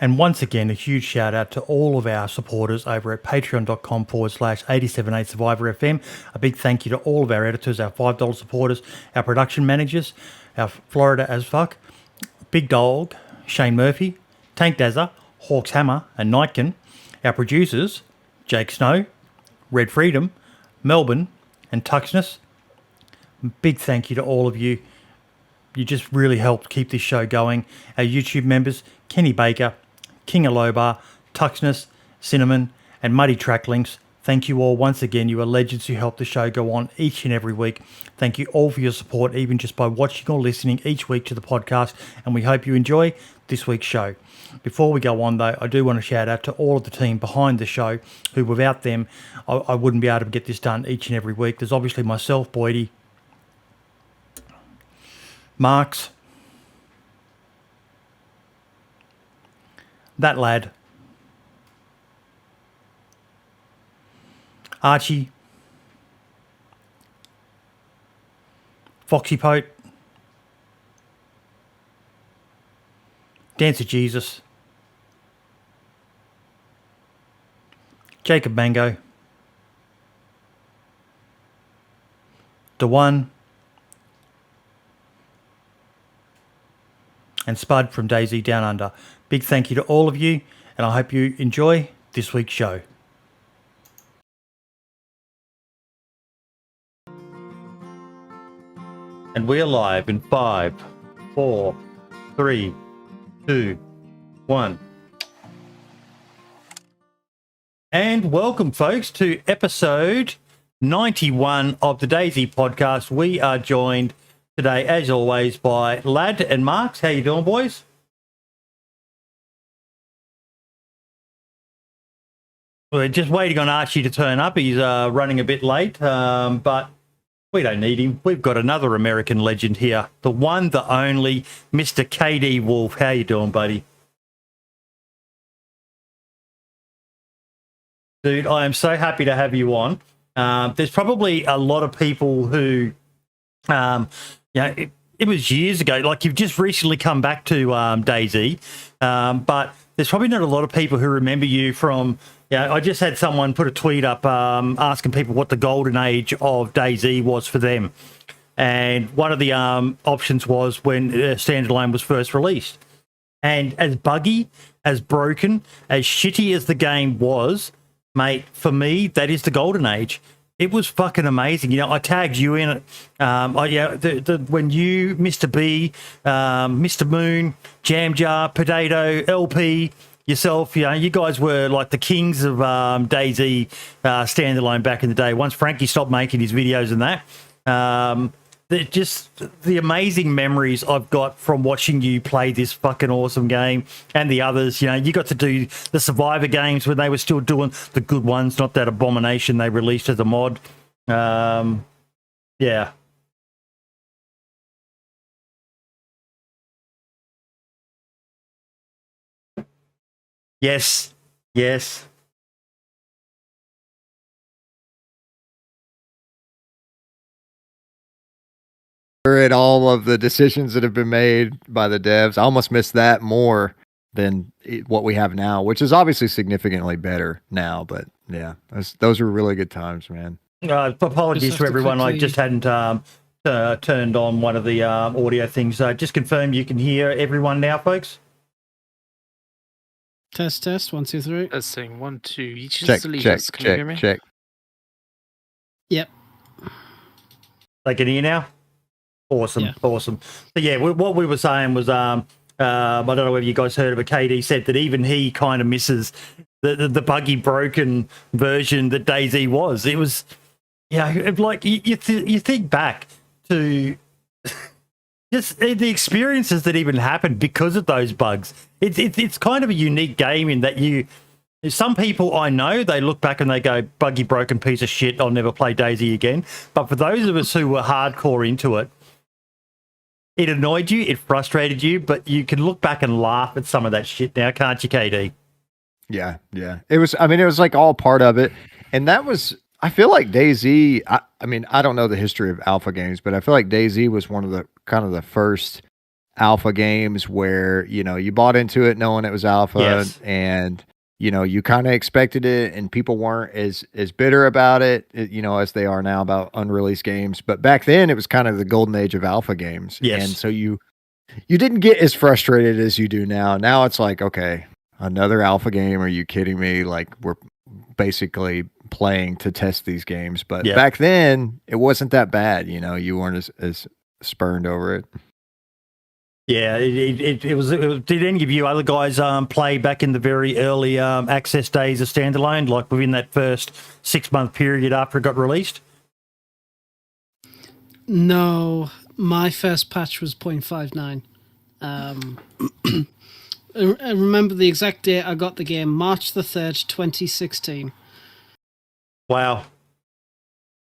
And once again, a huge shout out to all of our supporters over at patreon.com/878 Survivor FM. A big thank you to all of our editors, our $5 supporters, our production managers, our Florida as fuck, Big Dog, Shane Murphy, Tank Dazza, Hawks Hammer, and Nightkin, our producers, Jake Snow, Red Freedom, Melbourne, and Tuxness. Big thank you to all of you. You just really helped keep this show going. Our YouTube members, Kenny Baker, King Alobar, Tuxness, Cinnamon, and Muddy Tracklinks. Thank you all once again. You are legends who help the show go on each and every week. Thank you all for your support, even just by watching or listening each week to the podcast, and we hope you enjoy this week's show. Before we go on, though, I do want to shout out to all of the team behind the show, who without them, I wouldn't be able to get this done each and every week. There's obviously myself, Boydie, Marks, that lad, Archie, Foxypote, DanceofJesus, Jacob Mango, Daone, and Spud from DayZ Down Under. Big thank you to all of you, and I hope you enjoy this week's show. And we are live in 5, 4, 3, 2, 1. And welcome, folks, to episode 91 of the DayZ podcast. We are joined today, as always, by Lad and Marks. How you doing, boys? We're just waiting on Archie to turn up. He's running a bit late, but we don't need him. We've got another American legend here, the one, the only, Mr. KD Wolf. How you doing, buddy? Dude, I am so happy to have you on. There's probably a lot of people who, it was years ago. Like, you've just recently come back to DayZ, but there's probably not a lot of people who remember you from. I just had someone put a tweet up asking people what the golden age of DayZ was for them. And one of the options was when Standalone was first released. And as buggy, as broken, as shitty as the game was, mate, for me, that is the golden age. It was fucking amazing. I tagged you in it. When you, Mr. B, Mr. Moon, Jam Jar, Potato, LP, yourself, you guys were like the kings of DayZ Standalone back in the day. Once Frankie stopped making his videos and that, just the amazing memories I've got from watching you play this fucking awesome game, and the others. You got to do the Survivor games when they were still doing the good ones, not that abomination they released as a mod. Yeah. Yes. At all of the decisions that have been made by the devs. I almost miss that more than what we have now, which is obviously significantly better now. But yeah, those were really good times, man. Apologies to everyone. I just hadn't turned on one of the audio things. Just confirm you can hear everyone now, folks. Test 1 2 3. Testing 1 2. You Check. Can you hear me? Check. Yep. They can hear now. Awesome. So yeah, what we were saying was, I don't know whether you guys heard of it. KD said that even he kind of misses the buggy, broken version that DayZ was. It was, like you think back to just the experiences that even happened because of those bugs. It's kind of a unique game in that some people I know, they look back and they go, buggy, broken piece of shit, I'll never play DayZ again. But for those of us who were hardcore into it, it annoyed you, it frustrated you, but you can look back and laugh at some of that shit now, can't you, KD? Yeah. It was like all part of it. And that was, I feel like DayZ, I don't know the history of alpha games, but I feel like DayZ was one of the kind of the first alpha games where, you bought into it knowing it was alpha Yes. and, you kind of expected it and people weren't as bitter about it, as they are now about unreleased games. But back then it was kind of the golden age of alpha games. Yes. And so you didn't get as frustrated as you do now. Now it's like, okay, another alpha game. Are you kidding me? Like we're basically playing to test these games. But back then it wasn't that bad. You weren't as spurned over it. Yeah, it was. Did any of you other guys play back in the very early access days of Standalone, like within that first 6-month period after it got released? No, my first patch was 0.59. I remember the exact date I got the game, March the 3rd, 2016. Wow.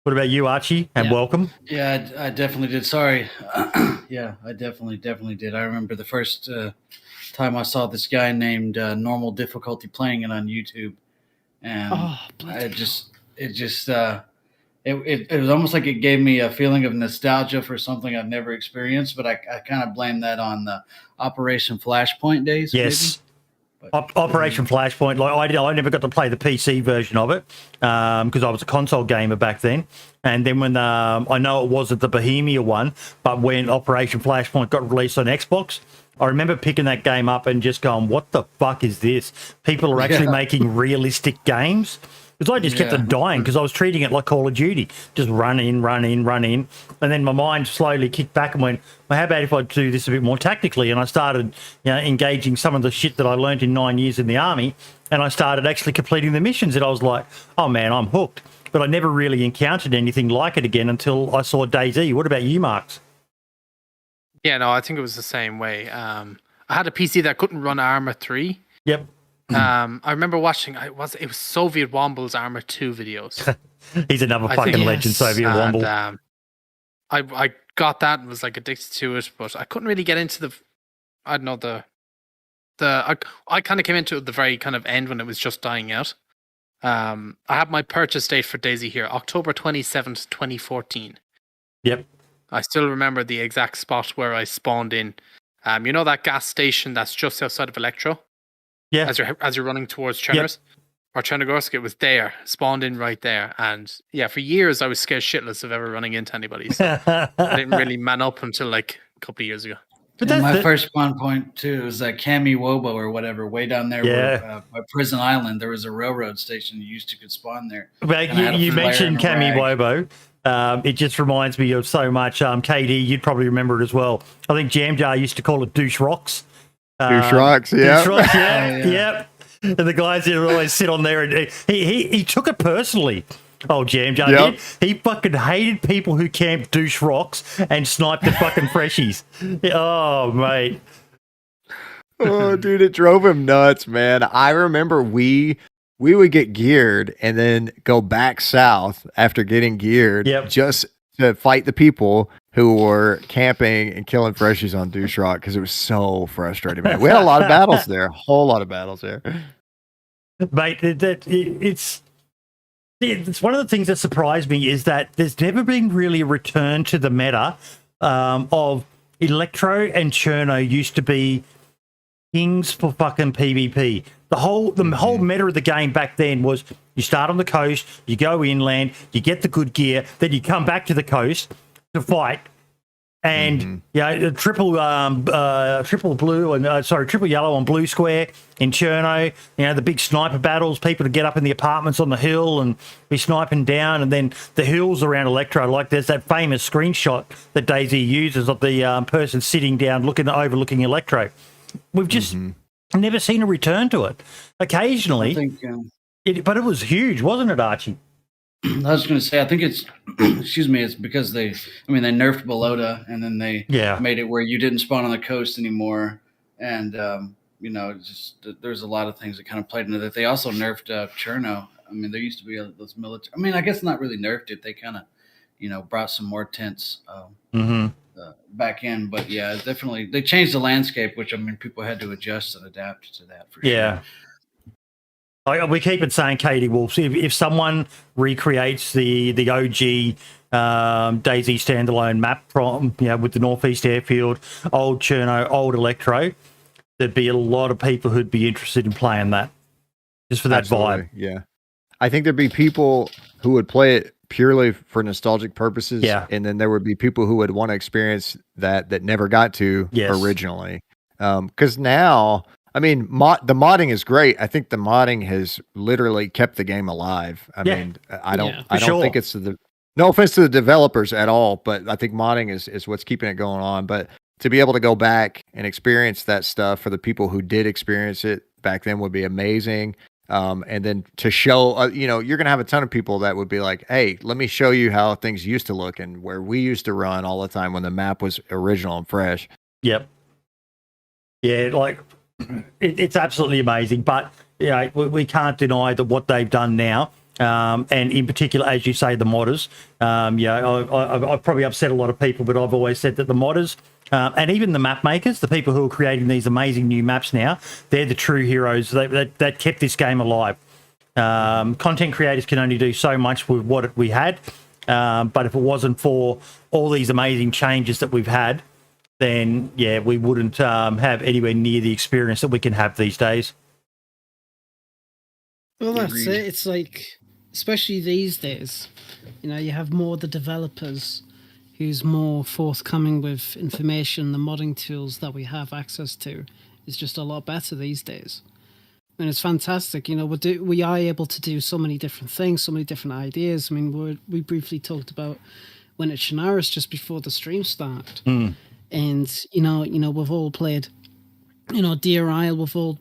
What about you, Archie? And welcome. Yeah, I definitely did. Sorry. Yeah, I definitely did. I remember the first time I saw this guy named Normal Difficulty playing it on YouTube, and it was almost like it gave me a feeling of nostalgia for something I've never experienced. But I kind of blame that on the Operation Flashpoint days. Yes. Operation Flashpoint. Like I never got to play the PC version of it because I was a console gamer back then. And then when I know it wasn't the Bohemia one, but when Operation Flashpoint got released on Xbox, I remember picking that game up and just going, "What the fuck is this? People are actually making realistic games." Because I just kept on dying because I was treating it like Call of Duty, just run in. And then my mind slowly kicked back and went, well, how about if I do this a bit more tactically? And I started engaging some of the shit that I learned in 9 years in the army, and I started actually completing the missions, and I was like, oh, man, I'm hooked. But I never really encountered anything like it again until I saw DayZ. What about you, Marks? Yeah, no, I think it was the same way. I had a PC that couldn't run Arma 3. Yep. I remember watching it was Soviet Womble's Arma 2 videos. He's another fucking legend, Soviet Womble. And, I got that and was like addicted to it, but I couldn't really get into I kind of came into it at the very kind of end when it was just dying out. I had my purchase date for DayZ here, October 27th, 2014. Yep. I still remember the exact spot where I spawned in. You know that gas station that's just outside of Electro? Yeah. As you're running towards Cherners or Chernogorsk, it was there, spawned in right there. And yeah, for years I was scared shitless of ever running into anybody. So I didn't really man up until like a couple of years ago. But my first spawn point too was Kami Wobo or whatever, way down there where, by Prison Island. There was a railroad station you used to could spawn there. Well, you mentioned Kami Wobo. It just reminds me of so much. KD, you'd probably remember it as well. I think Jam Jar used to call it Douche Rocks. Douche Rocks, yeah. Douche Rocks, yep. And the guys that would always sit on there, and he took it personally. Oh, Jam Jar did. He fucking hated people who camped Douche Rocks and sniped the fucking freshies. Oh, mate. Oh, dude, it drove him nuts, man. I remember we would get geared and then go back south after getting geared just to fight the people who were camping and killing freshies on Douche Rock because it was so frustrating, man. We had a lot of battles there, a whole lot of battles there. Mate, it's one of the things that surprised me is that there's never been really a return to the meta of Electro and Cherno used to be kings for fucking PvP. The whole meta of the game back then was you start on the coast, you go inland, you get the good gear, then you come back to the coast to fight, and triple blue and triple yellow and blue square in Cherno. The big sniper battles, people to get up in the apartments on the hill and be sniping down, and then the hills around Electro. Like there's that famous screenshot that DayZ uses of the person sitting down overlooking Electro. We've just never seen a return to it. Occasionally, but it was huge, wasn't it, Archie? I was going to say, I think it's, it's because they nerfed Balota and then they made it where you didn't spawn on the coast anymore. And, there's a lot of things that kind of played into that. They also nerfed Cherno. There used to be those military, I guess not really nerfed it. They kind of, brought some more tents back in. But yeah, definitely, they changed the landscape, which, people had to adjust and adapt to that for sure. We keep it saying, Katie Wolf, if someone recreates the OG DayZ standalone map from, with the Northeast Airfield, old Cherno, old Electro, there'd be a lot of people who'd be interested in playing that just for that vibe. Yeah. I think there'd be people who would play it purely for nostalgic purposes. Yeah. And then there would be people who would want to experience that never got to originally. Because now, I mean, the modding is great. I think the modding has literally kept the game alive. I mean, I don't think it's no offense to the developers at all, but I think modding is what's keeping it going on. But to be able to go back and experience that stuff for the people who did experience it back then would be amazing. And then to show, you're going to have a ton of people that would be like, hey, let me show you how things used to look and where we used to run all the time when the map was original and fresh. Yep. Yeah, like it's absolutely amazing. But we can't deny that what they've done now, and in particular, as you say, the modders. I've probably upset a lot of people, but I've always said that the modders, and even the map makers, the people who are creating these amazing new maps now, they're the true heroes that kept this game alive. Content creators can only do so much with what we had, but if it wasn't for all these amazing changes that we've had, then we wouldn't have anywhere near the experience that we can have these days. Well, that's it. It's like, especially these days, you have more of the developers who's more forthcoming with information. The modding tools that we have access to is just a lot better these days. And it's fantastic. We are able to do so many different things, so many different ideas. I mean, we briefly talked about when at Shinaris just before the stream started. And, we've all played, Deer Isle, we've all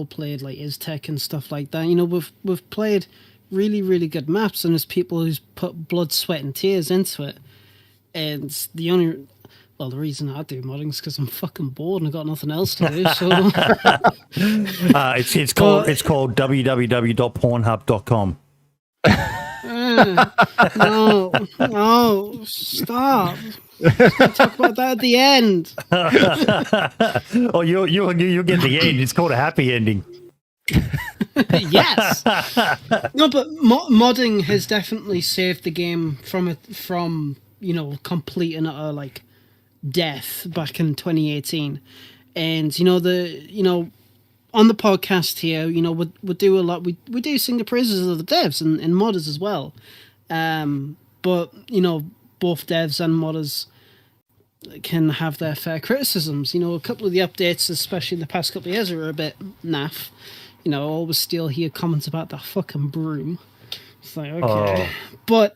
played like Iztec and stuff like that. We've played really, really good maps, and there's people who's put blood, sweat and tears into it. And the reason I do modding is because I'm fucking bored and I've got nothing else to do. So it's called www.pornhub.com. No, stop. Talk about that at the end. Oh, you'll get the end. It's called a happy ending. Yes. No, but modding has definitely saved the game from complete and utter death back in 2018. And on the podcast here, we do a lot. We do sing the praises of the devs and modders as well. But both devs and modders can have their fair criticisms. A couple of the updates, especially in the past couple of years, are a bit naff. I always still hear comments about that fucking broom. It's like, okay. But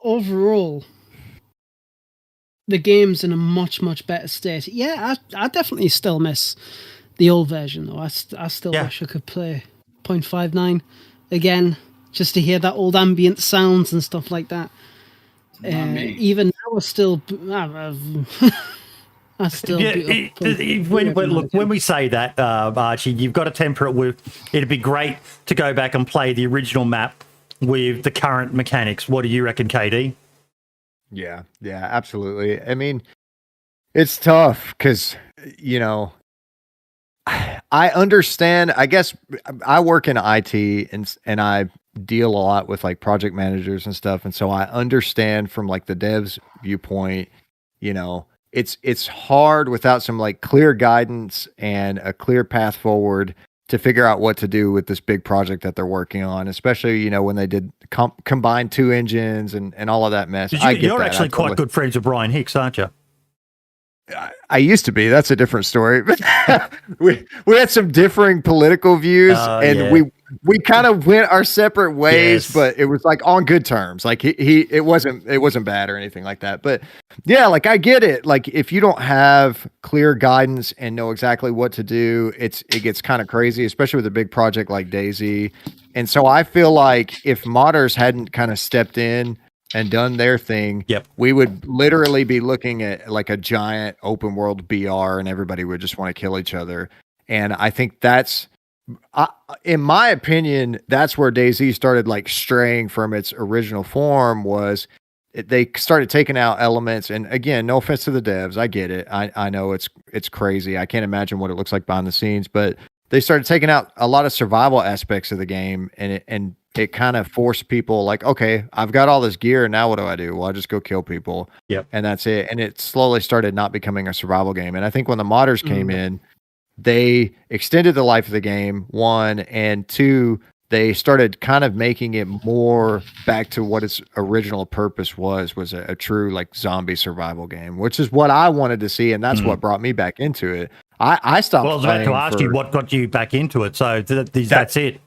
overall, the game's in a much, much better state. Yeah, I definitely still miss the old version, though. I still wish I could play 0.59 again, just to hear that old ambient sounds and stuff like that. Even now, I still when we say that, Archie, you've got to temper it with, it'd be great to go back and play the original map with the current mechanics. What do you reckon, KD? Yeah, absolutely. I mean, it's tough because, I understand. I guess I work in IT and I deal a lot with project managers and stuff. And so I understand from the devs viewpoint, it's hard without some clear guidance and a clear path forward to figure out what to do with this big project that they're working on, especially, when they did combine two engines and all of that mess. You're actually quite good friends with Brian Hicks, aren't you? I used to be. That's a different story. But we had some differing political views, we kind of went our separate ways. Yes. But it was on good terms. It wasn't bad or anything like that. But yeah, I get it. If you don't have clear guidance and know exactly what to do, it gets kind of crazy, especially with a big project like DayZ. And so I feel like if modders hadn't kind of stepped in and done their thing, we would literally be looking at a giant open world BR and everybody would just want to kill each other. And I think that's, in my opinion, that's where DayZ started straying from its original form. They started taking out elements. And again, no offense to the devs, I get it. I know it's crazy. I can't imagine what it looks like behind the scenes, but they started taking out a lot of survival aspects of the game and it kind of forced people like, okay, I've got all this gear. Now what do I do? Well, I just go kill people. Yep. And that's it. And it slowly started not becoming a survival game. And I think when the modders came in, they extended the life of the game, 1, and 2, they started kind of making it more back to what its original purpose was a true like zombie survival game, which is what I wanted to see. And that's what brought me back into it. I stopped. Well, I was about to ask you what got you back into it. So that's it.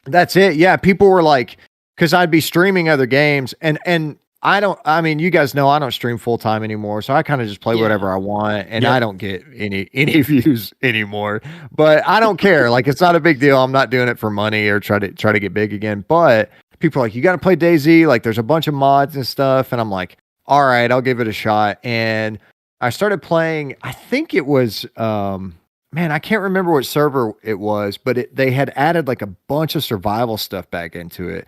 That's it. Yeah. People were like, cause I'd be streaming other games and I mean, you guys know I don't stream full time anymore. So I kind of just play whatever I want and I don't get any views anymore, but I don't care. Like, it's not a big deal. I'm not doing it for money or try to get big again. But people are like, you got to play DayZ. Like, there's a bunch of mods and stuff. And I'm like, all right, I'll give it a shot. And I started playing, I think it was, man, I can't remember what server it was, but they had added like a bunch of survival stuff back into it.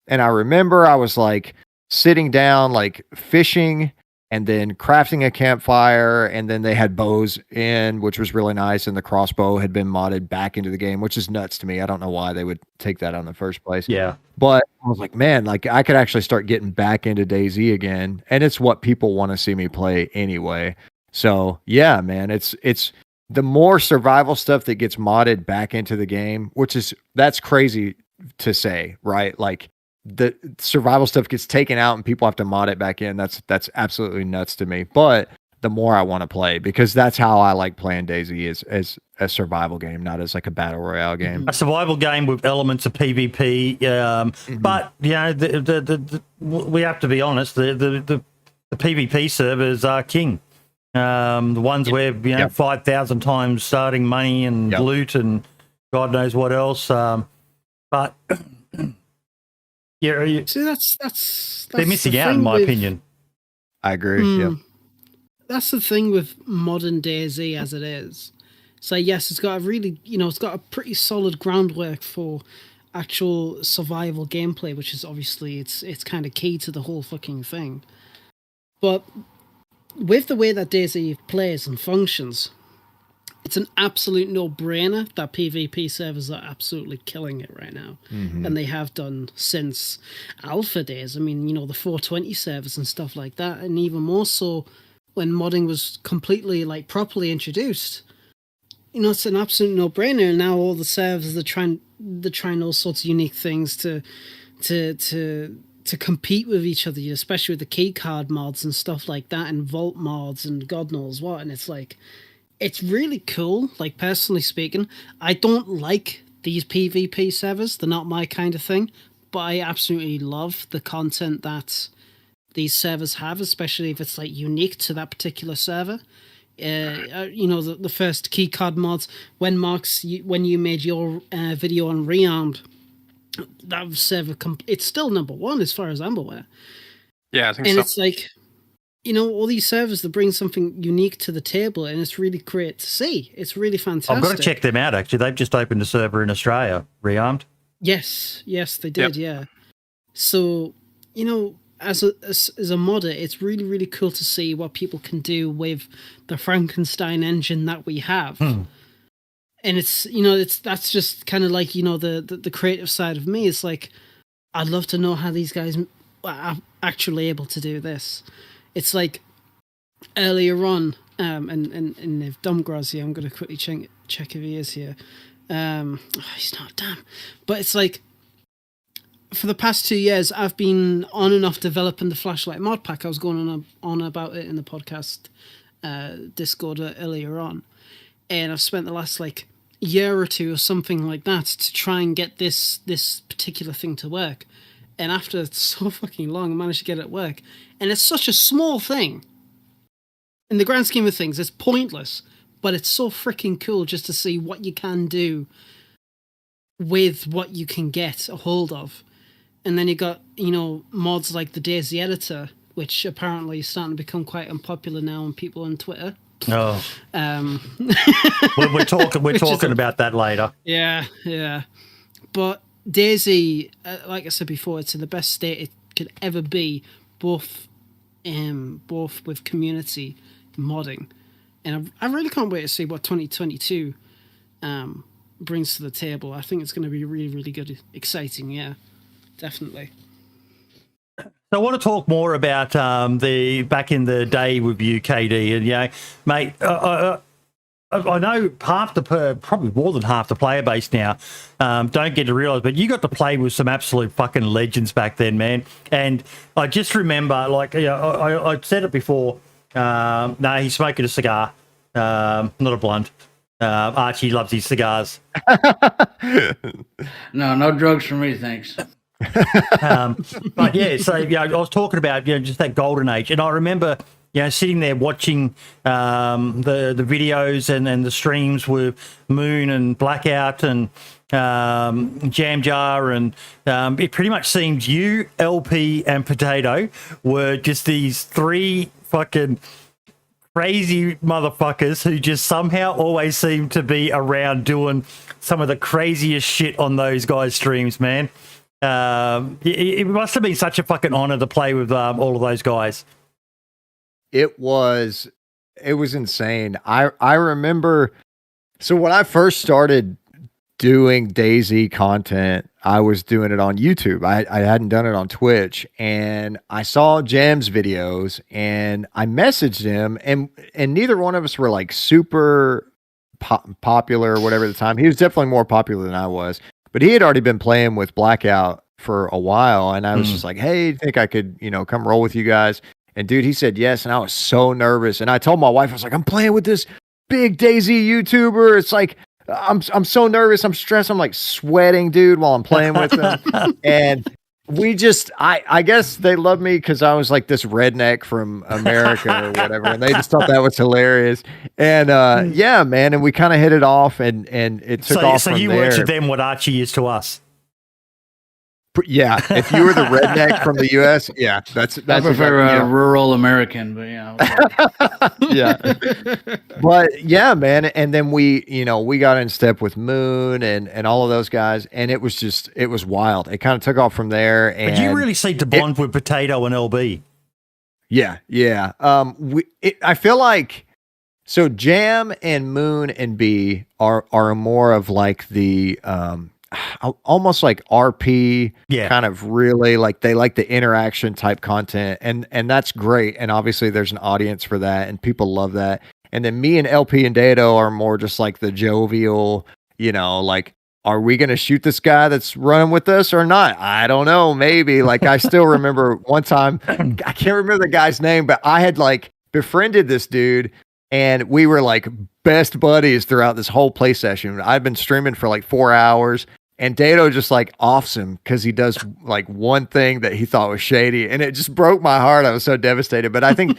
And I remember I was like sitting down, like fishing and then crafting a campfire. And then they had bows in, which was really nice. And the crossbow had been modded back into the game, which is nuts to me. I don't know why they would take that on in the first place. Yeah. But I was like, man, like I could actually start getting back into DayZ again. And it's what people want to see me play anyway. So yeah, man, it's the more survival stuff that gets modded back into the game, that's crazy to say, right? Like the survival stuff gets taken out and people have to mod it back in. That's absolutely nuts to me. But the more I want to play, because that's how I like playing DayZ as a survival game, not as like a battle royale game. A survival game with elements of PvP. But you know, we have to be honest. The PvP servers are king. The ones where 5,000 times starting money and loot and God knows what else. But see, that's they're missing out, in my opinion. I agree. Yeah, that's the thing with modern DayZ as it is. So yes, it's got it's got a pretty solid groundwork for actual survival gameplay, which is obviously it's kind of key to the whole fucking thing. But with the way that DayZ plays and functions, it's an absolute no-brainer that PvP servers are absolutely killing it right now. And they have done since alpha days. I mean, the 420 servers and stuff like that, and even more so when modding was completely, like, properly introduced. It's an absolute no-brainer, and now all the servers are trying all sorts of unique things to compete with each other, especially with the key card mods and stuff like that, and vault mods and God knows what. And it's like, it's really cool. Like, personally speaking, I don't like these PvP servers. They're not my kind of thing, but I absolutely love the content that these servers have, especially if it's like unique to that particular server. The first key card mods, when you made your video on Rearmed, that server it's still number 1 as far as I'm aware. Yeah, I think so. And it's like, all these servers that bring something unique to the table, and it's really great to see. It's really fantastic. I've got to check them out, actually. They've just opened a server in Australia, Rearmed. Yes, they did, yeah. So, as a modder, it's really, really cool to see what people can do with the Frankenstein engine that we have. And it's, that's just kind of like, the creative side of me. It's like, I'd love to know how these guys are actually able to do this. It's like earlier on, and if Domgraz's here, I'm going to quickly check if he is here. He's not, damn. But it's like, for the past 2 years, I've been on and off developing the Flashlight mod pack. I was going on about it in the podcast Discord earlier on. And I've spent the last, like, year or two or something like that to try and get this particular thing to work. And after so fucking long, I managed to get it to work. And it's such a small thing. In the grand scheme of things, it's pointless. But it's so freaking cool just to see what you can do with what you can get a hold of. And then you got, mods like the DayZ editor, which apparently is starting to become quite unpopular now on people on Twitter. Oh. We're talking about that later. Yeah. But DayZ, like I said before, it's in the best state it could ever be, both with community and modding. And I really can't wait to see what 2022 brings to the table. I think it's going to be really, really good, exciting. Yeah, definitely. So I want to talk more about the back in the day with you, KD, and mate. I know probably more than half the player base now don't get to realise, but you got to play with some absolute fucking legends back then, man. And I just remember, like, I said it before. No, he's smoking a cigar, not a blunt. Archie loves his cigars. No drugs for me, thanks. But yeah, so I was talking about just that golden age, and I remember sitting there watching the videos and the streams with Moon and Blackout and Jam Jar, and it pretty much seemed you, LP, and Potato were just these three fucking crazy motherfuckers who just somehow always seem to be around doing some of the craziest shit on those guys' streams, man. It must have been such a fucking honor to play with all of those guys. It was insane. I remember, so when I first started doing DayZ content, I was doing it on YouTube. I hadn't done it on Twitch, and I saw Jam's videos, and I messaged him, and neither one of us were like super popular or whatever at the time. He was definitely more popular than I was, but he had already been playing with Blackout for a while, and I was just like, hey, do you think I could, come roll with you guys? And dude, he said yes, and I was so nervous. And I told my wife, I was like, I'm playing with this big DayZ YouTuber. It's like, I'm so nervous, I'm stressed, I'm like sweating, dude, while I'm playing with them. And we just, I guess they loved me because I was like this redneck from America or whatever, and they just thought that was hilarious. And yeah, man, and we kind of hit it off, and it took off so from you there. were to them what Archie is to us. Yeah, if you were the redneck from the U.S., yeah, that's I prefer rural American, but yeah, but yeah, man. And then we got in step with Moon and all of those guys, and it was wild. It kind of took off from there. And but you really seem to bond with Potato and LB. Yeah. I feel like so Jam and Moon and B are more of like the almost like RP, kind of really like they like the interaction type content, and that's great. And obviously there's an audience for that, and people love that. And then me and LP and Dato are more just like the jovial, like, are we going to shoot this guy that's running with us or not? I don't know. Maybe. Like, I still remember one time, I can't remember the guy's name, but I had like befriended this dude, and we were like best buddies throughout this whole play session. I've been streaming for like 4 hours, and Dato just like offs him because he does like one thing that he thought was shady, and it just broke my heart. I was so devastated. But I think,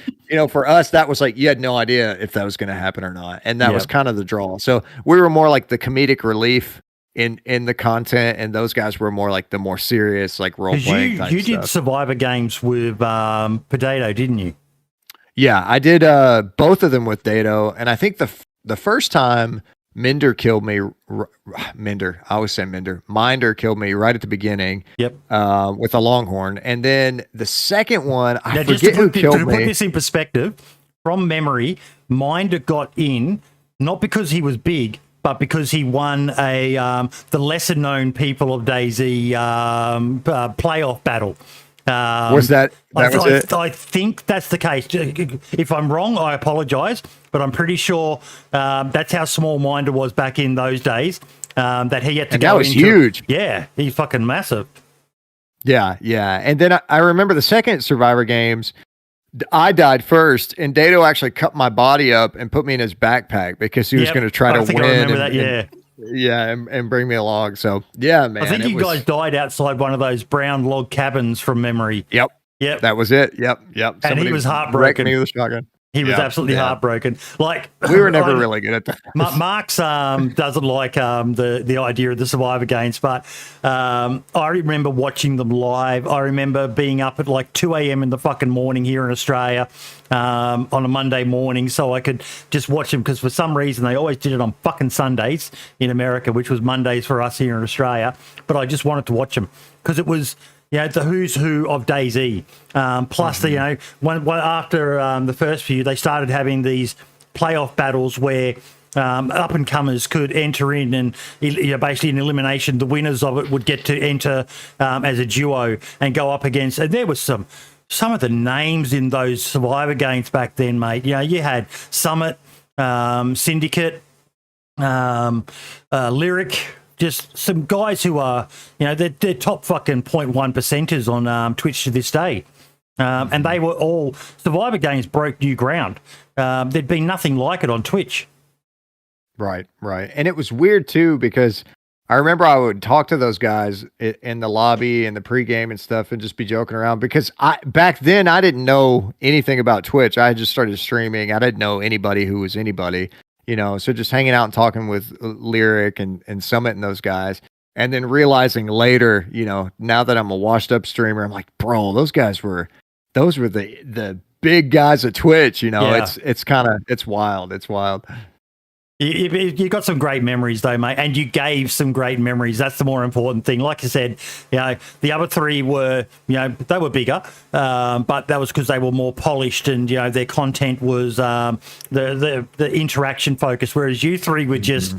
for us, that was like, you had no idea if that was going to happen or not. And that was kind of the draw. So we were more like the comedic relief in the content, and those guys were more like the more serious, like role playing type you stuff. did Survivor games with Potato, didn't you? Yeah, I did both of them with Dato, and I think the first time Minder killed me. Minder, I always say Minder. Minder killed me right at the beginning. Yep. With a Longhorn, and then the second one, I forget who killed me. To put this in perspective, from memory, Minder got in not because he was big, but because he won the lesser known people of DayZ playoff battle. Was that it? I think that's the case. If I'm wrong, I apologize, but I'm pretty sure that's how small Minder was back in those days. That he had to go. That was huge. Yeah, he's fucking massive. Yeah. And then I remember the second Survivor games, I died first, and Dato actually cut my body up and put me in his backpack because he was going to try to win. I remember that. And bring me along. So yeah, man. I think you guys died outside one of those brown log cabins from memory. Yep. That was it. Yep. And he was heartbroken. Me with a shotgun. He was absolutely heartbroken. Like, we were never really good at that. Mark's doesn't like the idea of the Survivor games, but I remember watching them live. I remember being up at like 2 a.m. in the fucking morning here in Australia on a Monday morning so I could just watch them, because for some reason they always did it on fucking Sundays in America, which was Mondays for us here in Australia. But I just wanted to watch them because it was the who's who of DayZ. Plus, after the first few, they started having these playoff battles where up and comers could enter in, and basically in elimination, the winners of it would get to enter as a duo and go up against. And there was some of the names in those Survivor games back then, mate. You had Summit, Syndicate, Lyric. Just some guys who are, they're top fucking 0.1 percenters on Twitch to this day. And they were all, Survivor games broke new ground. There'd been nothing like it on Twitch. Right. And it was weird too, because I remember I would talk to those guys in the lobby and the pregame and stuff and just be joking around, because back then I didn't know anything about Twitch. I had just started streaming. I didn't know anybody who was anybody. So just hanging out and talking with Lyric and Summit and those guys, and then realizing later, now that I'm a washed up streamer, I'm like, bro, those were the big guys at Twitch. It's wild. It's wild. You got some great memories though, mate, and you gave some great memories. That's the more important thing. Like I said, the other three were, they were bigger, but that was because they were more polished, and their content was the interaction focus. Whereas you three were just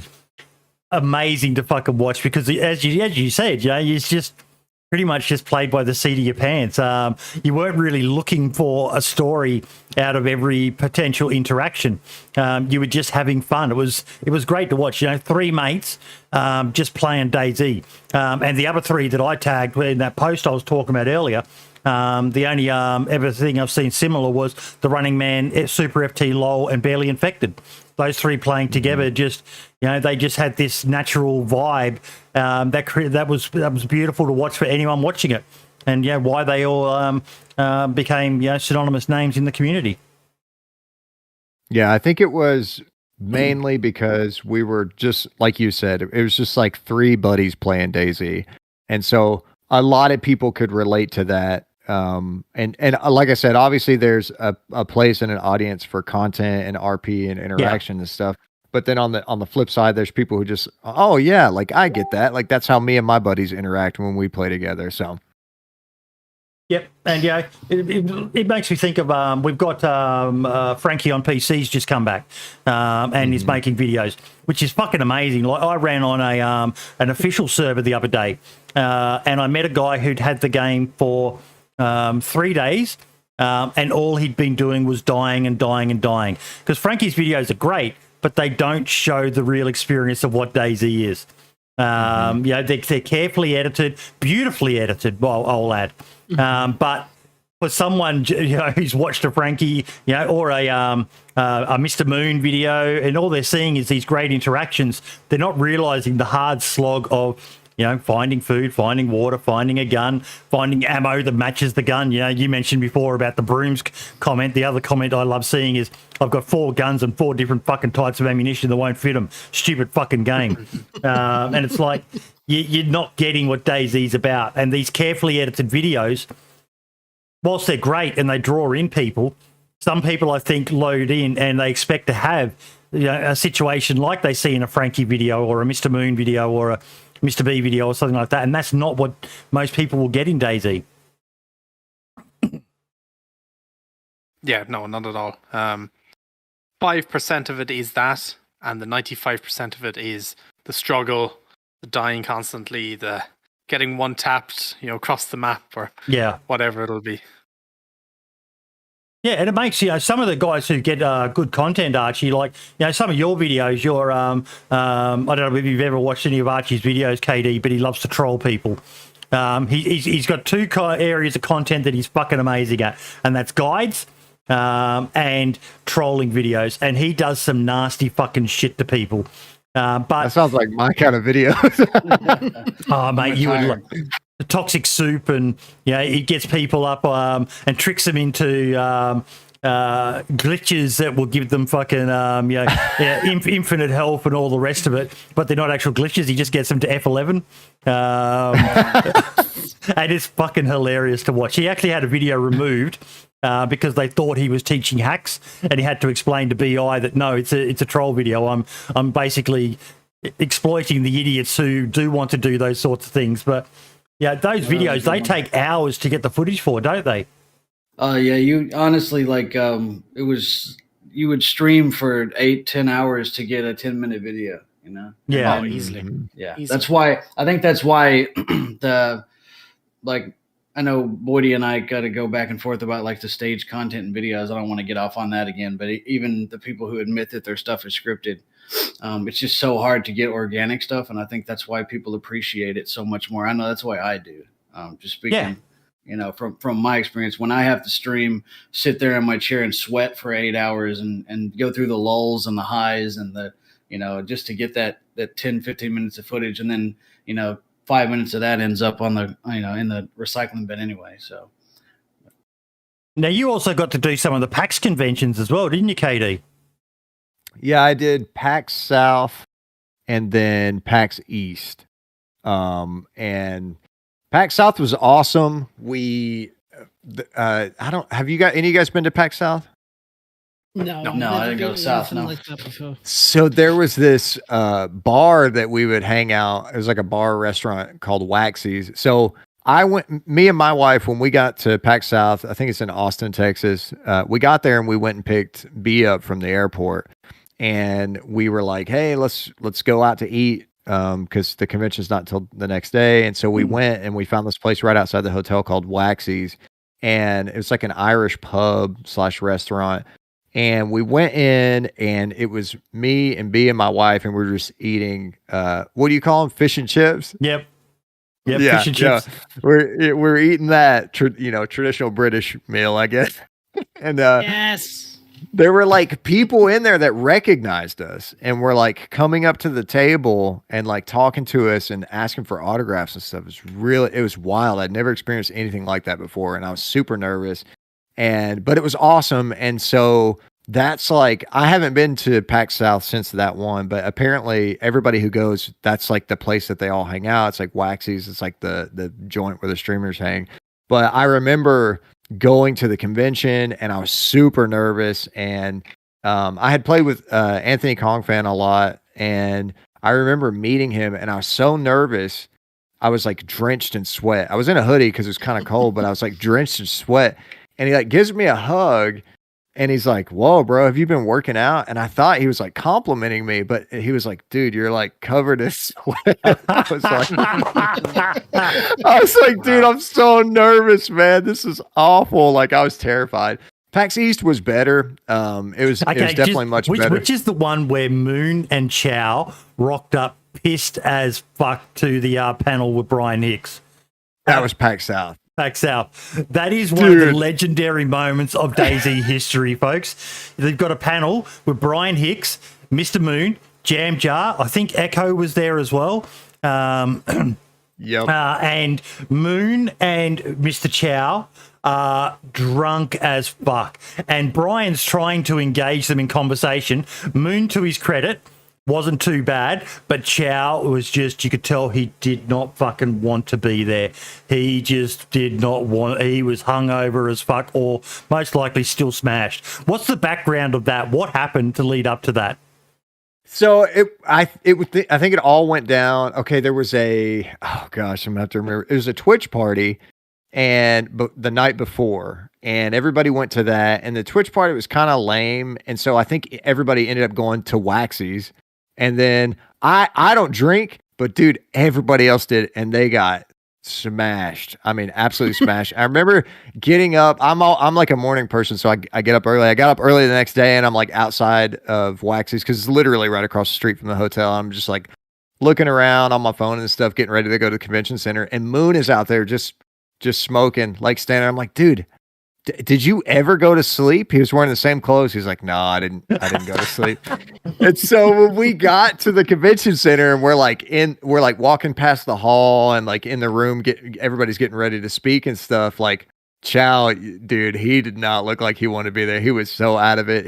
amazing to fucking watch, because as you said, you just pretty much just played by the seat of your pants. You weren't really looking for a story out of every potential interaction. You were just having fun. It was great to watch. Three mates just playing DayZ, and the other three that I tagged in that post I was talking about earlier. The only ever thing I've seen similar was the Running Man, Super FT, LOL, and Barely Infected. Those three playing together, just they just had this natural vibe that was beautiful to watch for anyone watching it, and why they all became synonymous names in the community. Yeah, I think it was mainly because we were just like you said, it was just like three buddies playing DayZ, and so a lot of people could relate to that. And like I said, obviously there's a place and an audience for content and RP and interaction and stuff. But then on the flip side, there's people who just, oh yeah, like I get that. Like that's how me and my buddies interact when we play together. So. Yep, and it makes me think of we've got Frankie on PC's just come back, and he's making videos, which is fucking amazing. Like I ran on an official server the other day, and I met a guy who'd had the game for 3 days, and all he'd been doing was dying and dying and dying. Because Frankie's videos are great, but they don't show the real experience of what DayZ is. They're carefully edited, beautifully edited, I'll add. But for someone who's watched a Frankie, or a Mr. Moon video, and all they're seeing is these great interactions, they're not realizing the hard slog of finding food, finding water, finding a gun, finding ammo that matches the gun. You mentioned before about the brooms comment. The other comment I love seeing is, I've got 4 guns and 4 different fucking types of ammunition that won't fit them. Stupid fucking game. And it's like, you're not getting what DayZ's about. And these carefully edited videos, whilst they're great and they draw in people, some people I think load in and they expect to have a situation like they see in a Frankie video or a Mr. Moon video or a Mr. B video or something like that, and that's not what most people will get in DayZ. Yeah, no, not at all. 5% of it is that, and the 95% of it is the struggle, the dying constantly, the getting one tapped, across the map, or whatever it'll be. Yeah, and it makes some of the guys who get good content, Archie, like some of your videos. Your I don't know if you've ever watched any of Archie's videos, KD, but he loves to troll people. He's got 2 areas of content that he's fucking amazing at, and that's guides and trolling videos. And he does some nasty fucking shit to people. But that sounds like my kind of video. Oh, mate, you would love the toxic soup, and he gets people up and tricks them into glitches that will give them fucking infinite health and all the rest of it, but they're not actual glitches. He just gets them to F11, and it's fucking hilarious to watch. He actually had a video removed because they thought he was teaching hacks, and he had to explain to BI that no, it's a troll video. I'm basically exploiting the idiots who do want to do those sorts of things. But those videos, they take hours to get the footage for, don't they? Yeah, you honestly, like, it was, you would stream for 8-10 hours to get a 10-minute video, you know? Yeah. Oh, easily. Yeah. Easily. That's why I know Boydie and I got to go back and forth about like the stage content and videos. I don't want to get off on that again, but even the people who admit that their stuff is scripted, it's just so hard to get organic stuff. And I think that's why people appreciate it so much more. I know that's why I do. Just speaking, you know, from my experience, when I have to stream, sit there in my chair and sweat for 8 hours and go through the lulls and the highs and the, you know, just to get that 10, 15 minutes of footage. And then, you know, 5 minutes of that ends up on the, you know, in the recycling bin anyway. So now you also got to do some of the PAX conventions as well, didn't you, KD? Yeah, I did PAX South and then PAX East. And PAX South was awesome. Have you got any of you guys been to PAX South? No, I didn't go south. No. like that before. So there was this bar that we would hang out. It was like a bar restaurant called Waxy's. So me and my wife, when we got to PAX South, I think it's in Austin, Texas. We got there and we went and picked B up from the airport, and we were like, "Hey, let's go out to eat," because the convention's not till the next day. And so we went and we found this place right outside the hotel called Waxy's, and it was like an Irish pub / restaurant. And we went in, and it was me and B and my wife, and we were just eating, what do you call them? Fish and chips? Yep. Yeah, fish and chips. We're eating that, traditional British meal, I guess. And Yes. there were like people in there that recognized us and were like coming up to the table and like talking to us and asking for autographs and stuff. It was wild. I'd never experienced anything like that before, and I was super nervous. But it was awesome. And so that's like, I haven't been to PAX South since that one, but apparently everybody who goes, that's like the place that they all hang out. It's like Waxy's. It's like the joint where the streamers hang. But I remember going to the convention and I was super nervous. And I had played with Anthony Kongfan a lot. And I remember meeting him and I was so nervous. I was like drenched in sweat. I was in a hoodie because it was kind of cold, but I was like drenched in sweat. And he like gives me a hug and he's like, "Whoa, bro, have you been working out?" And I thought he was like complimenting me, but he was like, "Dude, you're like covered in sweat." I was like, "Dude, I'm so nervous, man. This is awful." Like I was terrified. PAX East was better. It was definitely much better. Which is the one where Moon and Ciao rocked up pissed as fuck to the panel with Brian Hicks? That was PAX South. PAX South. That is one of the legendary moments of DayZ history, folks. They've got a panel with Brian Hicks, Mr. Moon, Jam Jar. I think Echo was there as well. Yep. And Moon and Mr. Ciao are drunk as fuck. And Brian's trying to engage them in conversation. Moon, to his credit, wasn't too bad, but Ciao was just, you could tell he did not fucking want to be there. He just did not want, he was hungover as fuck, or most likely still smashed. What's the background of that? What happened to lead up to that? So I think it all went down. Okay, there was I'm gonna have to remember. It was a Twitch party, but the night before, and everybody went to that. And the Twitch party was kind of lame, and so I think everybody ended up going to Waxy's. And then I don't drink, but dude, everybody else did, and they got smashed. I mean, absolutely smashed. I remember getting up. I'm like a morning person, so I get up early. I got up early the next day, and I'm like outside of Waxy's because it's literally right across the street from the hotel. I'm just like looking around on my phone and stuff, getting ready to go to the convention center. And Moon is out there just smoking, like standing there. I'm like, dude, did you ever go to sleep? He was wearing the same clothes. He's like, no, I didn't go to sleep. And so when we got to the convention center and we're like walking past the hall and like in the room, everybody's getting ready to speak and stuff. Like Ciao, dude, he did not look like he wanted to be there. He was so out of it.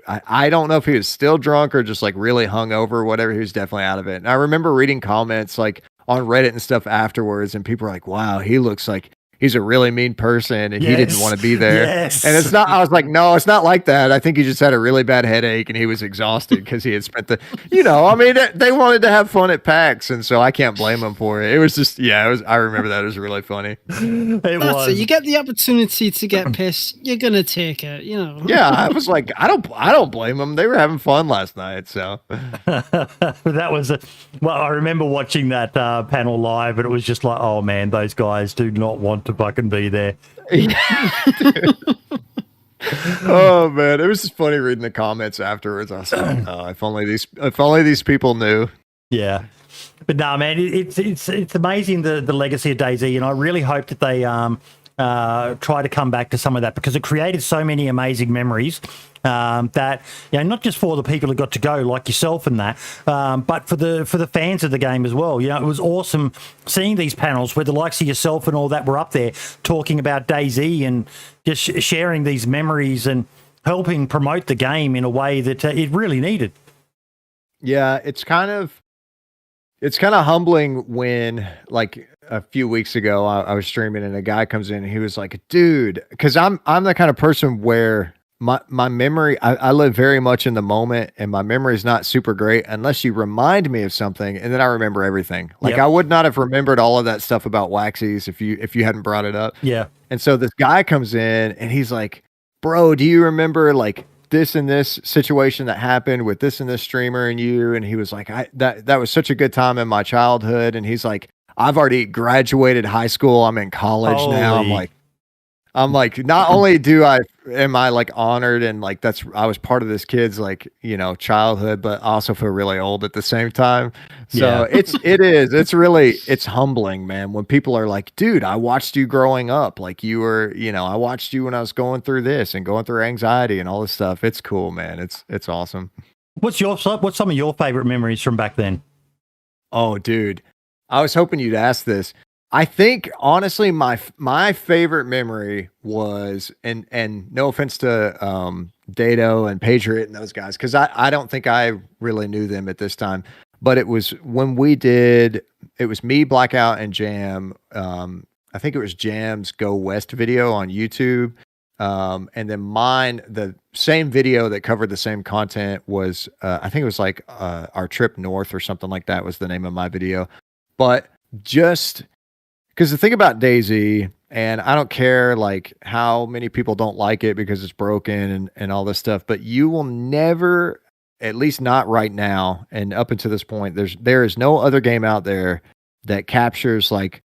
I don't know if he was still drunk or just like really hungover or whatever. He was definitely out of it. And I remember reading comments like on Reddit and stuff afterwards, and people were like, wow, he looks like he's a really mean person and he didn't want to be there. Yes. And it's not, I was like, no, it's not like that. I think he just had a really bad headache and he was exhausted because he had spent I mean, they wanted to have fun at PAX. And so I can't blame them for it. It was just, I remember that. It was really funny. It. You get the opportunity to get pissed, you're going to take it, Yeah. I was like, I don't blame them. They were having fun last night. So that was I remember watching that panel live, and it was just like, oh man, those guys do not want to fucking be there. Oh man, it was just funny reading the comments afterwards. I was like, oh, if only these people knew. Yeah, but no, man, it's amazing the legacy of DayZ, and I really hope that they try to come back to some of that, because it created so many amazing memories. That not just for the people who got to go like yourself and that, but for the fans of the game as well. It was awesome seeing these panels where the likes of yourself and all that were up there talking about DayZ and just sharing these memories and helping promote the game in a way that it really needed. Yeah, it's kind of humbling when, like, a few weeks ago I was streaming and a guy comes in and he was like, dude, because I'm the kind of person where my memory, I live very much in the moment, and my memory is not super great unless you remind me of something, and then I remember everything. Like, I would not have remembered all of that stuff about Waxies if you hadn't brought it up. Yeah. And so this guy comes in and he's like, bro, do you remember like this and this situation that happened with this and this streamer and you? And he was like, that was such a good time in my childhood. And he's like, I've already graduated high school. I'm in college now. I'm like, not only am I like honored and like I was part of this kid's like, childhood, but I also feel really old at the same time. So it's humbling, man, when people are like, dude, I watched you growing up. Like you were, I watched you when I was going through this and going through anxiety and all this stuff. It's cool, man. It's awesome. What's some of your favorite memories from back then? Oh, dude, I was hoping you'd ask this. I think honestly, my favorite memory was, and no offense to Daone and Patriot and those guys, because I don't think I really knew them at this time, but it was when it was me, Blackout, and Jam. I think it was Jam's Go West video on YouTube, and then mine, the same video that covered the same content was I think it was like Our Trip North or something like that was the name of my video, but just. Because the thing about DayZ, and I don't care like how many people don't like it because it's broken and all this stuff, but you will never, at least not right now, and up until this point, there is no other game out there that captures like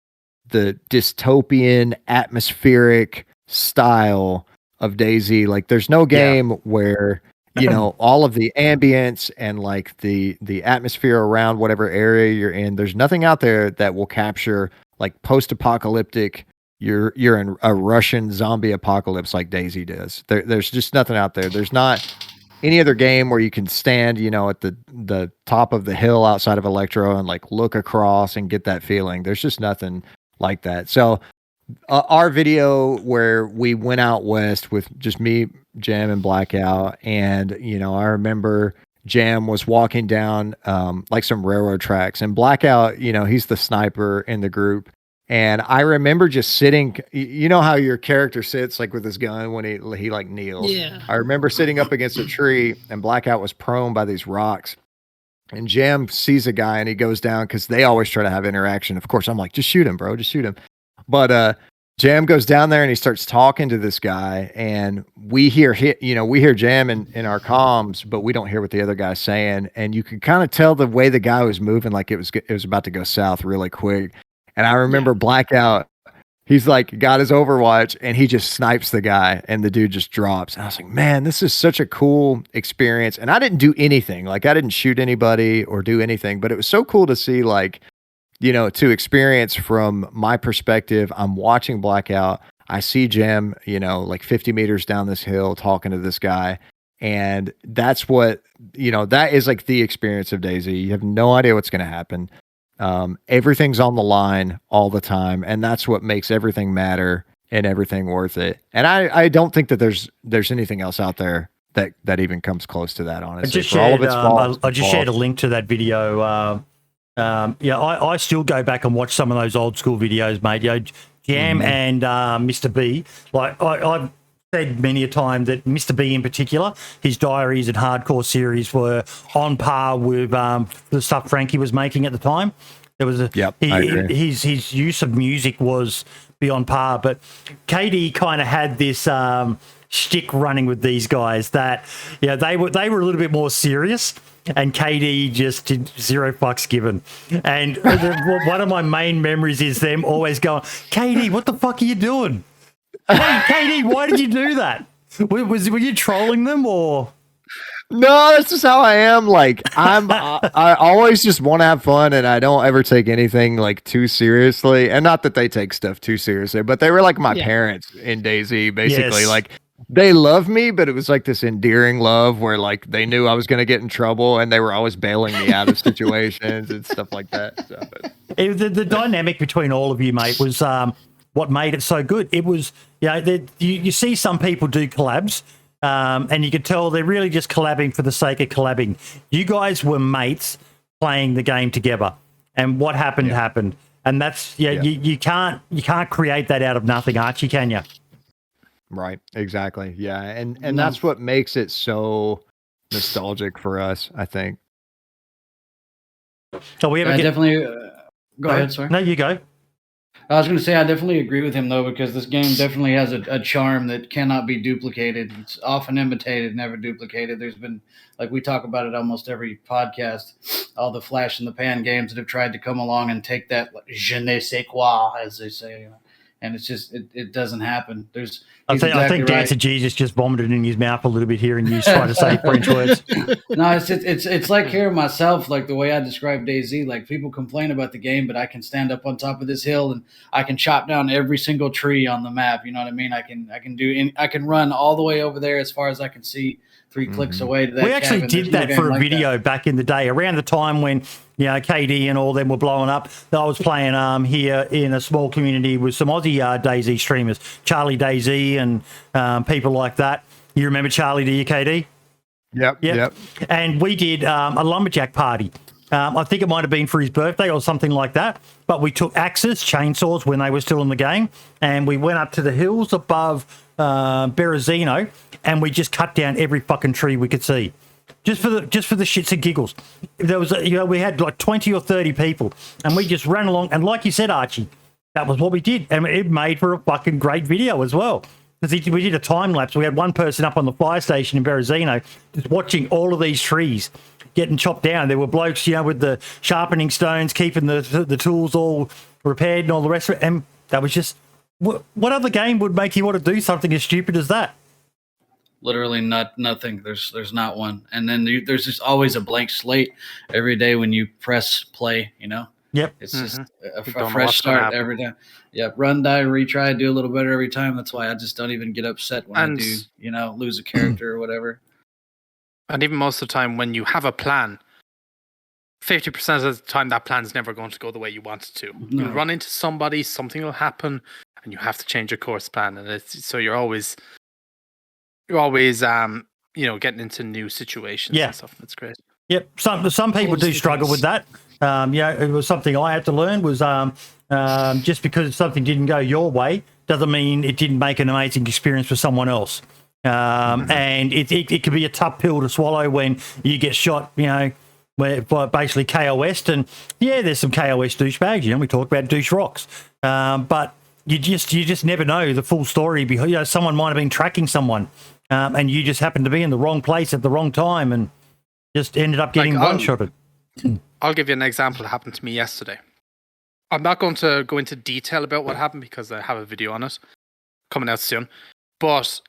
the dystopian atmospheric style of DayZ. Like there's no game where all of the ambience and like the atmosphere around whatever area you're in, there's nothing out there that will capture like post-apocalyptic, you're in a Russian zombie apocalypse like DayZ does. There's just nothing out there. There's not any other game where you can stand, at the top of the hill outside of Electro and like look across and get that feeling. There's just nothing like that. So our video where we went out west with just me, Jam, and Blackout, and I remember Jam was walking down like some railroad tracks, and Blackout, he's the sniper in the group. And I remember just sitting, how your character sits like with his gun when he like kneels. Yeah. I remember sitting up against a tree, and Blackout was prone by these rocks. And Jam sees a guy and he goes down because they always try to have interaction. Of course, I'm like, just shoot him, bro. Just shoot him. But Jam goes down there and he starts talking to this guy, and we hear Jam in our comms, but we don't hear what the other guy's saying. And you could kind of tell the way the guy was moving, like it was about to go south really quick. And I remember Blackout, he's like got his Overwatch and he just snipes the guy and the dude just drops. And I was like, man, this is such a cool experience. And I didn't do anything. Like I didn't shoot anybody or do anything, but it was so cool to see, like, to experience from my perspective. I'm watching Blackout. I see Jam, like 50 meters down this hill talking to this guy. And that's what, that is like the experience of DayZ. You have no idea what's going to happen. Everything's on the line all the time. And that's what makes everything matter and everything worth it. And I don't think that there's anything else out there that even comes close to that, honestly. I just shared a link to that video. I still go back and watch some of those old school videos, mate. Jam and Mr. B. Like I've said many a time that Mr. B in particular, his diaries and hardcore series were on par with the stuff Frankie was making at the time. There was his use of music was beyond par, but KD kind of had this shtick running with these guys that they were a little bit more serious, and KD just did zero fucks given. And one of my main memories is them always going, KD, what the fuck are you doing? Hey, KD, why did you do that? Were you trolling them or? No, that's just how I am. Like I always just want to have fun, and I don't ever take anything like too seriously. And not that they take stuff too seriously, but they were like my parents in DayZ, basically. Yes. Like they love me, but it was like this endearing love where like they knew I was going to get in trouble, and they were always bailing me out of situations and stuff like that. So, the dynamic between all of you, mate, was what made it so good. It was, you see some people do collabs. And you could tell they're really just collabing for the sake of collabing. You guys were mates playing the game together, and what happened happened. And that's you can't create that out of nothing, Archie, can you? Right, exactly. Yeah, and that's what makes it so nostalgic for us, I think. So we have definitely go ahead, sorry. No, you go. I was going to say I definitely agree with him though, because this game definitely has a charm that cannot be duplicated. It's often imitated, never duplicated. There's been, like we talk about it almost every podcast, all the flash in the pan games that have tried to come along and take that je ne sais quoi, as they say, and it's just it doesn't happen. I think DanceofJesus just vomited in his mouth a little bit here, and you trying to say French words. No, it's like hearing myself, like the way I describe DayZ. Like people complain about the game, but I can stand up on top of this hill and I can chop down every single tree on the map. You know what I mean? I can run all the way over there as far as I can see. 3 clicks away to that. We actually did that for a video back in the day, around the time when KD and all them were blowing up. I was playing here in a small community with some Aussie DayZ streamers, Charlie DayZ and people like that. You remember Charlie, do you, KD? Yep. And we did a lumberjack party. I think it might have been for his birthday or something like that. But we took axes, chainsaws when they were still in the game, and we went up to the hills above Berezino, and we just cut down every fucking tree we could see, just for the shits and giggles. There was we had like 20 or 30 people, and we just ran along. And like you said, Archie, that was what we did, and it made for a fucking great video as well. Because we did a time lapse. We had one person up on the fire station in Berezino just watching all of these trees getting chopped down. There were blokes, with the sharpening stones, keeping the tools all repaired and all the rest of it. And that was just, what other game would make you want to do something as stupid as that? Literally nothing. There's not one. And then there's just always a blank slate every day when you press play, Yep. It's just a fresh start every time. Yep. Run, die, retry, do a little better every time. That's why I just don't even get upset when I do, lose a character or whatever. And even most of the time when you have a plan, 50% of the time that plan's never going to go the way you want it to. No. You'll run into somebody, something will happen, and you have to change your course plan. And so you're always getting into new situations and stuff. That's great. Yep. Some people do struggle with that. It was something I had to learn was just because something didn't go your way doesn't mean it didn't make an amazing experience for someone else. And it can be a tough pill to swallow when you get shot, by basically KOS'd. And there's some KOS douchebags, we talked about douche rocks. But you just never know the full story. Someone might have been tracking someone, and you just happened to be in the wrong place at the wrong time and just ended up getting one-shotted. I'll give you an example that happened to me yesterday. I'm not going to go into detail about what happened because I have a video on it coming out soon. But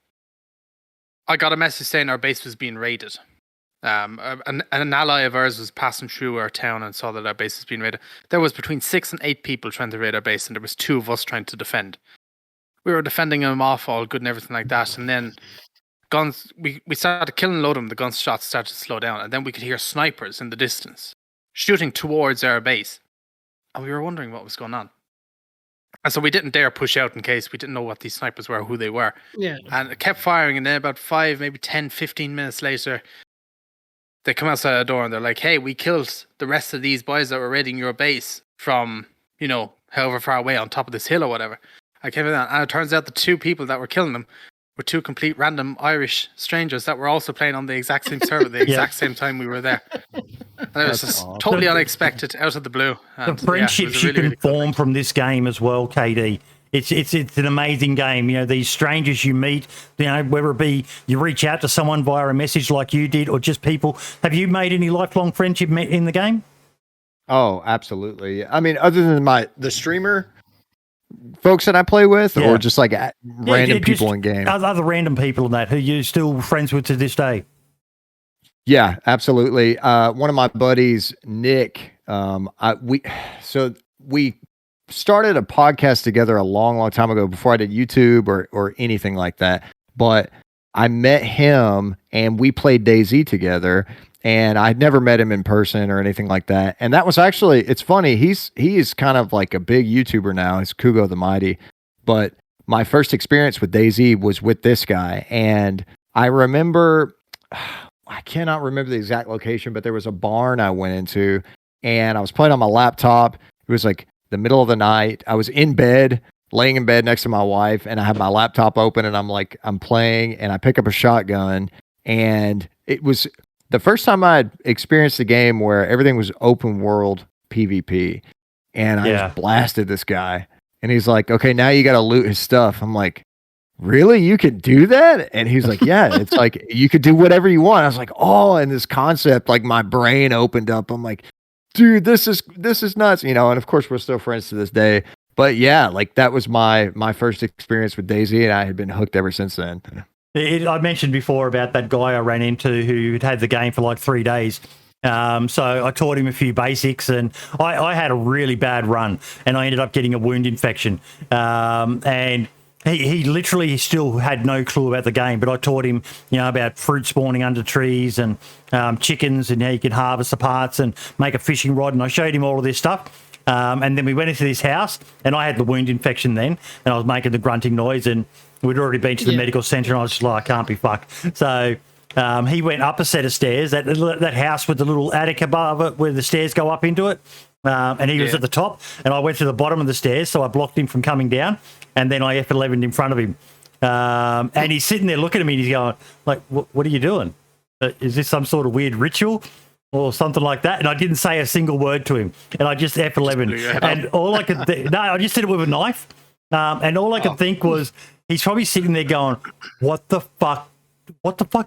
I got a message saying our base was being raided. An ally of ours was passing through our town and saw that our base was being raided. There was between 6 and 8 people trying to raid our base, and there was 2 of us trying to defend. We were defending them off all good and everything like that, and then guns. We started killing a load of them. The gunshots started to slow down, and then we could hear snipers in the distance shooting towards our base, and we were wondering what was going on. And so we didn't dare push out in case we didn't know what these snipers were, who they were. Yeah. And it kept firing, and then about 5, maybe 10, 15 minutes later, they come outside the door and they're like, hey, we killed the rest of these boys that were raiding your base from, however far away on top of this hill or whatever. I came in, and it turns out the two people that were killing them were two complete random Irish strangers that were also playing on the exact same server at the exact same time we were there. And it was just totally unexpected, out of the blue. And, the friendships you can form from this game as well, KD. It's an amazing game. You know, these strangers you meet, you know, whether it be you reach out to someone via a message like you did or just people. Have you made any lifelong friendship in the game? Oh, absolutely. I mean, other than the streamer folks that I play with, or just like random people in game. Other random people in that who you're still friends with to this day. Yeah, absolutely. One of my buddies, Nick, we started a podcast together a long time ago before I did YouTube or anything like that. But I met him and we played DayZ together, and I'd never met him in person or anything like that. And that was actually, it's funny. He is kind of like a big YouTuber now. He's Kugo the Mighty. But my first experience with DayZ was with this guy. And I remember, I cannot remember the exact location, but there was a barn I went into and I was playing on my laptop. It was like the middle of the night. I was in bed, laying in bed next to my wife, and I have my laptop open and I'm playing, and I pick up a shotgun, and it was the first time I'd experienced a game where everything was open world PvP, and I just blasted this guy, and he's like, okay, now you got to loot his stuff. I'm like, really? You could do that? And he's like, yeah, it's like, you could do whatever you want. I was like, oh, and this concept, like my brain opened up. I'm like, dude, this is nuts, you know, and of course we're still friends to this day. But yeah, like that was my first experience with DayZ, and I had been hooked ever since then. I mentioned before about that guy I ran into who had the game for like 3 days. So I taught him a few basics, and I had a really bad run, and I ended up getting a wound infection. And he literally still had no clue about the game, but I taught him, you know, about fruit spawning under trees and chickens, and how you can harvest the parts and make a fishing rod. And I showed him all of this stuff. And then we went into this house, and I had the wound infection then, and I was making the grunting noise, and we'd already been to the medical centre, and I was just like, I can't be fucked. So he went up a set of stairs, that house with the little attic above it where the stairs go up into it, and he was at the top, and I went to the bottom of the stairs, so I blocked him from coming down, and then I F11'd in front of him. And he's sitting there looking at me, and he's going, like, what are you doing? Is this some sort of weird ritual? Or something like that, and I didn't say a single word to him, and I just F11, and all I could I just did it with a knife, and all I could think was he's probably sitting there going, what the fuck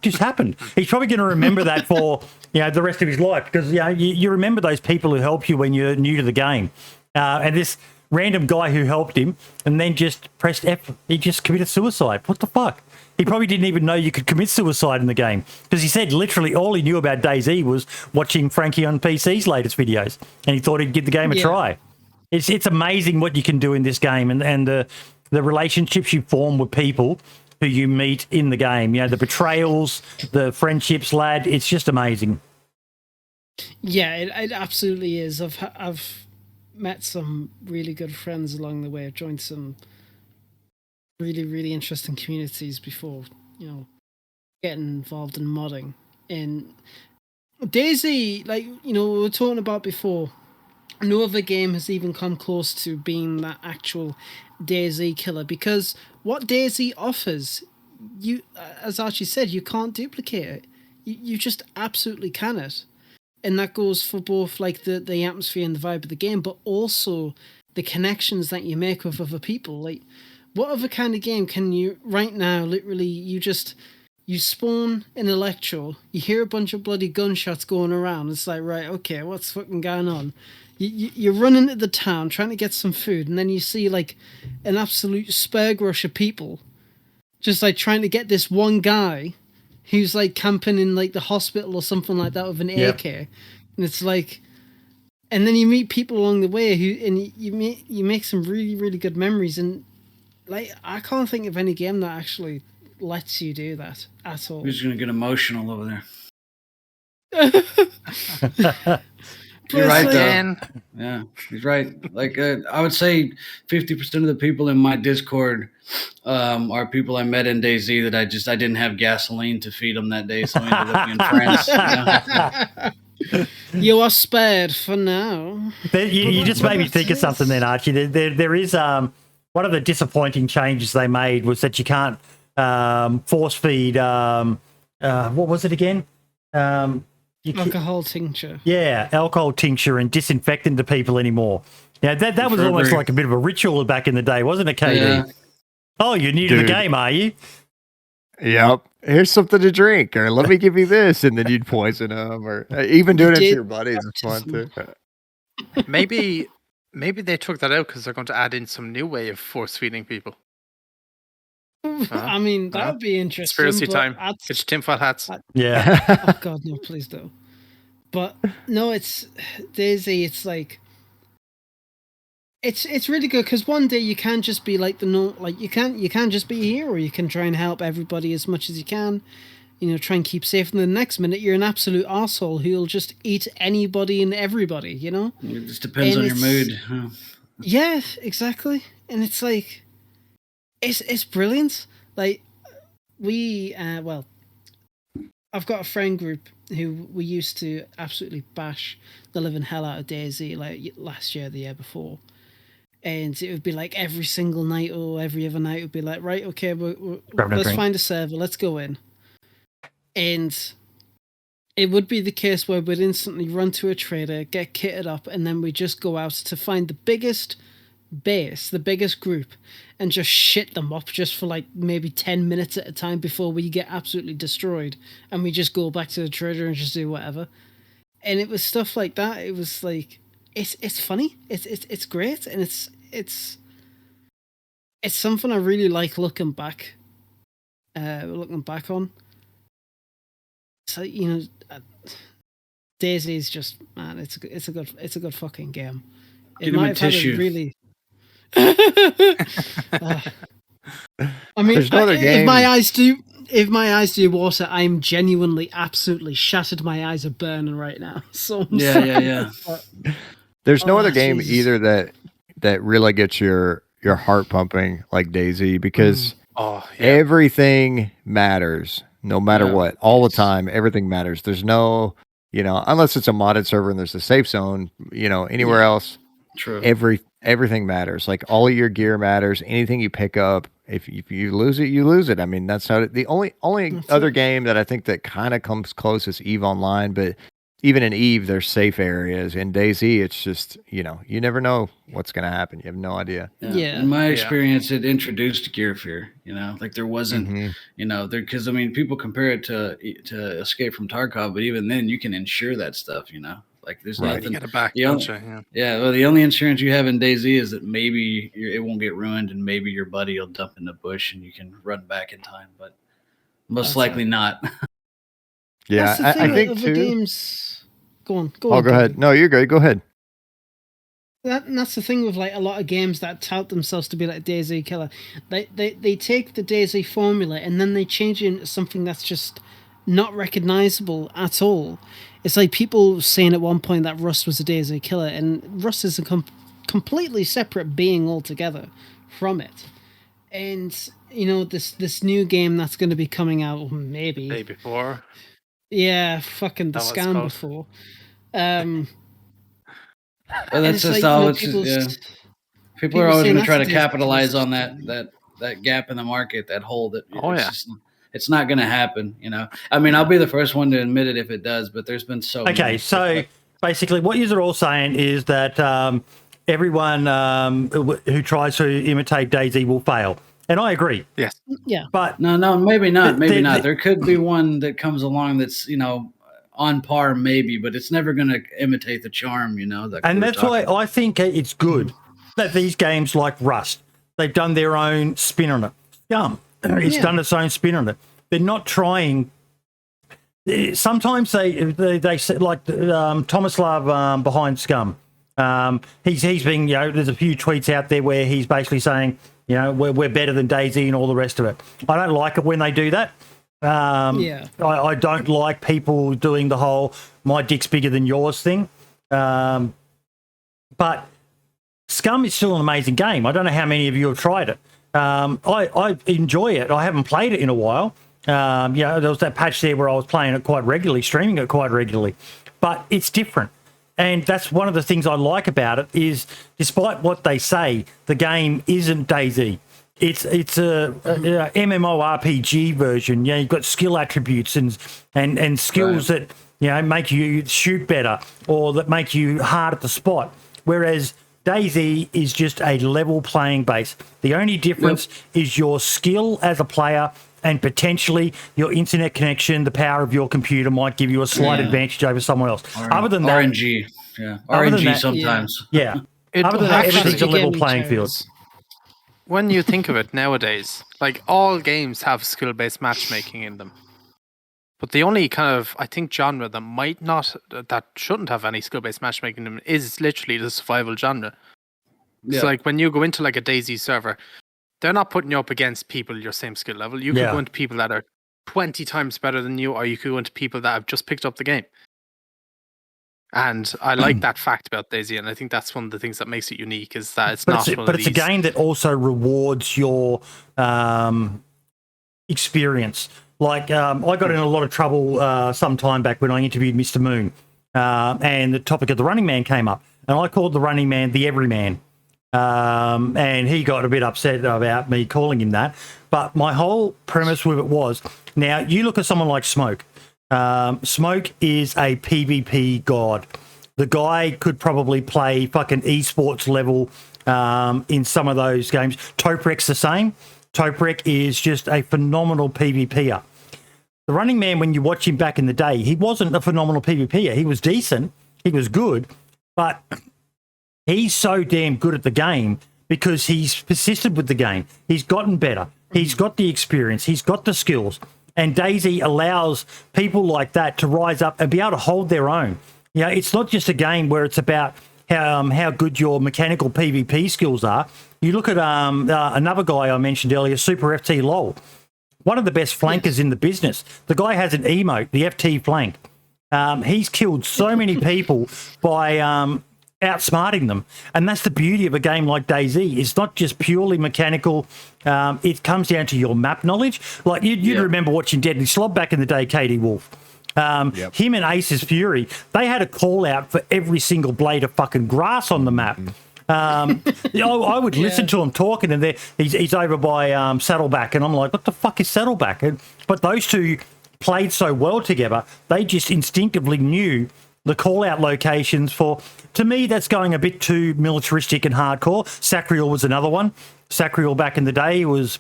just happened? He's probably going to remember that for, you know, the rest of his life, because, you know, you remember those people who help you when you're new to the game, and this random guy who helped him and then just pressed F, he just committed suicide. What the fuck? He probably didn't even know you could commit suicide in the game, because he said literally all he knew about DayZ was watching Frankie on PC's latest videos, and he thought he'd give the game a try. It's amazing what you can do in this game, and the relationships you form with people who you meet in the game. You know, the betrayals, the friendships, lad. It's just amazing. Yeah, it absolutely is. I've met some really good friends along the way. I've joined some really, really interesting communities before, you know, getting involved in modding. And DayZ, like, you know, we were talking about before, no other game has even come close to being that actual DayZ killer, because what DayZ offers, you, as Archie said, you can't duplicate it. You just absolutely cannot. And that goes for both like the atmosphere and the vibe of the game, but also the connections that you make with other people. Like, what other kind of game can you, right now, literally, you spawn an Electro, you hear a bunch of bloody gunshots going around, it's like, right, okay, what's fucking going on? You run into the town trying to get some food, and then you see, like, an absolute spurg rush of people just, like, trying to get this one guy who's, like, camping in, like, the hospital or something like that with an AK. And it's like... And then you meet people along the way and you make some really, really good memories, and like, I can't think of any game that actually lets you do that at all. Who's going to get emotional over there? You're right, though. Yeah, he's right. Like, I would say 50% of the people in my Discord are people I met in DayZ that I didn't have gasoline to feed them that day, so I ended up being friends. You are spared for now. You just made me think of something then, Archie. There is... one of the disappointing changes they made was that you can't force feed. What was it again? Alcohol tincture. Yeah, alcohol tincture and disinfectant to people anymore. Yeah, that was almost like a bit of a ritual back in the day, wasn't it, KD? Yeah. Oh, you're new to the game, are you? Yep. Here's something to drink, or let me give you this, and then you'd poison them, or even doing it to your buddies is fun too. Maybe they took that out because they're going to add in some new way of force feeding people. I mean, that would be interesting. Conspiracy time. Get your tinfoil hats. Yeah. Oh God, no! Please don't. But no, it's DayZ. It's like it's really good because one day you can't just be like you can't just be a hero. You can try and help everybody as much as you can. You know, try and keep safe. And the next minute, you're an absolute arsehole who'll just eat anybody and everybody. You know, it just depends on your mood. Huh? Yeah, exactly. And it's like it's brilliant. Like I've got a friend group who we used to absolutely bash the living hell out of DayZ like last year, the year before. And it would be like every single night or every other night, it would be like, right, okay, let's find a server, let's go in. And it would be the case where we'd instantly run to a trader, get kitted up, and then we just go out to find the biggest base, the biggest group, and just shit them up just for like maybe 10 minutes at a time before we get absolutely destroyed. And we just go back to the trader and just do whatever. And it was stuff like that. It was like, it's funny. It's great. And it's something I really like looking back on. So, you know, DayZ is just, man, it's a good fucking game. Get him a tissue. I mean, if my eyes do water, I'm genuinely, absolutely shattered. My eyes are burning right now. So yeah. There's no other game either that really gets your heart pumping like DayZ, because everything matters, no matter what, all the time. Everything matters. There's no, unless it's a modded server and there's a safe zone, anywhere else. True. Everything matters. Like all of your gear matters. Anything you pick up, if you lose it, you lose it. I mean, that's how the only other game that I think that kind of comes close is EVE Online, but even in EVE, there's safe areas. In DayZ, it's just, you never know what's going to happen. You have no idea. Yeah. In my experience, it introduced gear fear, like there wasn't, because I mean, people compare it to Escape from Tarkov, but even then you can insure that stuff, like there's nothing. You get it back, well, the only insurance you have in DayZ is that maybe it won't get ruined and maybe your buddy will dump in the bush and you can run back in time, but most likely not. Yeah, I think too. Games... Go on. Go ahead. No, you're good. Go ahead. That's the thing with like a lot of games that tout themselves to be like DayZ killer. They take the DayZ formula and then they change it into something that's just not recognizable at all. It's like people saying at one point that Rust was a DayZ killer, and Rust is a completely separate being altogether from it. And this new game that's going to be coming out maybe day before. Yeah, fucking the scam before. Well, that's just all. People are always going to try to capitalize on that gap in the market, that hole. It's not going to happen. I mean, I'll be the first one to admit it if it does. But there's been so. Okay, many so basically, what you're all saying is that everyone who tries to imitate DayZ will fail. And I agree. Yes. Yeah. But no, maybe not. Maybe not. There could be one that comes along that's, on par, maybe, but it's never going to imitate the charm, And that's why I think it's good that these games like Rust, they've done their own spin on it. Scum, it's done its own spin on it. They're not trying. Sometimes they say, like Thomas Love behind Scum. He's been, there's a few tweets out there where he's basically saying, we're better than DayZ and all the rest of it. I don't like it when they do that. I don't like people doing the whole my dick's bigger than yours thing. But Scum is still an amazing game. I don't know how many of you have tried it. I enjoy it. I haven't played it in a while. There was that patch there where I was playing it quite regularly, streaming it quite regularly. But it's different. And that's one of the things I like about it is, despite what they say, the game isn't DayZ. It's a MMORPG version. You know, you've got skill attributes and skills that, you know, make you shoot better or that make you hard at the spot. Whereas DayZ is just a level playing base. The only difference is your skill as a player and potentially your internet connection, the power of your computer might give you a slight advantage over someone else. Other than that, RNG, RNG sometimes. Yeah. Other than that, everything's a level playing field. When you think of it nowadays, like all games have skill-based matchmaking in them. But the only kind of, I think, genre that might not, that shouldn't have any skill-based matchmaking in them is literally the survival genre. Yeah. So like when you go into like a DayZ server, they're not putting you up against people your same skill level. You could go into people that are 20 times better than you, or you could go into people that have just picked up the game. And I like that fact about DayZ, and I think that's one of the things that makes it unique, is that it's not one of these... But it's a game that also rewards your experience. Like, I got in a lot of trouble some time back when I interviewed Mr. Moon, and the topic of the Running Man came up, and I called the Running Man the Everyman. And he got a bit upset about me calling him that. But my whole premise with it was, now you look at someone like Smoke. Smoke is a PvP god. The guy could probably play fucking esports level in some of those games. Toprek's the same. Toprek is just a phenomenal PvPer. The Running Man, when you watch him back in the day, he wasn't a phenomenal PvPer. He was decent. He was good. But he's so damn good at the game because he's persisted with the game. He's gotten better. He's got the experience. He's got the skills. And DayZ allows people like that to rise up and be able to hold their own. You know, it's not just a game where it's about how good your mechanical PvP skills are. You look at another guy I mentioned earlier, Super FT LOL. One of the best flankers in the business. The guy has an emote, the FT flank. He's killed so many people by outsmarting them, and that's the beauty of a game like DayZ. It's not just purely mechanical. It comes down to your map knowledge. Like you'd remember watching Deadly Slob back in the day, Katie Wolf. Him and Ace's Fury, they had a call out for every single blade of fucking grass on the map. I would listen to him talking, and he's over by Saddleback, and I'm like, what the fuck is Saddleback? But those two played so well together, they just instinctively knew the call-out locations for... To me, that's going a bit too militaristic and hardcore. Sacriel was another one. Sacriel back in the day was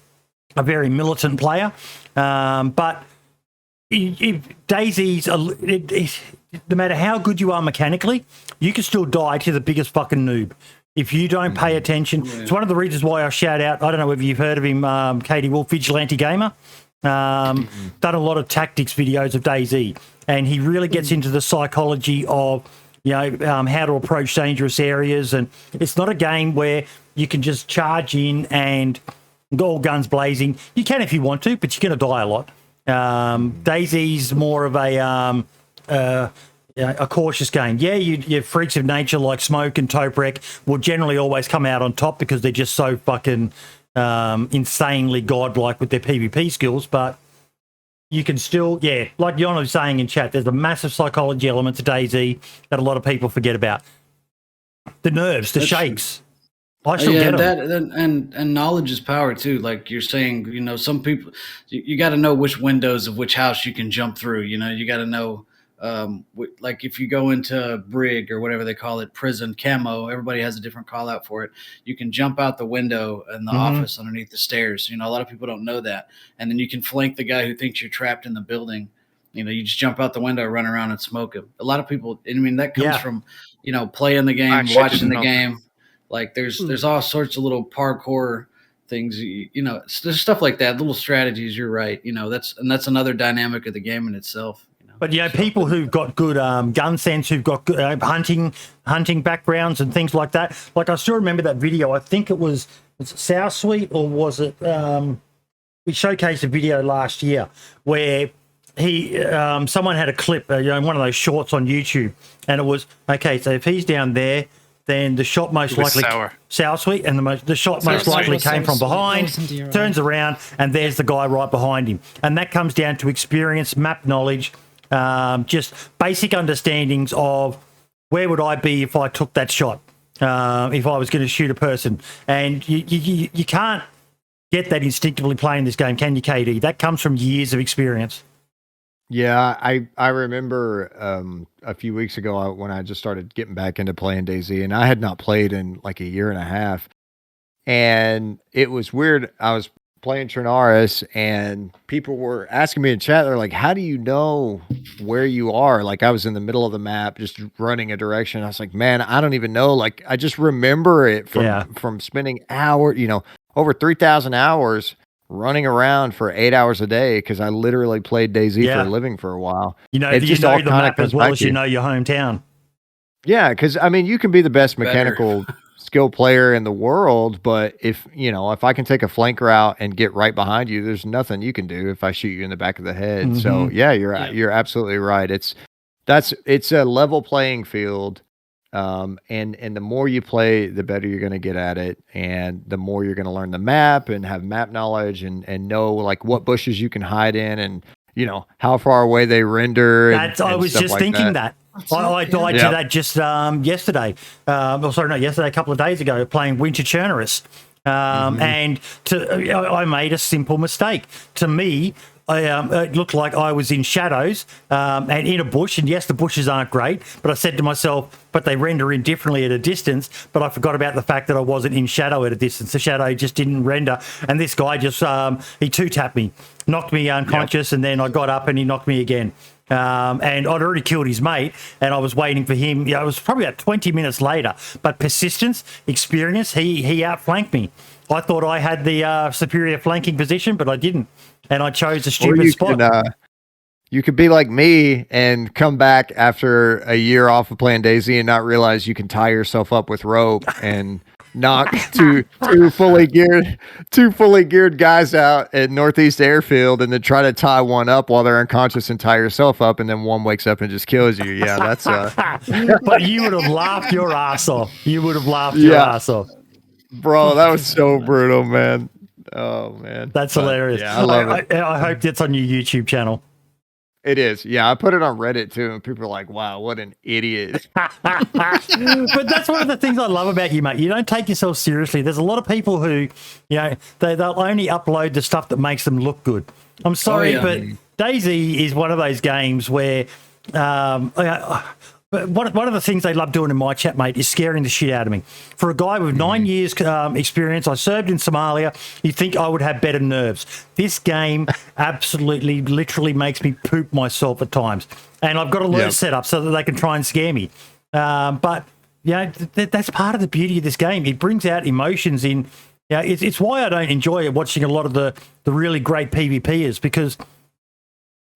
a very militant player. But DayZ's... no matter how good you are mechanically, you can still die to the biggest fucking noob if you don't pay attention. It's one of the reasons why I shout out, I don't know if you've heard of him, Katie Wolf, Vigilante Gamer. Done a lot of tactics videos of DayZ, and he really gets into the psychology of, you know, how to approach dangerous areas. And it's not a game where you can just charge in and go all guns blazing. You can if you want to, but you're going to die a lot. DayZ's more of a cautious game. Yeah, your freaks of nature like Smoke and Toprek will generally always come out on top because they're just so fucking insanely godlike with their PvP skills, but you can still, like Jon was saying in chat, there's a massive psychology element to DayZ that a lot of people forget about. The nerves, the shakes. I still get them. And knowledge is power too. Like you're saying, you know, some people, you got to know which windows of which house you can jump through. You know, you got to know, like if you go into Brig or whatever they call it, prison camo, everybody has a different call out for it. You can jump out the window in the office underneath the stairs. You know, a lot of people don't know that. And then you can flank the guy who thinks you're trapped in the building. You know, you just jump out the window, run around and smoke him. A lot of people, I mean, that comes from, you know, playing the game, watching the game. Like there's all sorts of little parkour things, you know, there's stuff like that, little strategies. You're right. You know, that's another dynamic of the game in itself. But yeah, people who've got good gun sense, who've got good, hunting backgrounds and things like that. Like I still remember that video. I think it was South Sweet, or was it? We showcased a video last year where someone had a clip, you know, one of those shorts on YouTube, and it was okay. So if he's down there, then the shot most likely Sour Sweet, and the shot most likely came from behind, turns around, and there's the guy right behind him, and that comes down to experience, map knowledge. Just basic understandings of where would I be if I took that shot? If I was going to shoot a person, and you can't get that instinctively playing this game, can you, KD? That comes from years of experience. Yeah, I remember a few weeks ago when I just started getting back into playing DayZ, and I had not played in like a year and a half, and it was weird. I was playing Trinaris, and people were asking me in chat, they're like, how do you know where you are? Like, I was in the middle of the map just running a direction. I was like, man, I don't even know. Like, I just remember it from spending hours, over 3,000 hours running around for 8 hours a day, because I literally played DayZ for a living for a while. It just all the map as well as you know your hometown. Yeah, because I mean, you can be the best mechanical skill player in the world, but if I can take a flank route and get right behind you, there's nothing you can do if I shoot you in the back of the head. Mm-hmm. So yeah, you're absolutely right. It's a level playing field. And the more you play, the better you're going to get at it, and the more you're going to learn the map and have map knowledge and know like what bushes you can hide in, and how far away they render. I was just like thinking that. I died to that just yesterday. A couple of days ago, playing Winter Churnerus. And I made a simple mistake. To me, it looked like I was in shadows and in a bush. And yes, the bushes aren't great, but I said to myself, but they render in differently at a distance. But I forgot about the fact that I wasn't in shadow at a distance. The shadow just didn't render. And this guy just, he two-tapped me, knocked me unconscious, and then I got up and he knocked me again. And I'd already killed his mate, and I was waiting for him. It was probably about 20 minutes later. But persistence, experience, he outflanked me. I thought I had the superior flanking position, but I didn't. And I chose a stupid spot. You could be like me and come back after a year off of playing DayZ and not realize you can tie yourself up with rope and knock two fully geared guys out at Northeast Airfield, and then try to tie one up while they're unconscious and tie yourself up, and then one wakes up and just kills you. Yeah, that's But you would have laughed your ass off. Your ass off. Bro, that was so brutal, man. Oh man. That's hilarious. Yeah, I love it. I hope that's on your YouTube channel. It is. Yeah, I put it on Reddit too, and people are like, wow, what an idiot. But that's one of the things I love about you, mate. You don't take yourself seriously. There's a lot of people who, they'll only upload the stuff that makes them look good. I'm sorry, but DayZ is one of those games where but one of the things they love doing in my chat, mate, is scaring the shit out of me. For a guy with 9 years experience, I served in Somalia, you'd think I would have better nerves. This game absolutely, literally makes me poop myself at times. And I've got alerts set up so that they can try and scare me. But, that's part of the beauty of this game. It brings out emotions in... It's why I don't enjoy watching a lot of the really great PvPers, because...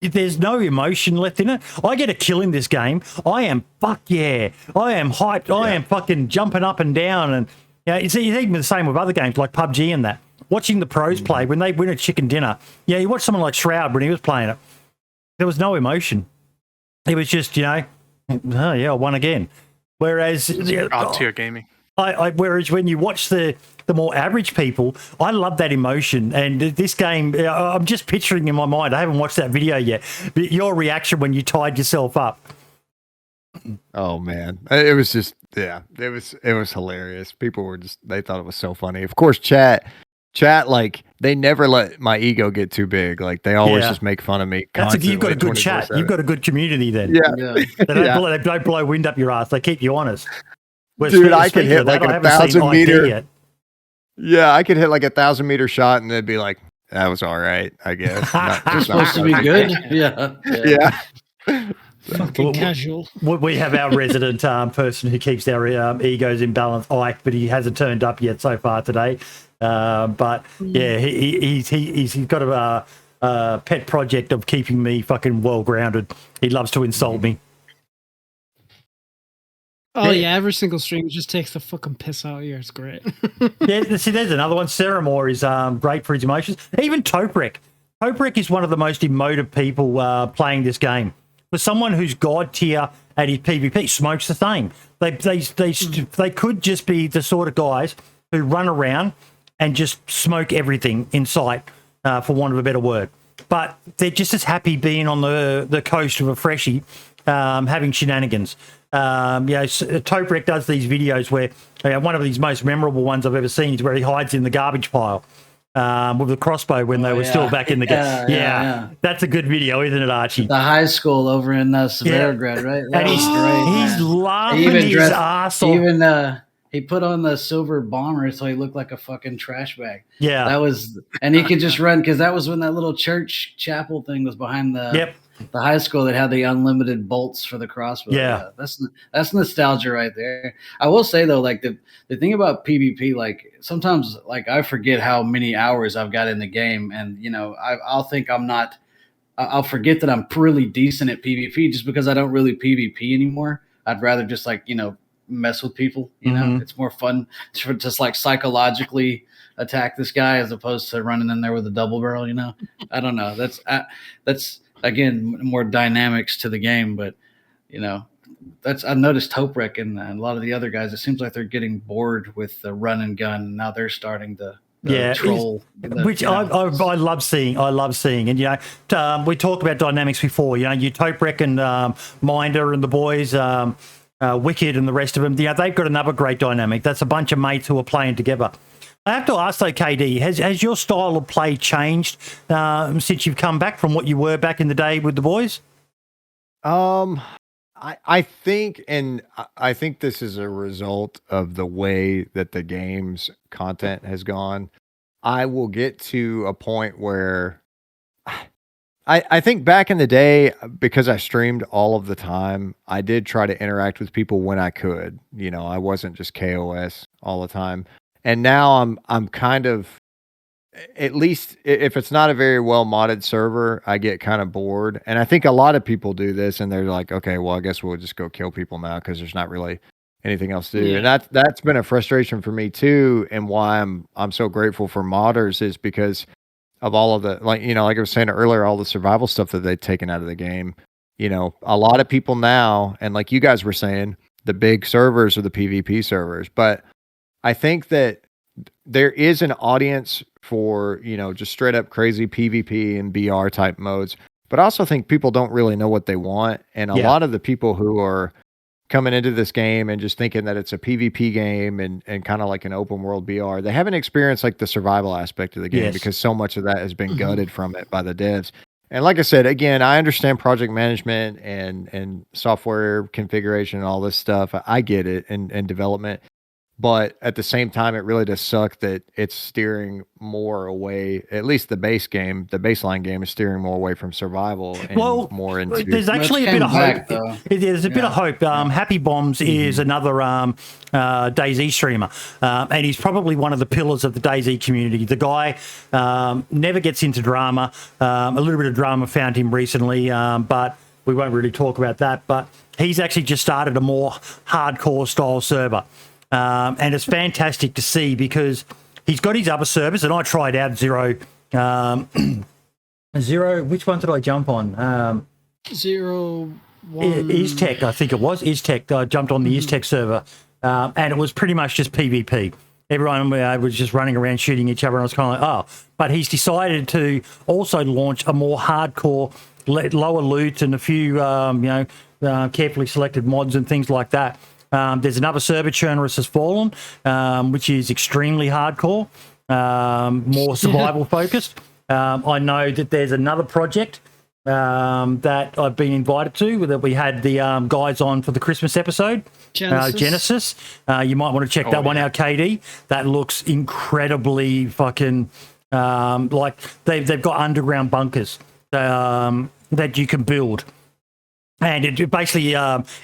there's no emotion left in it. I get a kill in this game. I am I am hyped. I am fucking jumping up and down. And it's even the same with other games like PUBG and that. Watching the pros play when they win a chicken dinner. Yeah, you watch someone like Shroud when he was playing it. There was no emotion. It was just, I won again. Whereas tier gaming. Whereas when you watch the more average people, I love that emotion. And this game, I'm just picturing in my mind, I haven't watched that video yet, but your reaction when you tied yourself up. Oh man, it was just, it was hilarious. People were they thought it was so funny. Of course, chat, like they never let my ego get too big. Like they always just make fun of me. You've got a good chat. You've got a good community then. Yeah. They don't blow wind up your ass. They keep you honest. Dude, I could hit like a 1,000 meter. Yeah, I could hit like a 1,000 meter shot, and they'd be like, "That was all right, I guess." It's supposed to be good. Yeah. Fucking casual. We have our resident person who keeps our egos in balance, Ike, but he hasn't turned up yet so far today. But yeah, he's got a pet project of keeping me fucking well grounded. He loves to insult me. Oh yeah, every single stream just takes the fucking piss out of you. It's great. Yeah, see, there's another one. Ceramore is great for his emotions. Even Toprek. Toprek is one of the most emotive people playing this game. For someone who's god tier at his PvP, Smoke's the same. They could just be the sort of guys who run around and just smoke everything in sight, for want of a better word. But they're just as happy being on the coast of a freshie, having shenanigans. Toprek does these videos where one of these most memorable ones I've ever seen is where he hides in the garbage pile with the crossbow when they were still back in the game. Yeah, that's a good video, isn't it, Archie? The high school over in Severograd, right? That And he's laughing his ass off. He put on the silver bomber so he looked like a fucking trash bag. Yeah. And he could just run because that was when that little church chapel thing was behind the high school that had the unlimited bolts for the crossbow. Yeah. That's nostalgia right there. I will say though, like the thing about PvP, like sometimes like I forget how many hours I've got in the game, and I'll think I'll forget that I'm really decent at PvP just because I don't really PvP anymore. I'd rather just mess with people, it's more fun to just psychologically attack this guy as opposed to running in there with a double barrel. I don't know. That's again more dynamics to the game, but I've noticed Toprek and a lot of the other guys. It seems like they're getting bored with the run and gun. And now they're starting to troll, which I love seeing. And we talked about dynamics before. You Toprek and Minder and the boys. Wicked and the rest of them, they've got another great dynamic. That's a bunch of mates who are playing together. I have to ask though, KD, has your style of play changed since you've come back from what you were back in the day with the boys? I think this is a result of the way that the game's content has gone. I will get to a point where I think back in the day, because I streamed all of the time, I did try to interact with people when I could. I wasn't just KOS all the time. And now I'm kind of, at least if it's not a very well modded server, I get kind of bored. And I think a lot of people do this, and they're like, okay, well, I guess we'll just go kill people now because there's not really anything else to do. And that's been a frustration for me too. And why I'm so grateful for modders is because of all of the, like I was saying earlier, all the survival stuff that they've taken out of the game. A lot of people now, and like you guys were saying, the big servers are the PvP servers. But I think that there is an audience for, just straight up crazy PvP and BR type modes. But I also think people don't really know what they want. And a lot of the people who are coming into this game and just thinking that it's a PvP game and kind of like an open world BR, they haven't experienced like the survival aspect of the game because so much of that has been gutted from it by the devs. And like I said, again, I understand project management and software configuration and all this stuff. I get it and development. But at the same time, it really does suck that it's steering more away. At least the baseline game is steering more away from survival and more into. There's actually a bit of hope. There's a bit of hope. Happy Bombs is another DayZ streamer, and he's probably one of the pillars of the DayZ community. The guy never gets into drama. A little bit of drama found him recently, but we won't really talk about that. But he's actually just started a more hardcore style server. And it's fantastic to see because he's got his other servers, and I tried out Zero. Which one did I jump on? 01. IzTech, I think it was. IzTech. I jumped on the IzTech server, and it was pretty much just PvP. Everyone was just running around shooting each other, and I was kind of like, oh. But he's decided to also launch a more hardcore, lower loot and a few, carefully selected mods and things like that. There's another server, Churnerus Has Fallen, which is extremely hardcore, more survival focused. I know that there's another project that I've been invited to that we had the guys on for the Christmas episode, Genesis. You might want to check that one out, KD. That looks incredibly fucking like they've got underground bunkers that you can build. And it basically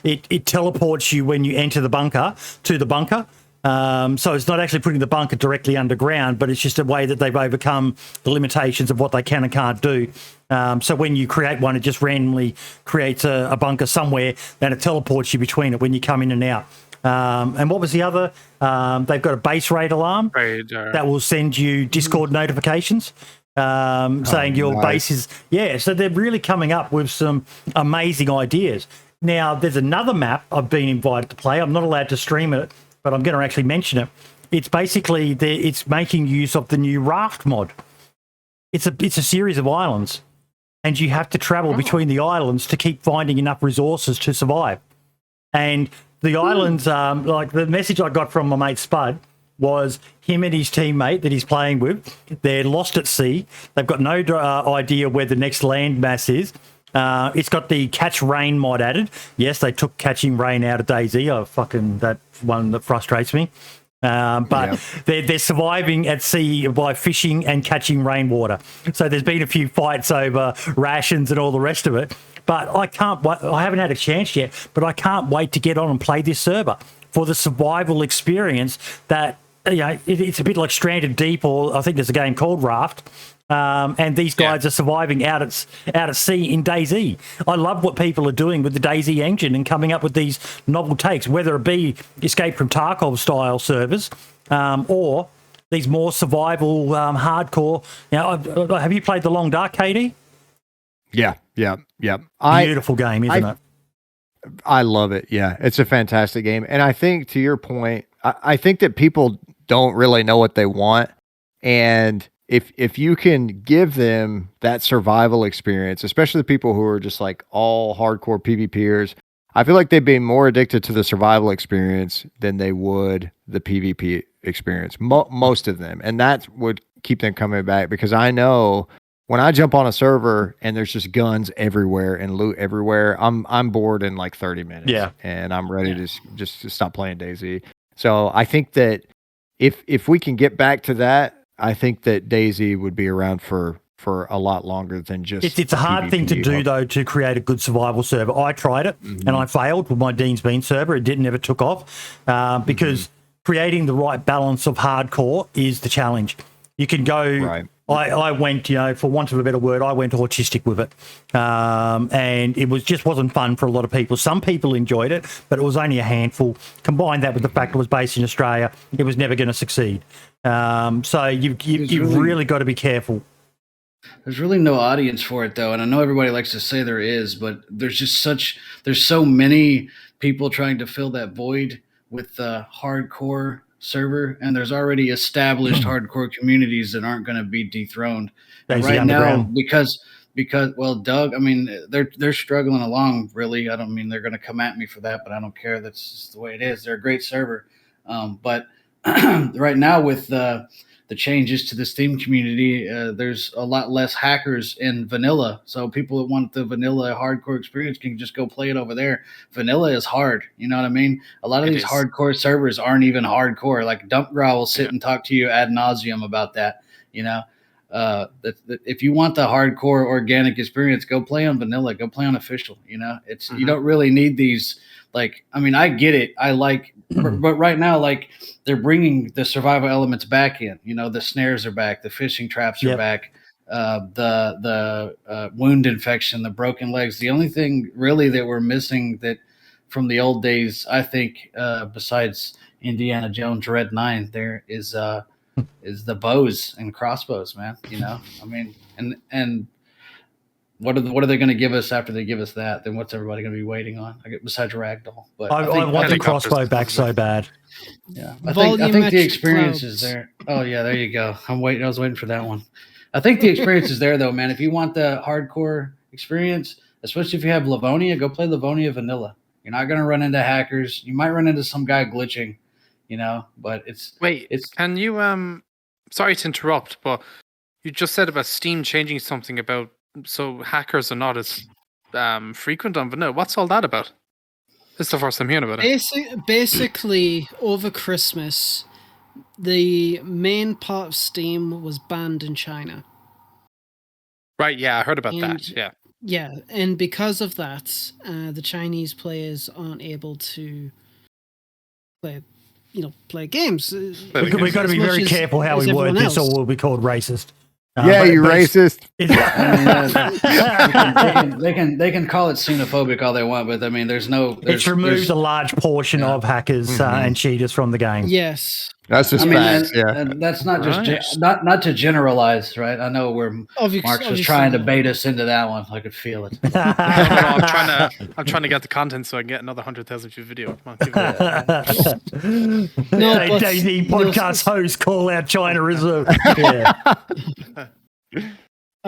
it teleports you when you enter the bunker to the bunker. So it's not actually putting the bunker directly underground, but it's just a way that they've overcome the limitations of what they can and can't do. So when you create one, it just randomly creates a bunker somewhere, and it teleports you between it when you come in and out. And what was the other? They've got a base raid alarm that will send you Discord notifications. Saying your base is, so they're really coming up with some amazing ideas. Now, there's another map I've been invited to play. I'm not allowed to stream it, but I'm going to actually mention it. It's basically, it's making use of the new Raft Mod. It's a series of islands, and you have to travel between the islands to keep finding enough resources to survive. And the islands, like the message I got from my mate Spud was him and his teammate that he's playing with, they're lost at sea. They've got no idea where the next land mass is. It's got the catch rain mod added. Yes, they took catching rain out of DayZ. Oh, fucking that one that frustrates me. But they're surviving at sea by fishing and catching rainwater. So there's been a few fights over rations and all the rest of it. But I haven't had a chance yet, but I can't wait to get on and play this server for the survival experience that, it's a bit like Stranded Deep, or I think there's a game called Raft. And these guys are surviving out at sea in DayZ. I love what people are doing with the DayZ engine and coming up with these novel takes, whether it be Escape from Tarkov style servers or these more survival hardcore. Have you played The Long Dark, KD? Yeah. Beautiful game, isn't it? I love it. Yeah, it's a fantastic game. And I think, to your point, I think that people don't really know what they want. And if you can give them that survival experience, especially the people who are just like all hardcore PvPers, I feel like they'd be more addicted to the survival experience than they would the PvP experience. Most of them. And that would keep them coming back, because I know when I jump on a server and there's just guns everywhere and loot everywhere, I'm bored in like 30 minutes. Yeah. And I'm ready to just stop playing DayZ. So I think that if we can get back to that, I think that DayZ would be around for a lot longer than just. It's a hard thing to do, though, to create a good survival server. I tried it and I failed with my Dean's Bean server. It never took off because creating the right balance of hardcore is the challenge. You can go. Right. I went, for want of a better word, I went autistic with it, and it wasn't fun for a lot of people. Some people enjoyed it, but it was only a handful. Combine that with the fact it was based in Australia, it was never going to succeed. So you've really got to be careful. There's really no audience for it, though, and I know everybody likes to say there is, but there's so many people trying to fill that void with hardcore server, and there's already established hardcore communities that aren't going to be dethroned. And right now, because Doug, I mean, they're struggling along. Really, I don't mean they're going to come at me for that, but I don't care. That's just the way it is. They're a great server, but right now with the changes to the Steam community, there's a lot less hackers in vanilla. So people that want the vanilla hardcore experience can just go play it over there. Vanilla is hard. You know what I mean? A lot of these hardcore servers aren't even hardcore. Like Dumpgrowl will sit and talk to you ad nauseum about that. If you want the hardcore organic experience, go play on vanilla. Go play on official. You don't really need these. Like, I mean, I get it. I like, but right now, like, they're bringing the survival elements back in. The snares are back, the fishing traps are back, the wound infection, the broken legs. The only thing really that we're missing that from the old days, I think, besides Indiana Jones Red 9, there is the bows and crossbows, man. I mean, and. What are they going to give us after they give us that? Then what's everybody going to be waiting on? Besides Ragdoll, but I want the crossbow back so bad. Yeah, I think the experience is there. Oh yeah, there you go. I was waiting for that one. I think the experience is there though, man. If you want the hardcore experience, especially if you have Livonia, go play Livonia Vanilla. You're not going to run into hackers. You might run into some guy glitching, but it's. Can you sorry to interrupt, but you just said about Steam changing something about. So hackers are not as frequent on vanilla. What's all that about? This is the first I'm hearing about it. Basically, over Christmas, the main part of Steam was banned in China. Right, yeah, I heard about that, yeah. Yeah, and because of that, the Chinese players aren't able to play games. We've got to be very careful how we word this, or we'll be called racist. You racist. They can call it xenophobic all they want, but I mean, it's removed a large portion of hackers and cheaters from the game. Yes, that's just facts. And that's not just not to generalize, right? I know where Mark's was trying to bait us into that one. I could feel it. I'm trying to get the content so I can get another 100,000 view video. Come on, DayZ podcast host call out China as a.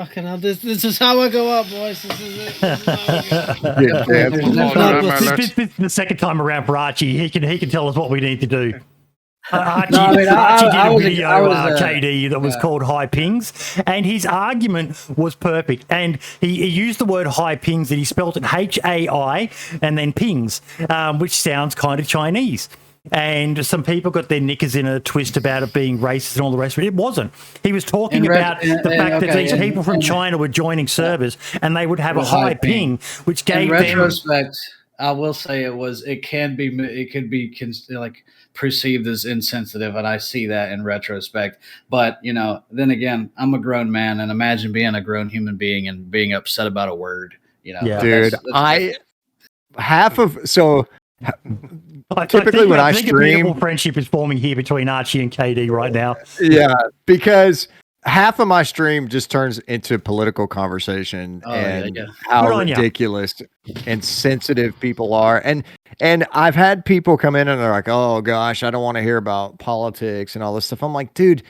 Fucking hell, this is how I go up, boys. This is it. This is how I go. This is the second time around for Archie. He can tell us what we need to do. Archie, No, I mean, Archie did a was video, KD, that was called High Pings, and his argument was perfect. And he used the word high pings, and he spelled it H-A-I and then pings, which sounds kind of Chinese. And some people got their knickers in a twist about it being racist and all the rest of it. It wasn't. He was talking about the fact that these people from China were joining servers and they would have a high ping, which gave them... In retrospect, I will say it could be like perceived as insensitive, and I see that in retrospect. But, you know, then again, I'm a grown man, and imagine being a grown human being and being upset about a word, you know. Yeah. Dude, typically when I stream, a beautiful friendship is forming here between Archie and KD right now. Yeah, because half of my stream just turns into political conversation how ridiculous and sensitive people are. And I've had people come in and they're like, "Oh gosh, I don't want to hear about politics and all this stuff." I'm like, dude,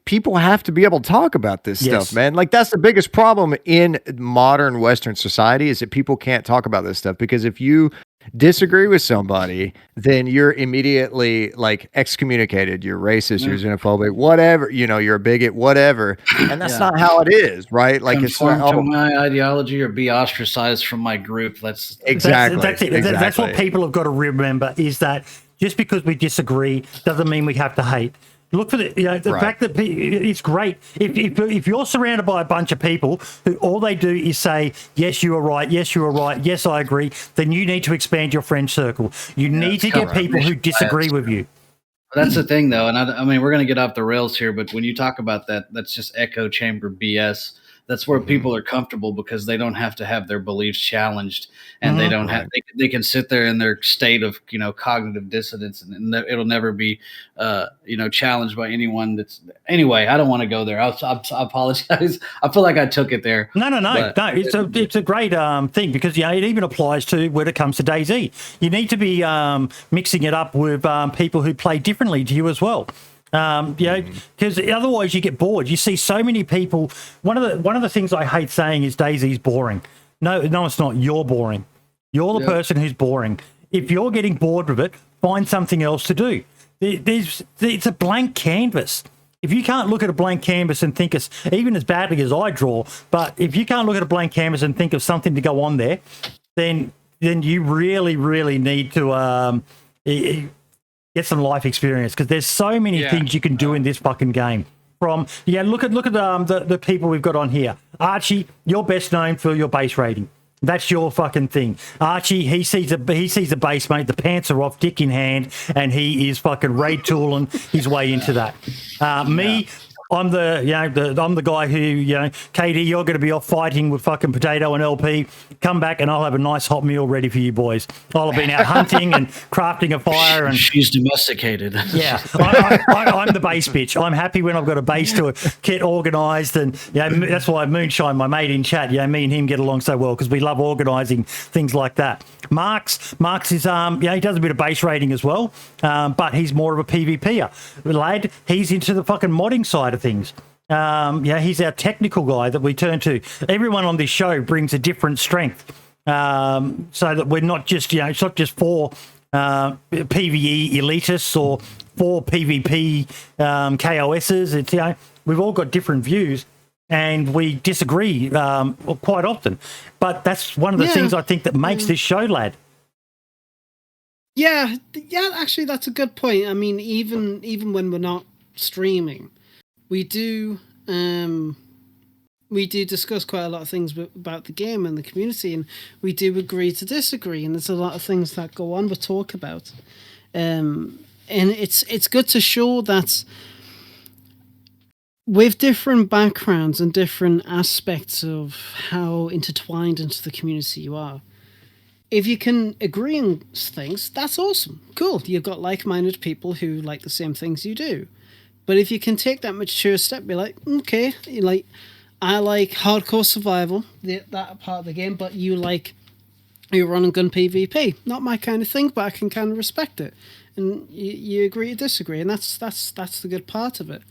people have to be able to talk about this stuff, man. Like, that's the biggest problem in modern Western society, is that people can't talk about this stuff, because if you disagree with somebody, then you're immediately like excommunicated. You're racist, you're xenophobic, whatever, you know, you're a bigot, whatever. And that's not how it is, right? Like, conform to my ideology or be ostracized from my group. That's it. That's what people have got to remember, is that just because we disagree doesn't mean we have to hate. Look for the fact that it's great if you're surrounded by a bunch of people who all they do is say, yes, you are right, yes, you are right, yes, I agree, then you need to expand your friend circle. You need to get people who disagree with you. That's the thing, though, and I mean, we're going to get off the rails here, but when you talk about that, that's just echo chamber BS. That's where people are comfortable, because they don't have to have their beliefs challenged, and they don't have. They can sit there in their state of, you know, cognitive dissonance, and it'll never be, you know, challenged by anyone. That's anyway. I don't want to go there. I apologize. I feel like I took it there. No. It's a great thing, because it even applies to when it comes to DayZ. You need to be mixing it up with people who play differently to you as well. Because otherwise you get bored. You see so many people. One of the things I hate saying is DayZ's boring. No, it's not. You're boring. You're the person who's boring. If you're getting bored with it, find something else to do. It's a blank canvas. If you can't look at a blank canvas and think even as badly as I draw, but if you can't look at a blank canvas and think of something to go on there, then you really, really need to get some life experience, because there's so many things you can do in this fucking game. Look at the people we've got on here. Archie, you're best known for your base rating. That's your fucking thing. Archie, he sees a base, mate. The pants are off, dick in hand, and he is fucking raid tooling his way into that. Me, I'm the guy who, KD, you're going to be off fighting with fucking Potato and LP. Come back and I'll have a nice hot meal ready for you boys. I'll have been out hunting and crafting a fire. And she's domesticated. Yeah, I'm the base bitch. I'm happy when I've got a base to get organised, and that's why Moonshine, my mate in chat, me and him get along so well, because we love organising things like that. Marks is he does a bit of base raiding as well, but he's more of a PvPer. Lad, he's into the fucking modding side of things. He's our technical guy that we turn to. Everyone on this show brings a different strength, so that we're not just it's not just for PvE elitists or for PvP KOSs. It's we've all got different views, and we disagree quite often. But that's one of the things I think that makes this show, lad. Yeah, actually, that's a good point. I mean, even when we're not streaming, we do discuss quite a lot of things about the game and the community, and we do agree to disagree, and there's a lot of things that go on we talk about. And it's good to show that with different backgrounds and different aspects of how intertwined into the community you are, if you can agree on things, that's awesome. Cool. You've got like-minded people who like the same things you do. But if you can take that mature step, be like, okay, I like hardcore survival, that part of the game, but you like your run and gun PvP. Not my kind of thing, but I can kind of respect it. And you agree to disagree, and that's the good part of it.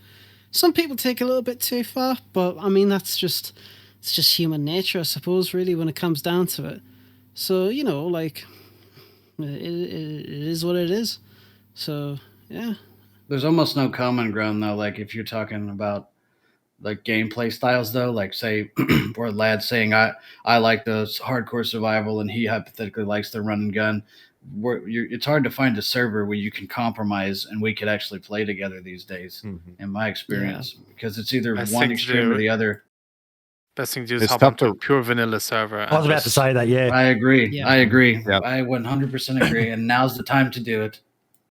Some people take it a little bit too far, but I mean, that's just it's just human nature, I suppose, really, when it comes down to it. So, you know, like, it is what it is. So, yeah. There's almost no common ground, though. Like, if you're talking about, like, gameplay styles, though, like, say, or Lad saying, I like the hardcore survival, and he hypothetically likes the run and gun. It's hard to find a server where you can compromise and we could actually play together these days, in my experience, because it's either one extreme or the other. Best thing to do is hop onto a pure vanilla server. I was about to say that, yeah. I agree. Yeah. I agree. Yep. I 100% agree. And now's the time to do it.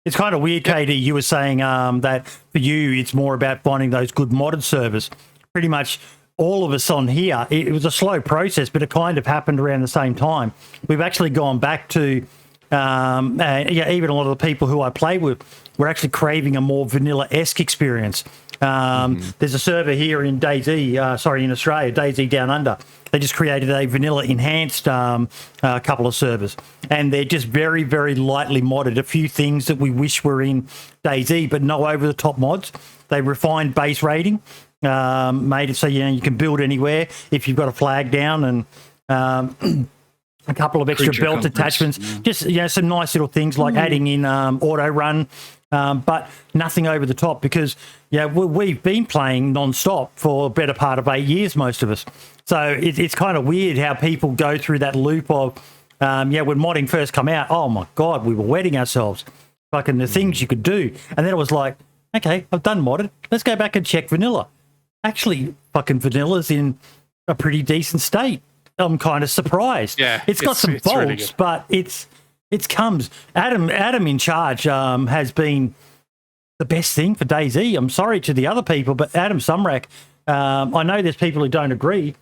It's kind of weird, KD. You were saying that for you, it's more about finding those good modded servers. Pretty much all of us on here, it was a slow process, but it kind of happened around the same time. We've actually gone back to, even a lot of the people who I play with, we're actually craving a more vanilla-esque experience. There's a server here in DayZ, in Australia, DayZ Down Under. They just created a vanilla enhanced couple of servers, and they're just very, very lightly modded. A few things that we wish were in DayZ, but no over the top mods. They refined base rating, made it so you can build anywhere if you've got a flag down, and a couple of extra belt attachments. Just some nice little things like adding in auto run. But nothing over the top, because we've been playing non-stop for a better part of 8 years, most of us. So it's kind of weird how people go through that loop of, when modding first come out, oh my God, we were wetting ourselves. Fucking the things you could do. And then it was like, okay, I've done modded. Let's go back and check vanilla. Actually, fucking vanilla's in a pretty decent state. I'm kind of surprised. Yeah, it's got some faults, really, but it comes. Adam in charge has been the best thing for DayZ. I'm sorry to the other people, but Adam Sumrak, I know there's people who don't agree,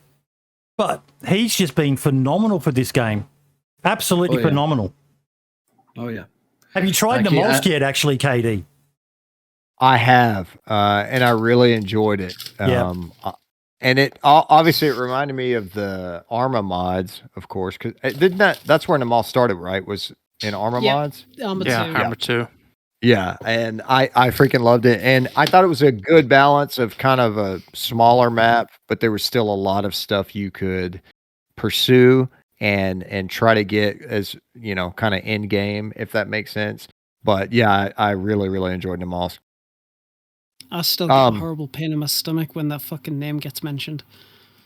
but he's just been phenomenal for this game. Absolutely phenomenal. Oh, yeah. Have you tried Namolsk yet, actually, KD? I have, and I really enjoyed it. And it obviously it reminded me of the Arma mods, of course, because that's where Namal started, right? Was in Arma mods. Arma 2. Yeah, and I freaking loved it, and I thought it was a good balance of kind of a smaller map, but there was still a lot of stuff you could pursue and try to get as kind of end game, if that makes sense. But yeah, I really, really enjoyed Namal. I still get a horrible pain in my stomach when that fucking name gets mentioned.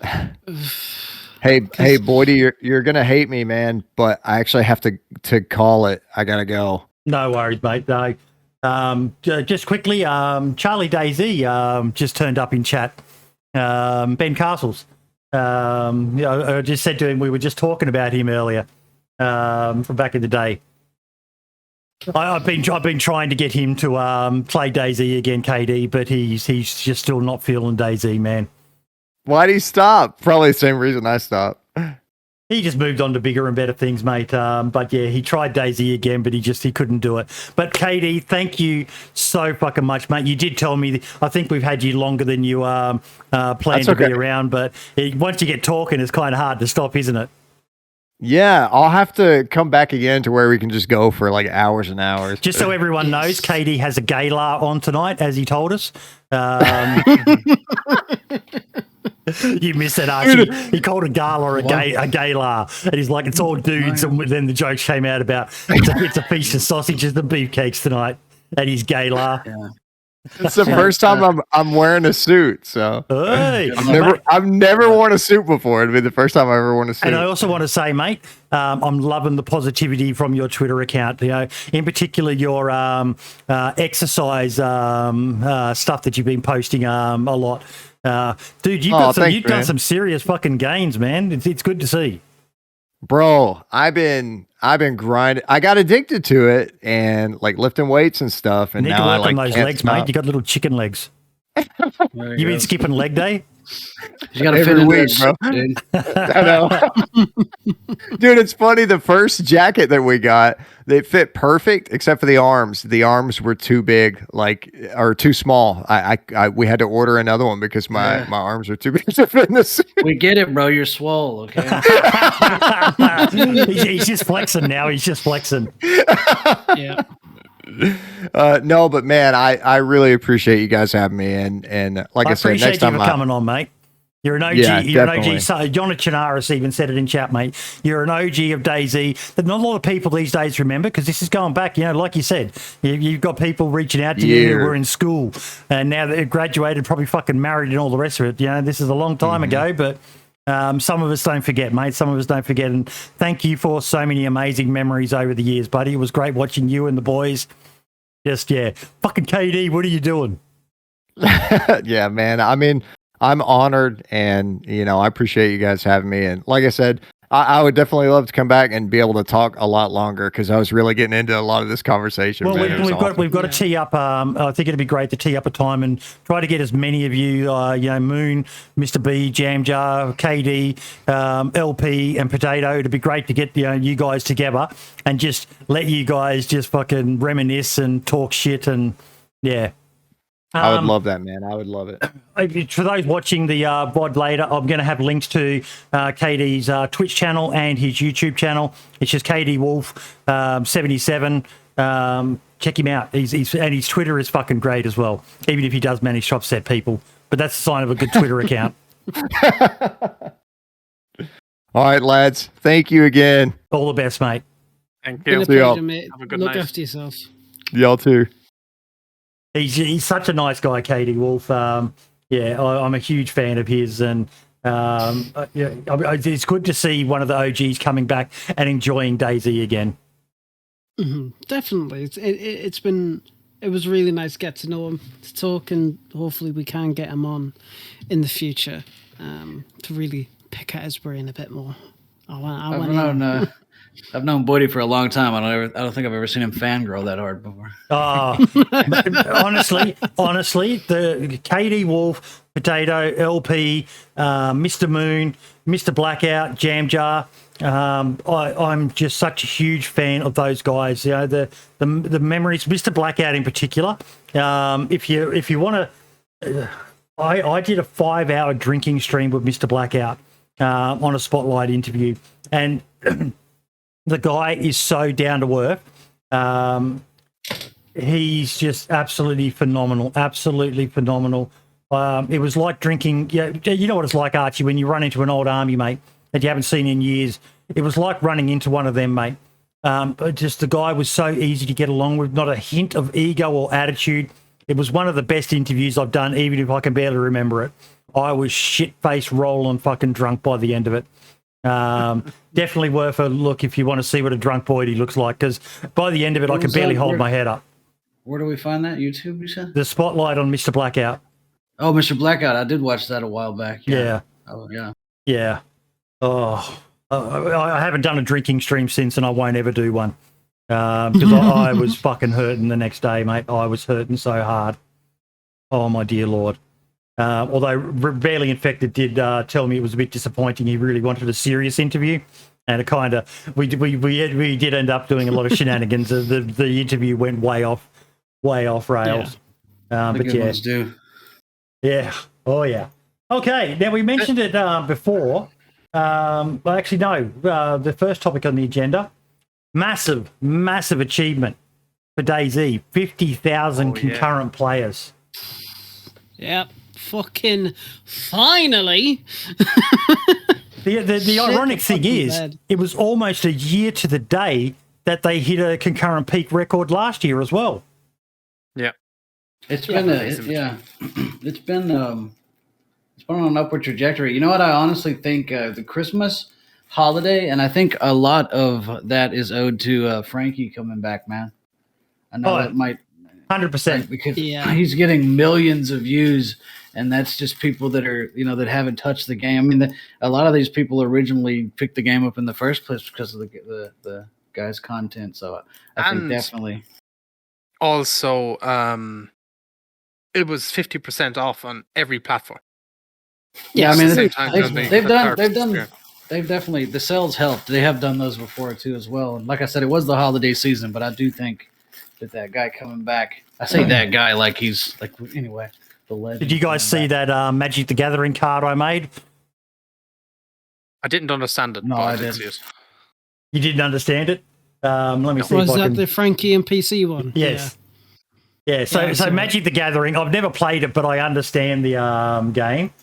Hey, Boydie, you're gonna hate me, man, but I actually have to call it. I gotta go. No worries, mate. No. Just quickly, Charlie DayZ just turned up in chat. Ben Castles. I just said to him, we were just talking about him earlier, from back in the day. I've been trying to get him to play DayZ again, KD, but he's just still not feeling DayZ, man. Why did he stop? Probably the same reason I stopped. He just moved on to bigger and better things, mate. But yeah, he tried DayZ again, but he couldn't do it. But KD, thank you so fucking much, mate. You did tell me. I think we've had you longer than you planned to be around, but once you get talking, it's kind of hard to stop, isn't it? Yeah, I'll have to come back again to where we can just go for like hours and hours. Just so everyone knows, KD has a galar on tonight, as he told us. You missed that, Archie. He called a gala a galar, and he's like, it's all dudes. And then the jokes came out about it's a feast of sausages and beefcakes tonight at his galar. Yeah. It's the first time I'm wearing a suit, so hey, I've never worn a suit before. It'd be the first time I ever worn a suit. And I also want to say, mate, I'm loving the positivity from your Twitter account. In particular, your exercise stuff that you've been posting a lot. Dude, you've done some serious fucking gains, man. It's good to see. Bro, I've been grinding. I got addicted to it and like lifting weights and stuff. And now I like those legs, mate. You got little chicken legs. You been skipping leg day? You got to fit in week, bro. I know. Dude, it's funny. The first jacket that we got, they fit perfect except for the arms. The arms were too big, or too small. We had to order another one because my arms are too big to fit in the suit. We get it, bro. You're swole, okay? He's just flexing now. He's just flexing. Yeah. No, but man, I really appreciate you guys having me, and like I said, next time coming on, mate. You're an OG. Yeah, you're definitely. an OG. So John Chinaris even said it in chat, mate. You're an OG of DayZ that not a lot of people these days remember, because this is going back, like you said, you've got people reaching out to you who were in school and now they've graduated, probably fucking married and all the rest of it. This is a long time ago, but some of us don't forget, mate. Some of us don't forget. And thank you for so many amazing memories over the years, buddy. It was great watching you and the boys. Fucking KD, what are you doing? Yeah, man. I mean, I'm honored, and I appreciate you guys having me. And like I said, I would definitely love to come back and be able to talk a lot longer, because I was really getting into a lot of this conversation. Well, man. we've got to tee up. I think it'd be great to tee up a time and try to get as many of you, Moon, Mr. B, Jam Jar, KD, LP, and Potato. It'd be great to get you guys together and just let you guys just fucking reminisce and talk shit and yeah. I would love that, man. I would love it. For those watching the VOD later, I'm going to have links to KD's Twitch channel and his YouTube channel. It's just KD Wolf 77. Check him out. And his Twitter is fucking great as well, even if he does manage to upset people. But that's a sign of a good Twitter account. All right, lads. Thank you again. All the best, mate. Thank you. Been a pleasure, mate. Have a good Look night. after yourself. Y'all too. He's such a nice guy, KD Wolf. I'm a huge fan of his, and it's good to see one of the OGs coming back and enjoying DayZ again. Mm-hmm. Definitely, it was really nice to get to know him, to talk, and hopefully we can get him on in the future to really pick at his brain a bit more. I've known Bodie for a long time. I don't think I've ever seen him fangirl that hard before. Honestly, the KD Wolf, Potato, LP, Mr. Moon, Mr. Blackout, Jam Jar. I'm just such a huge fan of those guys. The memories, Mr. Blackout in particular. If you want to, I did a 5-hour drinking stream with Mr. Blackout on a Spotlight interview, and the guy is so down to earth. He's just absolutely phenomenal. Absolutely phenomenal. It was like drinking. You know what it's like, Archie, when you run into an old army mate that you haven't seen in years. It was like running into one of them, mate. But just the guy was so easy to get along with, not a hint of ego or attitude. It was one of the best interviews I've done, even if I can barely remember it. I was shit-faced, rolling, fucking drunk by the end of it. Definitely worth a look if you want to see what a drunk Boydie looks like, because by the end of it, I could barely hold my head up. Where do we find that? YouTube, you said? The Spotlight on Mr. Blackout. Oh, Mr. Blackout. I did watch that a while back. Yeah. Oh, yeah. Yeah. Oh, I haven't done a drinking stream since, and I won't ever do one, because I was fucking hurting the next day, mate. I was hurting so hard. Oh, my dear Lord. Although Barely Infected did tell me it was a bit disappointing. He really wanted a serious interview, and it kind of we did end up doing a lot of shenanigans. The interview went way off rails. Yeah. But yeah, ones do. Yeah. Oh yeah. Okay. Now we mentioned it before. Well, actually, no. The first topic on the agenda: massive achievement for DayZ. 50,000 concurrent players. Yep. Fucking finally. The ironic thing is, it was almost a year to the day that they hit a concurrent peak record last year as well. Yeah. It's been on an upward trajectory. You know what? I honestly think the Christmas holiday, and I think a lot of that is owed to Frankie coming back, man. I know that might 100% because he's getting millions of views, and that's just people that are that haven't touched the game. I mean, a lot of these people originally picked the game up in the first place because of the guy's content. So I think definitely. Also, it was 50% off on every platform. Yeah, I mean, they've definitely, the sales helped. They have done those before too as well. And like I said, it was the holiday season, but I do think that guy coming back. I say that guy like he's like anyway. The legend. Did you guys see that Magic the Gathering card I made? I didn't understand it. No, but I did didn't. see it. You didn't understand it? Let me see. Was if I that can... the Frankie and PC one? Yes. Yeah. So Magic the Gathering. I've never played it, but I understand the game.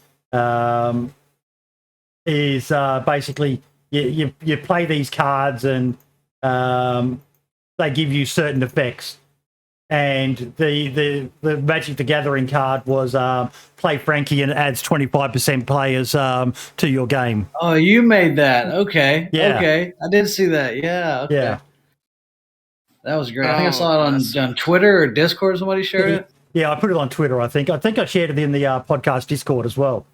is basically you play these cards and they give you certain effects. And the Magic the Gathering card was play Frankie and it adds 25% players to your game. Oh, you made that. Okay. Yeah. Okay. I did see that. Yeah. Okay. Yeah. That was great. I think I saw it on Twitter or Discord. Somebody shared it. Yeah, I put it on Twitter, I think. I think I shared it in the podcast Discord as well.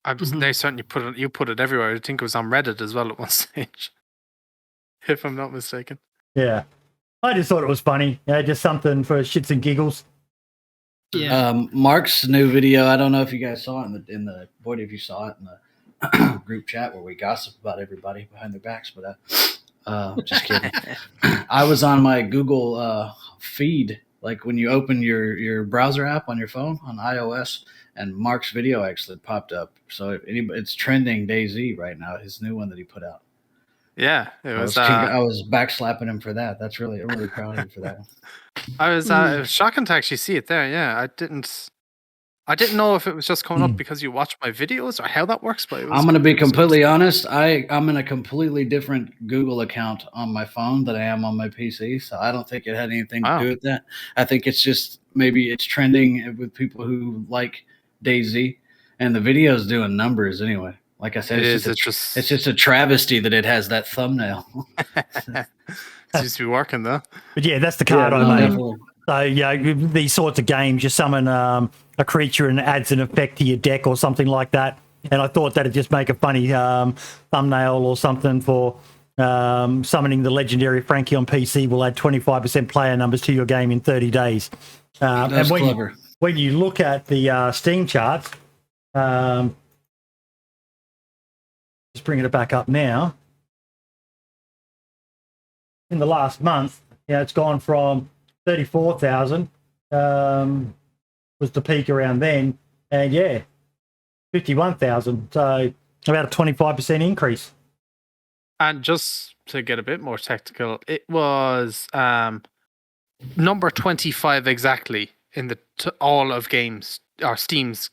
They certainly put it everywhere. I think it was on Reddit as well at one stage, if I'm not mistaken. Yeah. I just thought it was funny. Just something for shits and giggles. Yeah. Mark's new video. I don't know if you guys saw it in the Boyd, if you saw it in the group chat where we gossip about everybody behind their backs, but just kidding. I was on my Google feed, like when you open your browser app on your phone on iOS, and Mark's video actually popped up. So it's trending DayZ right now, his new one that he put out. Yeah, it was. I was backslapping him for that. I'm really proud of him for that. It was shocking to actually see it there. Yeah, I didn't know if it was just coming up because you watch my videos or how that works. But I'm going to be completely honest. I'm in a completely different Google account on my phone than I am on my PC. So I don't think it had anything to do with that. I think it's just maybe it's trending with people who like DayZ, and the video's doing numbers anyway. Like I said, it's just a travesty that it has that thumbnail. It seems to be working though. But yeah, that's the card I made. Definitely. So yeah, these sorts of games, you summon a creature and it adds an effect to your deck or something like that. And I thought that'd just make a funny thumbnail or something for summoning the legendary Frankie on PC will add 25% player numbers to your game in 30 days. That's clever. When you look at the Steam charts, just bringing it back up now. In the last month, it's gone from 34,000 was the peak around then, and 51,000. So about a 25% increase. And just to get a bit more technical, it was number 25 exactly in the all of games or Steam's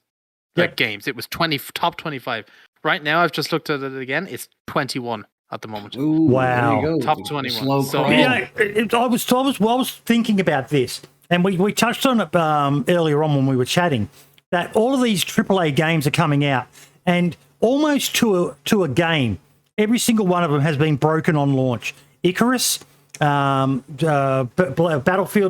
games. It was top 25. Right now, I've just looked at it again. It's 21 at the moment. Ooh, wow, top 21. So I was thinking about this, and we touched on it earlier on when we were chatting. That all of these AAA games are coming out, and almost to a game, every single one of them has been broken on launch. Icarus, Battlefield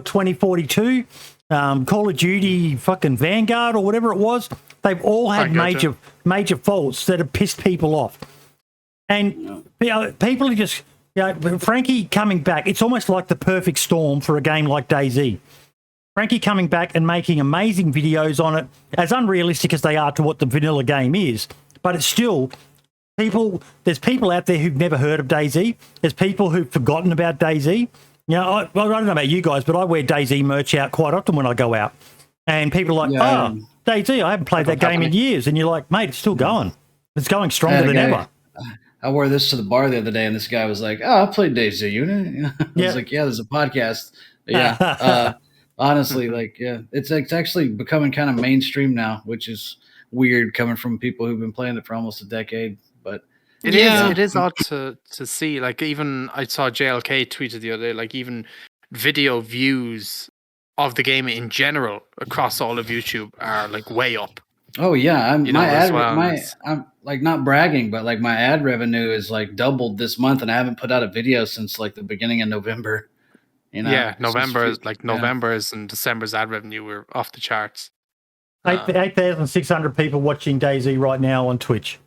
2042, Call of Duty, fucking Vanguard or whatever it was. They've all had major faults that have pissed people off. And people are just, Frankie coming back, it's almost like the perfect storm for a game like DayZ. Frankie coming back and making amazing videos on it, as unrealistic as they are to what the vanilla game is, but it's still there's people out there who've never heard of DayZ. There's people who've forgotten about DayZ. I don't know about you guys, but I wear DayZ merch out quite often when I go out. And people are like, DayZ, I haven't played that game in years. And you're like, mate, it's still going. It's going stronger than ever. I wore this to the bar the other day, and this guy was like, I played DayZ. I was like, there's a podcast. Yeah. Honestly, it's actually becoming kind of mainstream now, which is weird coming from people who've been playing it for almost a decade. But it is odd to see. Like, even I saw JLK tweeted the other day, like even video views of the game in general across all of YouTube are like way up. Oh yeah, I'm like not bragging, but like my ad revenue is like doubled this month, and I haven't put out a video since like the beginning of November. November's and December's ad revenue were off the charts. 8,600 people watching DayZ right now on Twitch.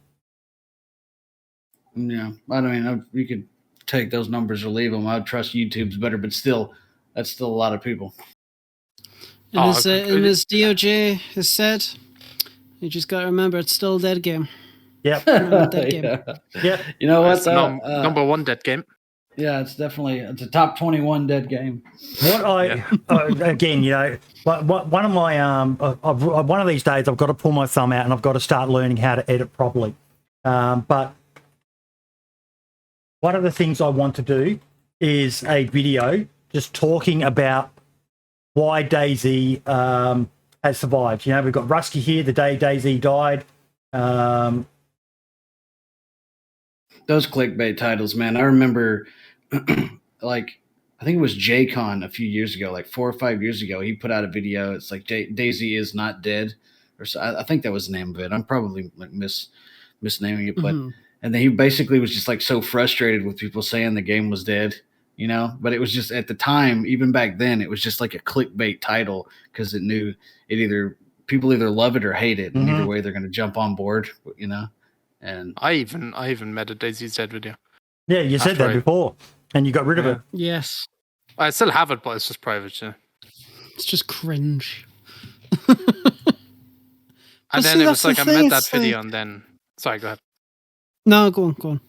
Yeah, I mean, you could take those numbers or leave them. I'd trust YouTube's better, but still, that's still a lot of people. And as DOJ has said, you just got to remember it's still a dead game. Yep. Dead game. Yep. You know what? Number one dead game. Yeah, it's a top 21 dead game. Again, one of my one of these days I've got to pull my thumb out and I've got to start learning how to edit properly. But one of the things I want to do is a video just talking about why DayZ has survived. We've got Rusty here the day DayZ died. Um, Those clickbait titles, man. I remember, like, I think it was JCon a few years ago, like 4 or 5 years ago. He put out a video. It's like DayZ is not dead, or so. I think that was the name of it. I'm probably like misnaming it, but and then he basically was just like so frustrated with people saying the game was dead, you know. But it was just at the time, even back then, it was just like a clickbait title because it knew it people either love it or hate it, and either way they're going to jump on board, you know. And I even made a DayZ's dead video. Yeah, you said that before, and you got rid of it. Yes. I still have it, but it's just private. Yeah. It's just cringe. And then it was like I made that video, and then sorry, go ahead. No, go on.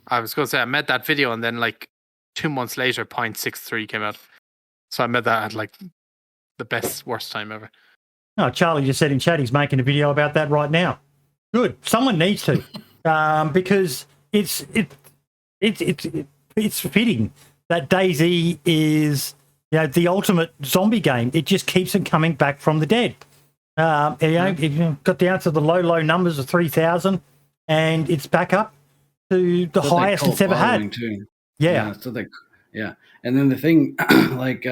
I was going to say I made that video, and then like 2 months later, 0.63 came out. So I made that at like the worst time ever. Oh, Charlie just said in chat he's making a video about that right now. Good. Someone needs to, because it's fitting that DayZ is the ultimate zombie game. It just keeps them coming back from the dead. It got down to the low numbers of 3,000, and it's back up to the highest it's ever had. Too. Yeah. And then the thing, like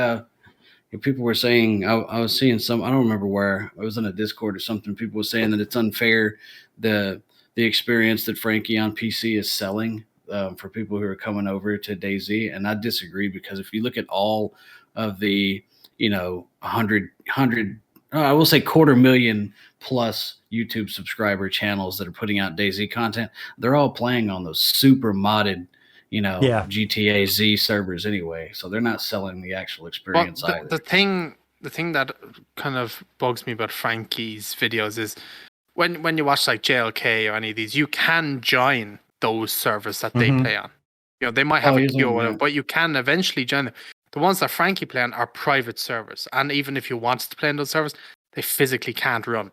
people were saying, I was seeing some. I don't remember where. I was in a Discord or something. People were saying that it's unfair the experience that Frankie on PC is selling for people who are coming over to DayZ, and I disagree because if you look at all of the 100 I will say 250,000 plus YouTube subscriber channels that are putting out DayZ content, they're all playing on those super modded, GTA Z servers anyway. So they're not selling the actual experience either. The thing that kind of bugs me about Frankie's videos is when you watch like JLK or any of these, you can join those servers that they play on. They might have a queue or whatever, but you can eventually join them. The ones that Frankie play on are private servers, and even if you wanted to play on those servers, they physically can't run.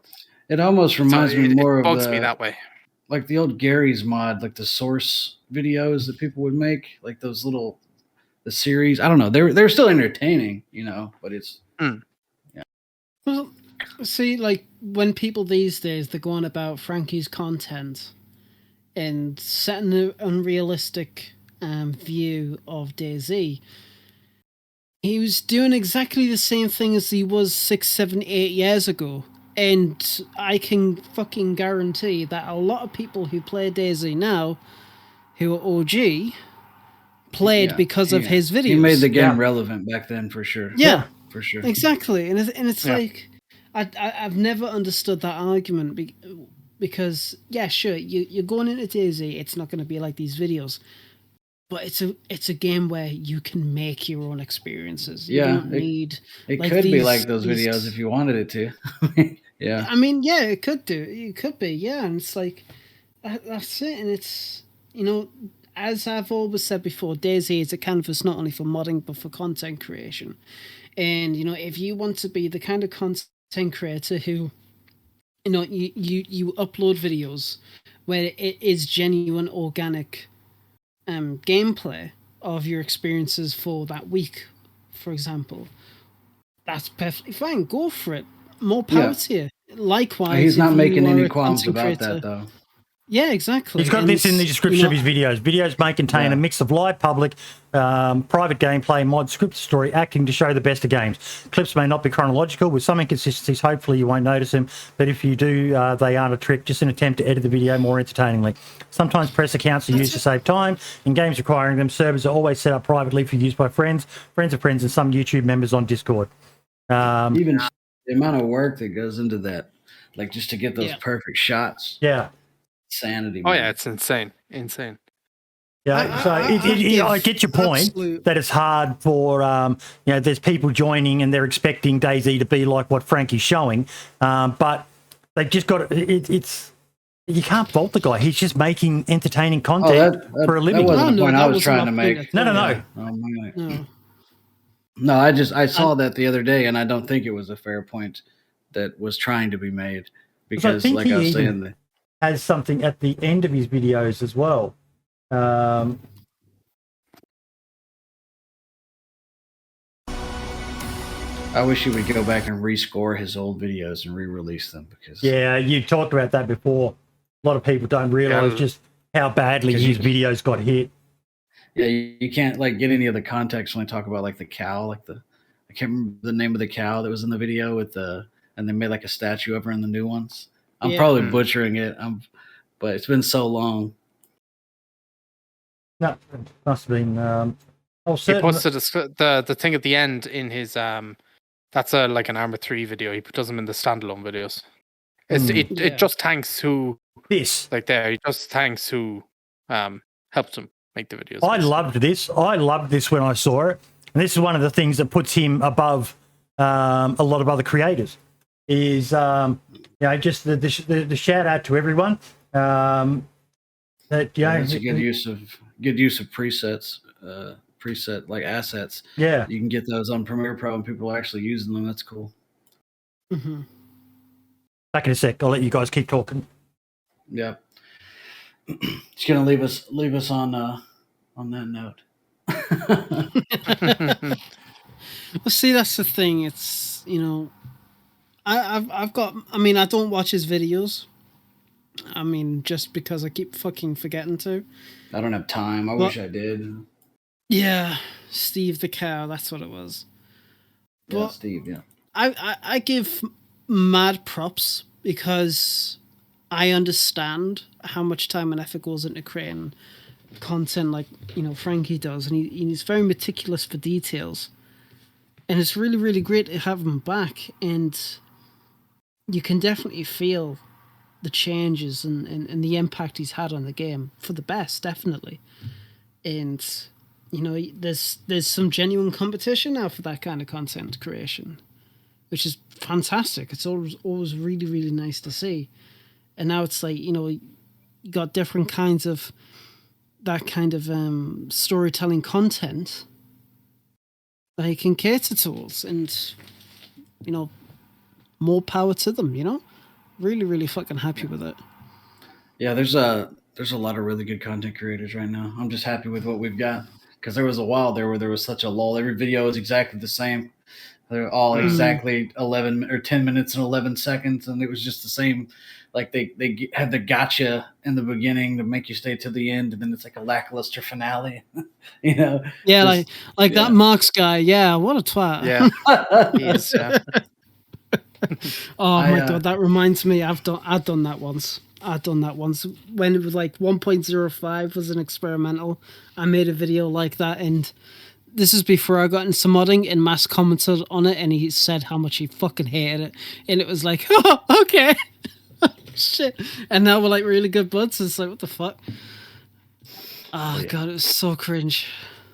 It almost reminds me more of bugs me that way. Like the old Gary's mod, like the source videos that people would make, like those the series. I don't know. They're still entertaining, but it's Well, see, like when people these days they're going about Frankie's content and setting an unrealistic view of DayZ. He was doing exactly the same thing as he was 6, 7, 8 years ago. And I can fucking guarantee that a lot of people who play DayZ now, who are OG, played because of his videos. He made the game relevant back then, for sure. Yeah, for sure. Exactly. And it's like, I've never understood that argument because, sure, you're going into DayZ, it's not going to be like these videos. But it's a game where you can make your own experiences. You don't need. It could be like those videos if you wanted it to. Yeah. I mean, it could do. It could be, and it's like that's it. And it's as I've always said before, DayZ is a canvas not only for modding but for content creation. And if you want to be the kind of content creator who, you upload videos where it is genuine, organic. Gameplay of your experiences for that week, for example, that's perfectly fine. Go for it. More power to you. Likewise, he's not making any qualms about that, though. Yeah, exactly. He's got this in the description of his videos. Videos may contain a mix of live, public, private gameplay, mod, scripted story, acting to show the best of games. Clips may not be chronological, with some inconsistencies. Hopefully you won't notice them, but if you do, they aren't a trick, just an attempt to edit the video more entertainingly. Sometimes press accounts are used to save time. In games requiring them, servers are always set up privately for use by friends of friends, and some YouTube members on Discord. Even the amount of work that goes into that, like just to get those perfect shots. Yeah. Sanity. Man. Oh yeah, it's insane. Yeah, I get your point that it's hard for there's people joining and they're expecting DayZ to be like what Frankie's showing, but they've just got it's you can't fault the guy. He's just making entertaining content for a living. That wasn't the point I was trying to make. No. No, I saw that the other day, and I don't think it was a fair point that was trying to be made because, like I was saying, has something at the end of his videos as well. I wish he would go back and rescore his old videos and re-release them because you talked about that before. A lot of people don't realize just how badly his videos got hit. Yeah, you can't like get any of the context when they talk about like the cow, like I can't remember the name of the cow that was in the video with and they made like a statue of her in the new ones. I'm probably butchering it. But it's been so long. No, it must have been. He posted the thing at the end in his that's like an Arma 3 video. He does them in the standalone videos. It just thanks who it just thanks who helped him make the videos. I loved this. I loved this when I saw it, and this is one of the things that puts him above a lot of other creators. Is just the shout out to everyone. That it's a good use of presets, preset like assets. Yeah, you can get those on Premiere Pro and people are actually using them. That's cool. Mm-hmm. Back in a sec. I'll let you guys keep talking. Yeah, just gonna leave us on that note. Well, see, that's the thing. It's I've got. I mean, I don't watch his videos. I mean, just because I keep fucking forgetting to. I don't have time. I wish I did. Yeah, Steve the cow. That's what it was. Yeah, Steve. Yeah. I give mad props because I understand how much time and effort goes into creating content like Frankie does, and he's very meticulous for details, and it's really, really great to have him back, and you can definitely feel the changes and the impact he's had on the game for the best, definitely. And there's some genuine competition now for that kind of content creation, which is fantastic. It's always really, really nice to see. And now it's like you got different kinds of that kind of storytelling content that you can cater to us, and more power to them. Really, really fucking happy with it. Yeah, there's a lot of really good content creators right now. I'm just happy with what we've got, because there was a while there where there was such a lull. Every video is exactly the same. They're all exactly 11 or 10 minutes and 11 seconds, and it was just the same. Like they have the gotcha in the beginning to make you stay to the end, and then it's like a lackluster finale. Yeah, just, like that Marks guy. Yeah, what a twat. Yeah, he is. Oh my god, that reminds me. I've done that once. When it was like 1.05 was an experimental. I made a video like that, and this is before I got into modding, and Mass commented on it, and he said how much he fucking hated it, and it was like, oh, okay, shit. And now we're like really good buds. It's like, what the fuck? Oh god, it was so cringe.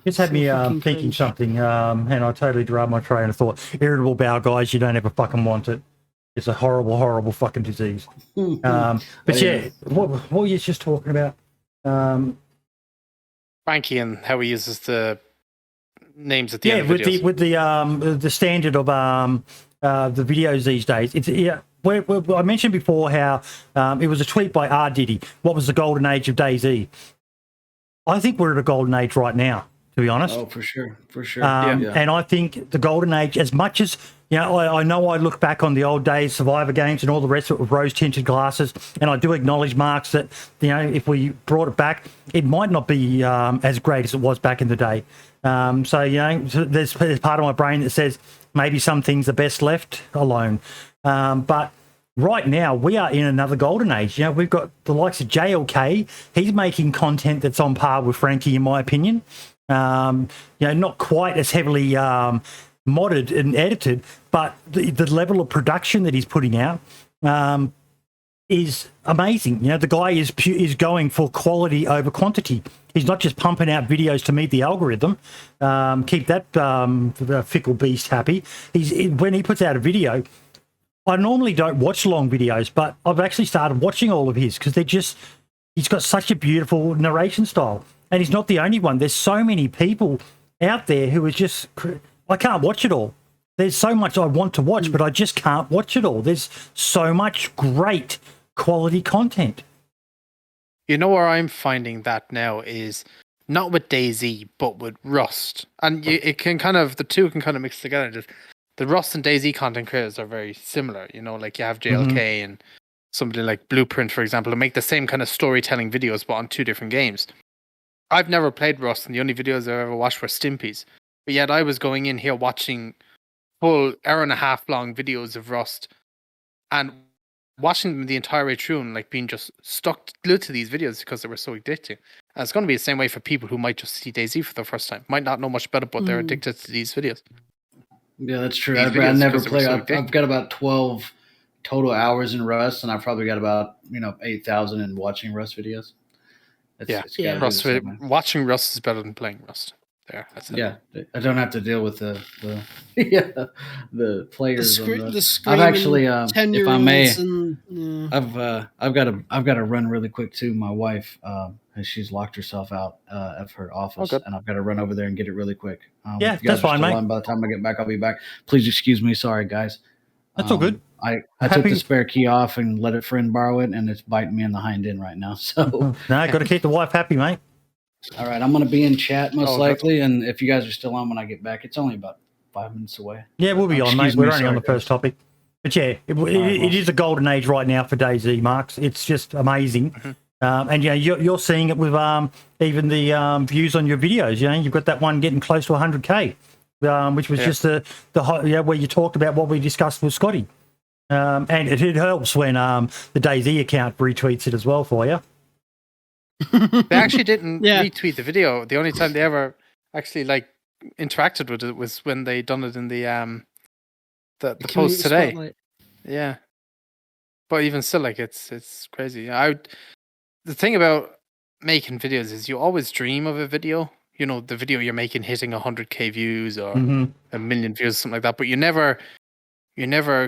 It's had me thinking something, and I totally derailed my train of thought. Irritable bowel, guys, you don't ever fucking want it. It's a horrible, horrible fucking disease. But what were you just talking about? Frankie and how he uses the names at the end of videos. with the standard of the videos these days. It's I mentioned before how it was a tweet by R. Diddy. What was the golden age of DayZ? I think we're at a golden age right now, to be honest. Oh, for sure. And I think the golden age, as much as I know I look back on the old days, Survivor games and all the rest of it with rose-tinted glasses, and I do acknowledge, Marks, that if we brought it back, it might not be as great as it was back in the day. So there's part of my brain that says maybe some things are best left alone. But right now we are in another golden age. We've got the likes of JLK. He's making content that's on par with Frankie, in my opinion. Not quite as heavily modded and edited, but the level of production that he's putting out is amazing. The guy is going for quality over quantity. He's not just pumping out videos to meet the algorithm. Keep that fickle beast happy. When he puts out a video, I normally don't watch long videos, but I've actually started watching all of his because he's got such a beautiful narration style. And he's not the only one. There's so many people out there who are just, I can't watch it all. There's so much I want to watch, but I just can't watch it all. There's so much great quality content. Where I'm finding that now is not with DayZ, but with Rust. And it can the two can kind of mix together. Just the Rust and DayZ content creators are very similar. Like you have JLK and somebody like Blueprint, for example, to make the same kind of storytelling videos, but on 2 different games. I've never played Rust, and the only videos I've ever watched were Stimpy's. But yet I was going in here watching full hour-and-a-half long videos of Rust and watching them the entire way through and like being just stuck glued to these videos because they were so addicting. And it's going to be the same way for people who might just see DayZ for the first time. Might not know much about it, but they're addicted to these videos. Yeah, that's true. I never play. I've got about 12 total hours in Rust, and I've probably got about 8,000 in watching Rust videos. Rust, watching Rust is better than playing Rust. There, I don't have to deal with the players. The I've actually, if I may, I've got to run really quick too. My wife, she's locked herself out of her office, and I've got to run over there and get it really quick. That's fine, mate. By the time I get back, I'll be back. Please excuse me. Sorry, guys. That's all good. I took the spare key off and let a friend borrow it, and it's biting me in the hind end right now. So no, got to keep the wife happy, mate. All right, I'm going to be in chat most likely, and if you guys are still on when I get back, it's only about 5 minutes away. Yeah, we'll be on, mate. We're only on the first topic. But yeah, it is a golden age right now for DayZ, Marks. It's just amazing. And you're seeing it with even the views on your videos. You've got that one getting close to 100K, which was just the where you talked about what we discussed with Scotty. And it helps when the DayZ account retweets it as well for you. They actually didn't retweet the video. The only time they ever actually interacted with it was when they done it in the post today. Spotlight. Yeah, but even still, it's crazy. The thing about making videos is you always dream of a video. The video you're making hitting 100K views or a million views, something like that. But you never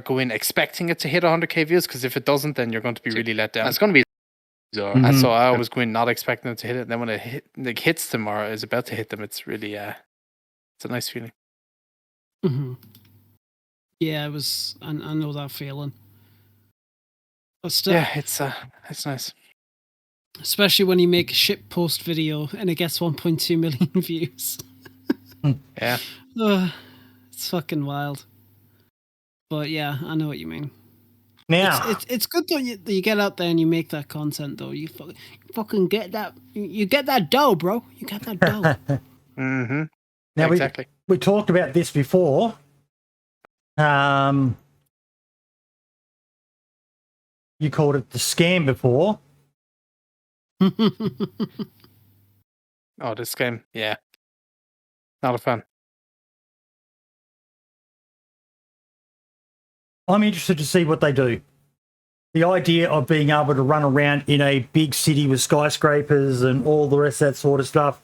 go in expecting it to hit 100K views, because if it doesn't, then you're going to be really let down. It's going to be. And so I always go in not expecting them to hit it. And then when it hits them or is about to hit them, it's really it's a nice feeling. Yeah, it was. I know that feeling. But still, yeah, it's nice. Especially when you make a shit post video and it gets 1.2 million views. Yeah. It's fucking wild. But yeah, I know what you mean. Now it's good though that you get out there and you make that content though. You fucking get that. You get that dough, bro. You get that dough. Now exactly. We talked about this before. You called it the scam before. Oh, this game, yeah, not a fan. I'm interested to see what they do. The idea of being able to run around in a big city with skyscrapers and all the rest of that sort of stuff,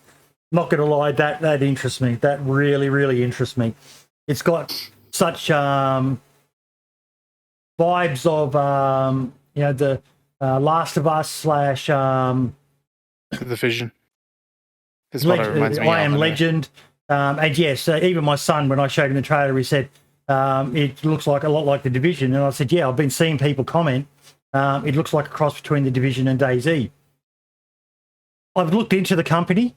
not going to lie, that interests me. That really, really interests me. It's got such vibes of, the Last of Us / The Vision. Is what it reminds me of. I Am Legend. And yes, even my son, when I showed him the trailer, he said, it looks like a lot like The Division. And I said, yeah, I've been seeing people comment. It looks like a cross between The Division and DayZ. I've looked into the company.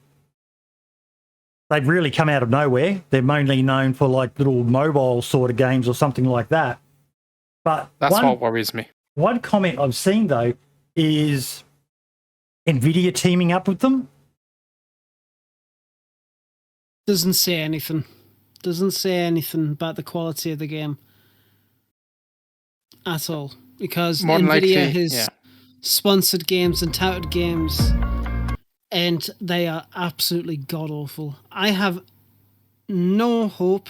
They've really come out of nowhere. They're mainly known for little mobile sort of games or something like that. But that's what worries me. One comment I've seen, though, is NVIDIA teaming up with them. Doesn't say anything. Doesn't say anything about the quality of the game at all, because NVIDIA has sponsored games and touted games, and they are absolutely god-awful. I have no hope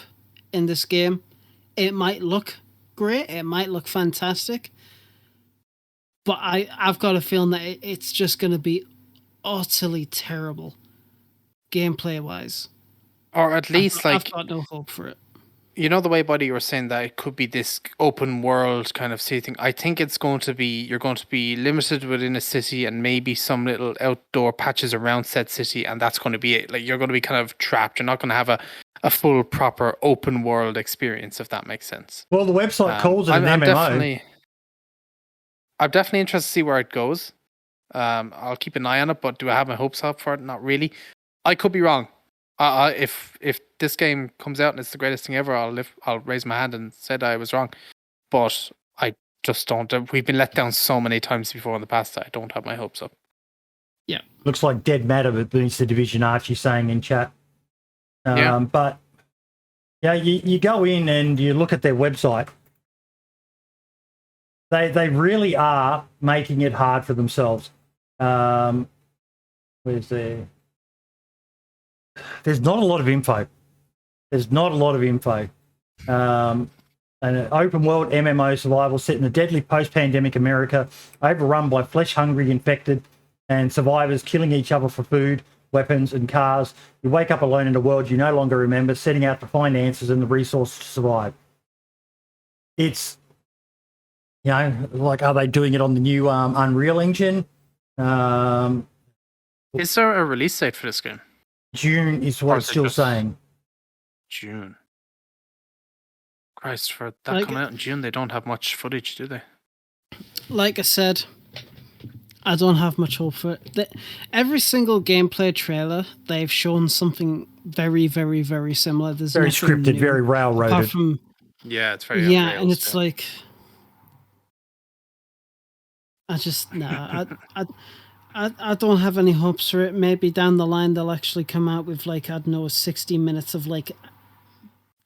in this game. It might look great, it might look fantastic, but I've got a feeling that it's just going to be utterly terrible gameplay-wise. Or at least I've got no hope for it. You know the way, buddy, you were saying that it could be this open world kind of city thing. I think it's going to be, you're going to be limited within a city and maybe some little outdoor patches around said city, and that's going to be it. You're going to be kind of trapped. You're not going to have a full, proper open world experience, if that makes sense. Well, the website calls it an MMO. I'm definitely interested to see where it goes. I'll keep an eye on it, but do I have my hopes up for it? Not really. I could be wrong. If this game comes out and it's the greatest thing ever, I'll raise my hand and say that I was wrong. But I just don't. We've been let down so many times before in the past that I don't have my hopes up. Yeah. Looks like dead matter, but it's the Division Archie saying in chat. But yeah, you go in and you look at their website. They really are making it hard for themselves. Where's there? There's not a lot of info. An open world MMO survival set in a deadly post-pandemic America, overrun by flesh-hungry infected and survivors killing each other for food, weapons, and cars. You wake up alone in a world you no longer remember, setting out to find answers and the resources to survive. It's, like, are they doing it on the new Unreal Engine? Is there a release date for this game? June is what it's still saying. June. Christ, for that coming out in June, they don't have much footage, do they? Like I said, I don't have much hope for it. Every single gameplay trailer, they've shown something very, very, very similar. There's very scripted, very railroaded. Apart from, it's very and it's like, I don't have any hopes for it. Maybe down the line they'll actually come out with 60 minutes of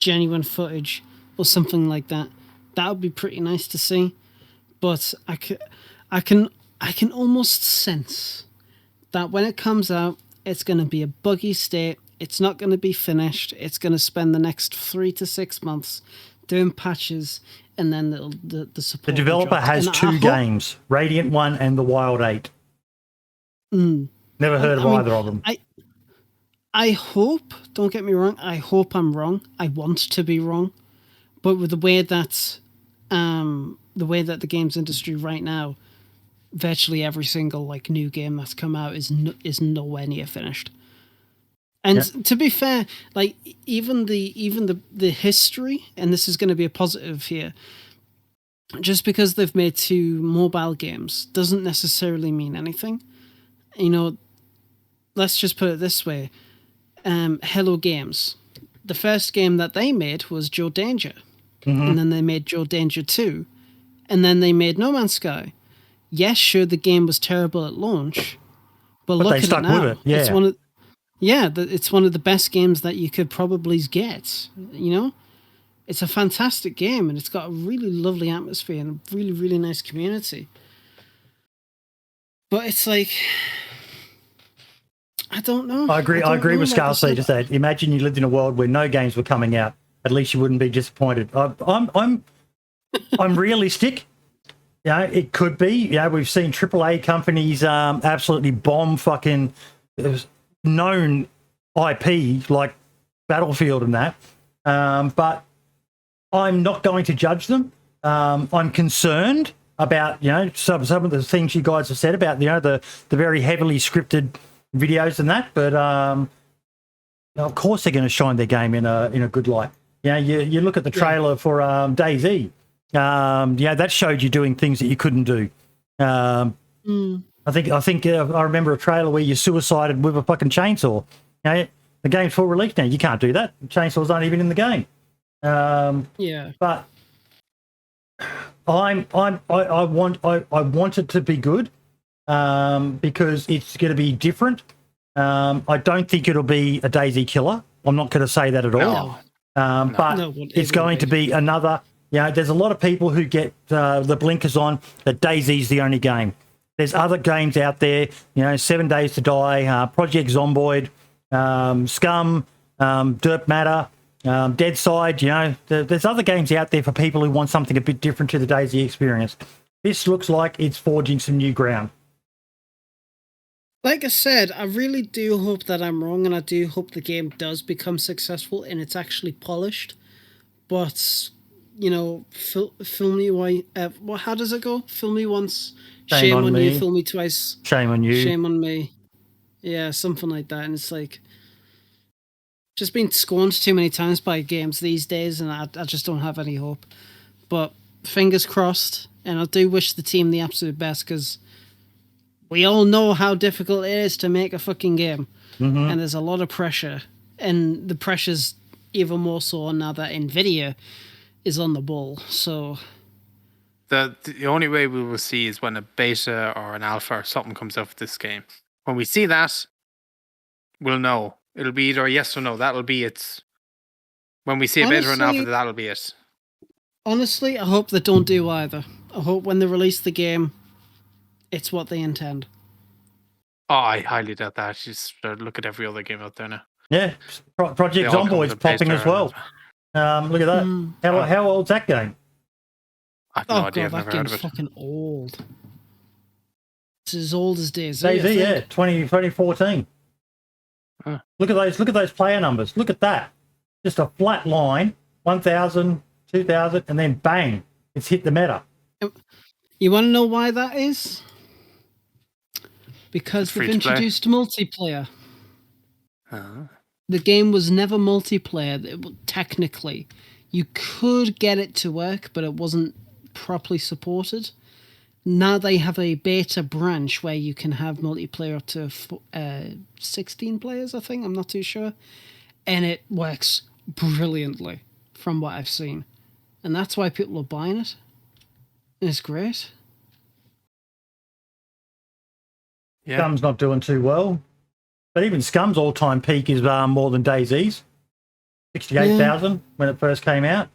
genuine footage or something like that. That would be pretty nice to see. But I can almost sense that when it comes out, it's going to be a buggy state. It's not going to be finished. It's going to spend the next 3 to 6 months doing patches, and then the support. The developer has 2 games, Radiant 1 and the Wild 8. Never heard of either of them. I hope, don't get me wrong, I hope I'm wrong. I want to be wrong. But with the way that the games industry right now, virtually every single new game that's come out is nowhere near finished. And to be fair, even the history, and this is going to be a positive here, just because they've made 2 mobile games doesn't necessarily mean anything. Let's just put it this way. Hello Games. The first game that they made was Joe Danger. And then they made Joe Danger 2. And then they made No Man's Sky. Yes, sure, the game was terrible at launch. But look they at stuck it now. with it. Yeah. It's one of the best games that you could probably get. It's a fantastic game, and it's got a really lovely atmosphere and a really, really nice community. But it's I don't know. I agree with Scarcy to say, imagine you lived in a world where no games were coming out. At least you wouldn't be disappointed. I'm realistic. It could be. We've seen AAA companies absolutely bomb fucking known IP like Battlefield and that. But I'm not going to judge them. I'm concerned about some of the things you guys have said about the very heavily scripted videos and that. But of course they're going to shine their game in a good light. You look at the trailer for DayZ. That showed you doing things that you couldn't do. I think I remember a trailer where you suicided with a fucking chainsaw. The game's full release now. You can't do that. Chainsaws aren't even in the game. But I want it to be good because it's going to be different. I don't think it'll be a DayZ killer. I'm not going to say that at all. But it's going to be another. There's a lot of people who get the blinkers on that DayZ's the only game. There's other games out there, 7 Days to Die, Project Zomboid, Scum, Dirt Matter, Dead Side. There's other games out there for people who want something a bit different to the DayZ experience. This looks like it's forging some new ground. Like I said, I really do hope that I'm wrong, and I do hope the game does become successful and it's actually polished. But, fool me why? How does it go? Fool me once, shame on you. Fool me twice, shame on you. Shame on me. Yeah, something like that. And it's just been scorned too many times by games these days, and I just don't have any hope. But fingers crossed, and I do wish the team the absolute best, because we all know how difficult it is to make a fucking game. And there's a lot of pressure, and the pressure's even more so now that NVIDIA is on the ball. So The only way we will see is when a beta or an alpha or something comes out for this game. When we see that, we'll know. It'll be either a yes or no. That'll be it. When we see a beta or an alpha, that'll be it. Honestly, I hope they don't do either. I hope when they release the game, it's what they intend. Oh, I highly doubt that. Just look at every other game out there now. Yeah, Project Zomboid's popping as well. Look at that. How old's that game? I have no idea. I've that never heard game's of it. fucking old. It's as old as DayZ. DayZ, yeah, 2014. Huh. Look at those player numbers. Look at that. Just a flat line, 1,000, 2,000, and then bang, it's hit the meta. You want to know why that is? Because they've introduced multiplayer. The game was never multiplayer. Technically, you could get it to work, but it wasn't properly supported. Now they have a beta branch where you can have multiplayer up to 16 players, I think. I'm not too sure. And it works brilliantly from what I've seen. And that's why people are buying it. It's great. Yeah. Scum's not doing too well. But even Scum's all-time peak is more than DayZ's. 68,000 when it first came out.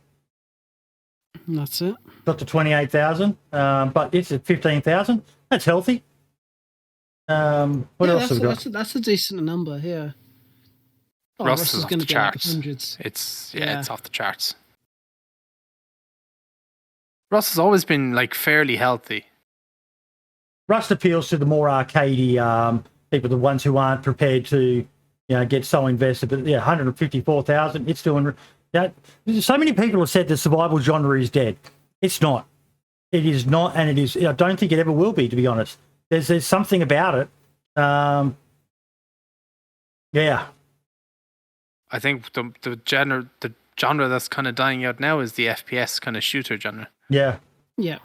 And that's it. Got to 28,000, but it's at 15,000. That's healthy. What else have we got? That's a decent number, yeah. Oh, Rust is off going the to be like charts. hundreds. It's off the charts. Rust has always been like fairly healthy. Rust appeals to the more arcadey people, the ones who aren't prepared to, get so invested. But 154,000. It's doing. So many people have said the survival genre is dead. It's not. It is not, and it is. I don't think it ever will be. To be honest, there's something about it. Yeah. I think the genre that's kind of dying out now is the FPS kind of shooter genre. Yeah. Yeah.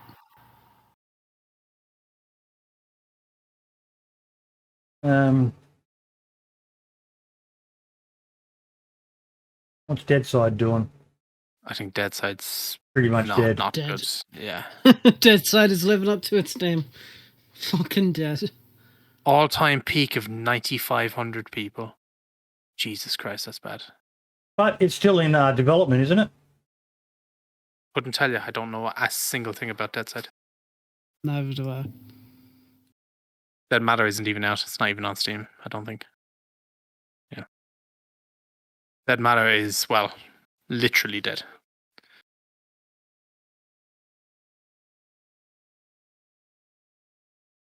What's Deadside doing? I think Deadside's pretty much dead. Not dead. Good. Yeah. Deadside is living up to its name. Fucking dead. All-time peak of 9,500 people. Jesus Christ, that's bad. But it's still in development, isn't it? Couldn't tell you. I don't know a single thing about Deadside. Neither do I. Dead Matter isn't even out. It's not even on Steam, I don't think. Yeah. Dead Matter is, well, literally dead.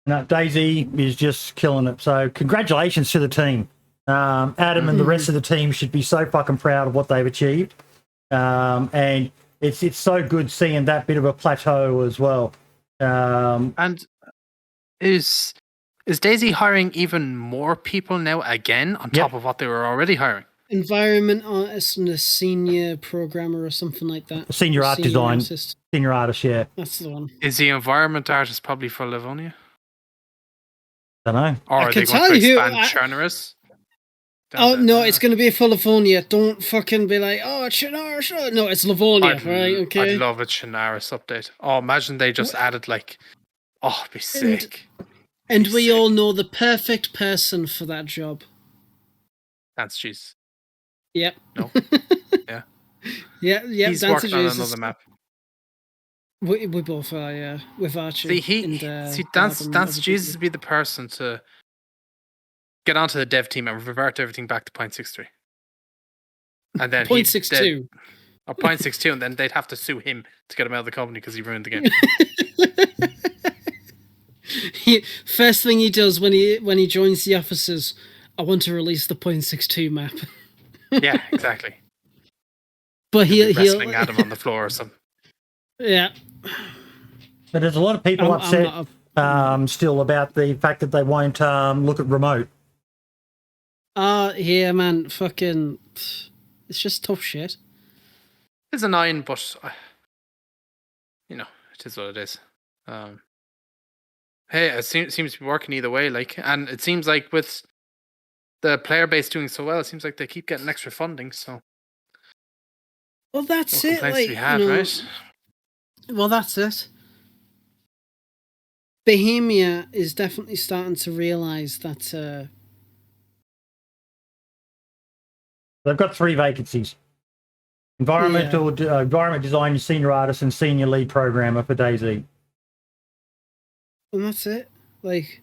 No, DayZ is just killing it. So congratulations to the team. Adam and the rest of the team should be so fucking proud of what they've achieved. And it's so good seeing that bit of a plateau as well. And is DayZ hiring even more people now again on top of what they were already hiring? Environment artist and a senior programmer or something like that. Senior art design. Artist. Senior artist, yeah. That's the one. Is the environment artist probably for Livonia? Don't know. Or are they going to expand Chernarus? Oh, no, it's going to be for Livonia. Don't fucking be like, oh, Chernarus. No, it's Livonia, right? Okay. I'd love a Chernarus update. Oh, imagine they just added like, it'd be sick. And we all know the perfect person for that job. DanceofJesus. Yep. No. Yeah. Yeah. He's working on another map. We both are, yeah. With Archie. DanceofJesus would be the person to get onto the dev team and revert everything back to 0.63. And then 0.62. Or 0.62, and then they'd have to sue him to get him out of the company because he ruined the game. First thing he does when he joins the officers, I want to release the 0.62 map. Yeah, exactly. But he'll wrestling at him on the floor or something. Yeah. But there's a lot of people upset still about the fact that they won't look at remote. Yeah, man. Fucking. It's just tough shit. It's annoying, but it is what it is. Hey, it seems to be working either way. And it seems like with the player base doing so well, it seems like they keep getting extra funding. So, well, that's no it. complaints to be had, right? Well, that's it. Bohemia is definitely starting to realise that they've got 3 vacancies. Environment design, senior artist, and senior lead programmer for DayZ. And that's it. Like,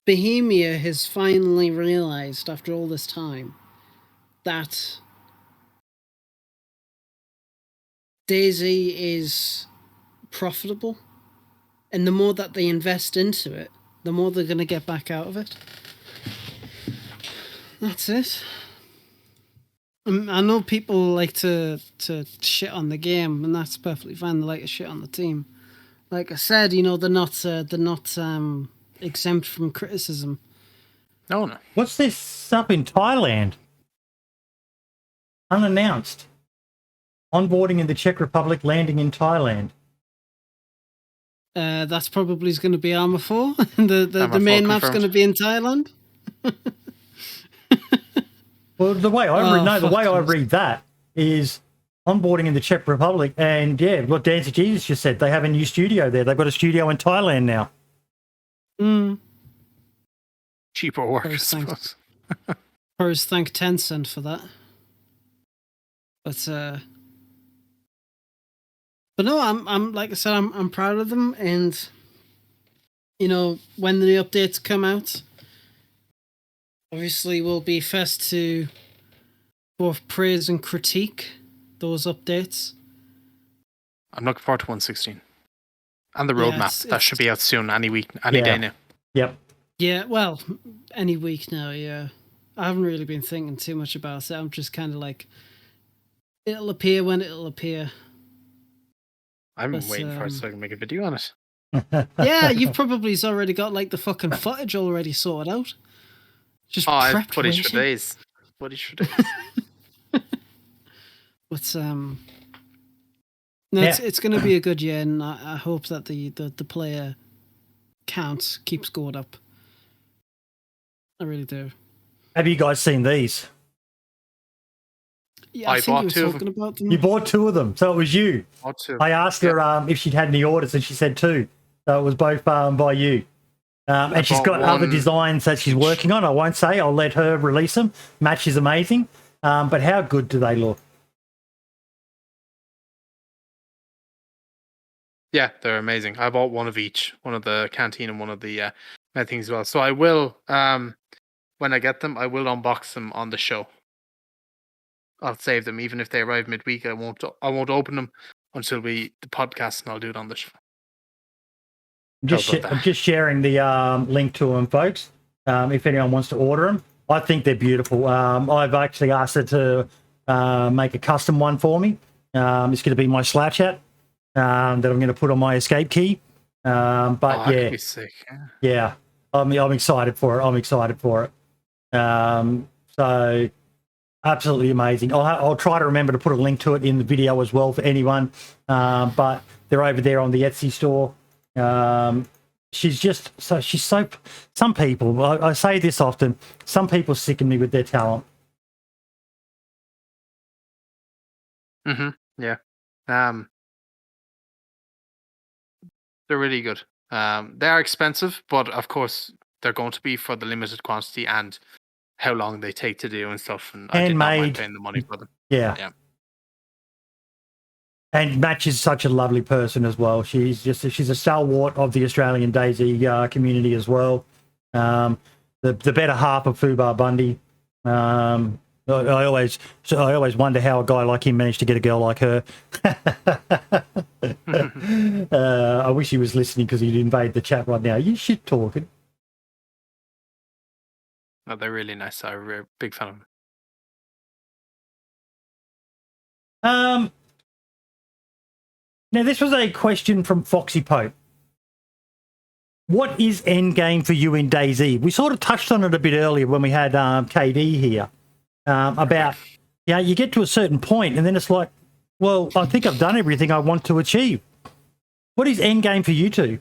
Bohemia has finally realised after all this time that DayZ is profitable, and the more that they invest into it, the more they're going to get back out of it. That's it. I know people like to shit on the game, and that's perfectly fine. They like to shit on the team. Like I said, you know, they're not exempt from criticism. No. What's this up in Thailand? Unannounced. Onboarding in the Czech Republic, landing in Thailand. That's probably going to be Arma 4. the main map's going to be in Thailand. Well, the way I read that is onboarding in the Czech Republic, and yeah, what DanceofJesus just said, they have a new studio there. They've got a studio in Thailand now. Cheaper work, I suppose. First, thank Tencent for that. But no, I'm like I said, I'm proud of them, and you know, when the new updates come out, obviously we'll be first to both praise and critique those updates. I'm looking forward to 1.16 and the roadmap. That should be out soon, any day now. Yep. Yeah, well, any week now. Yeah, I haven't really been thinking too much about it. I'm just kind of like, it'll appear when it'll appear. I'm waiting for it so I can make a video on it. Yeah, you've probably already got like the fucking footage already sorted out. Just I have footage for days. But no, it's going to be a good year, and I hope that the player count keeps going up. I really do. Have you guys seen these? Yeah, I think you were talking about them. You bought 2 of them, so it was you. I asked her if she'd had any orders, and she said 2. So it was both by you. And she's got other designs that she's working on. I won't say. I'll let her release them. Match is amazing. But how good do they look? Yeah, they're amazing. I bought one of each. One of the canteen and one of the things as well. So I will, when I get them, I will unbox them on the show. I'll save them. Even if they arrive midweek, I won't open them until the podcast, and I'll do it on the show. I'm just sharing the link to them, folks. If anyone wants to order them, I think they're beautiful. I've actually asked her to make a custom one for me. It's going to be my slouch hat that I'm going to put on my escape key. But that could be sick. Yeah, I'm excited for it. So absolutely amazing. I'll try to remember to put a link to it in the video as well for anyone. But they're over there on the Etsy store. She's so. Some people, I say this often, some people sicken me with their talent. Yeah. They're really good. They are expensive, but of course they're going to be for the limited quantity and how long they take to do and stuff. And I did not mind paying the money for them. Yeah. And Match is such a lovely person as well. She's a stalwart of the Australian DayZ community as well. The better half of Fubar Bundy. I always wonder how a guy like him managed to get a girl like her. I wish he was listening because he'd invade the chat right now. You shit talking. Oh, they're really nice. I'm a big fan of them. Now, this was a question from Foxypote. What is endgame for you in DayZ? We sort of touched on it a bit earlier when we had KD here about, you get to a certain point and then it's like, well, I think I've done everything I want to achieve. What is endgame for you two?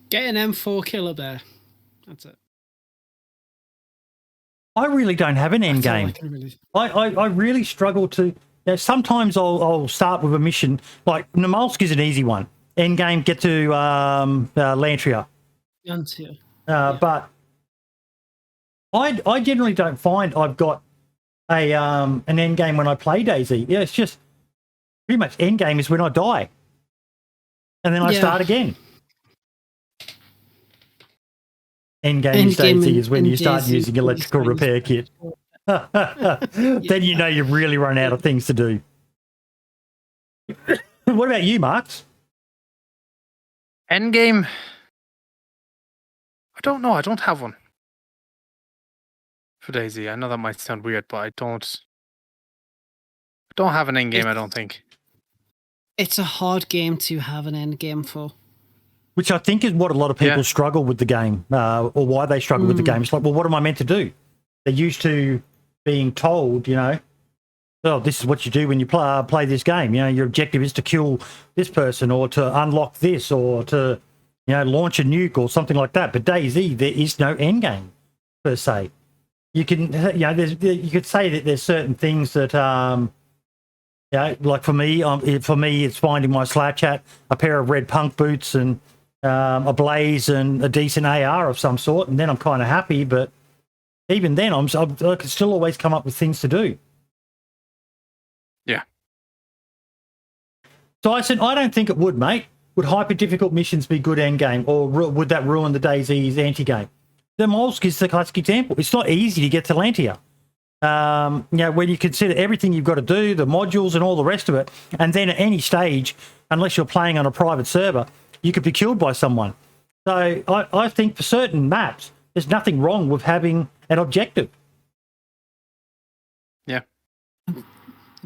Get an M4 killer bear. That's it. I really don't have an end That's all I game. can really- I really struggle to. You know, sometimes I'll start with a mission like Namolsk is an easy one. End game, get to Lantria. Until But I generally don't find I've got a an end game when I play DayZ. Yeah, it's just pretty much end game is when I die, and then I start again. End game is DayZ is when you start using electrical repair kit. Then you know you've really run out of things to do. What about you, Marks? Endgame. I don't know. I don't have one for DayZ. I know that might sound weird, but I don't have an end game. I don't think. It's a hard game to have an end game for. Which I think is what a lot of people struggle with the game, or why they struggle with the game. It's like, well, what am I meant to do? They're used to being told, you know, oh, this is what you do when you play this game. You know, your objective is to kill this person or to unlock this or to, you know, launch a nuke or something like that. But DayZ, there is no end game per se. You can, you know, you could say that there's certain things that, you know, like for me, it's finding my Slack chat, a pair of red punk boots and a blaze and a decent AR of some sort, and then I'm kind of happy. But even then, I can still always come up with things to do. Yeah. So I said, I don't think it would, mate. Would hyper difficult missions be good end game, or would that ruin the DayZ's anti game? The Molsk is the classic example. It's not easy to get to Lantia. You know, when you consider everything you've got to do, the modules and all the rest of it, and then at any stage, unless you're playing on a private server, you could be killed by someone. So I think for certain maps, there's nothing wrong with having an objective. Yeah. The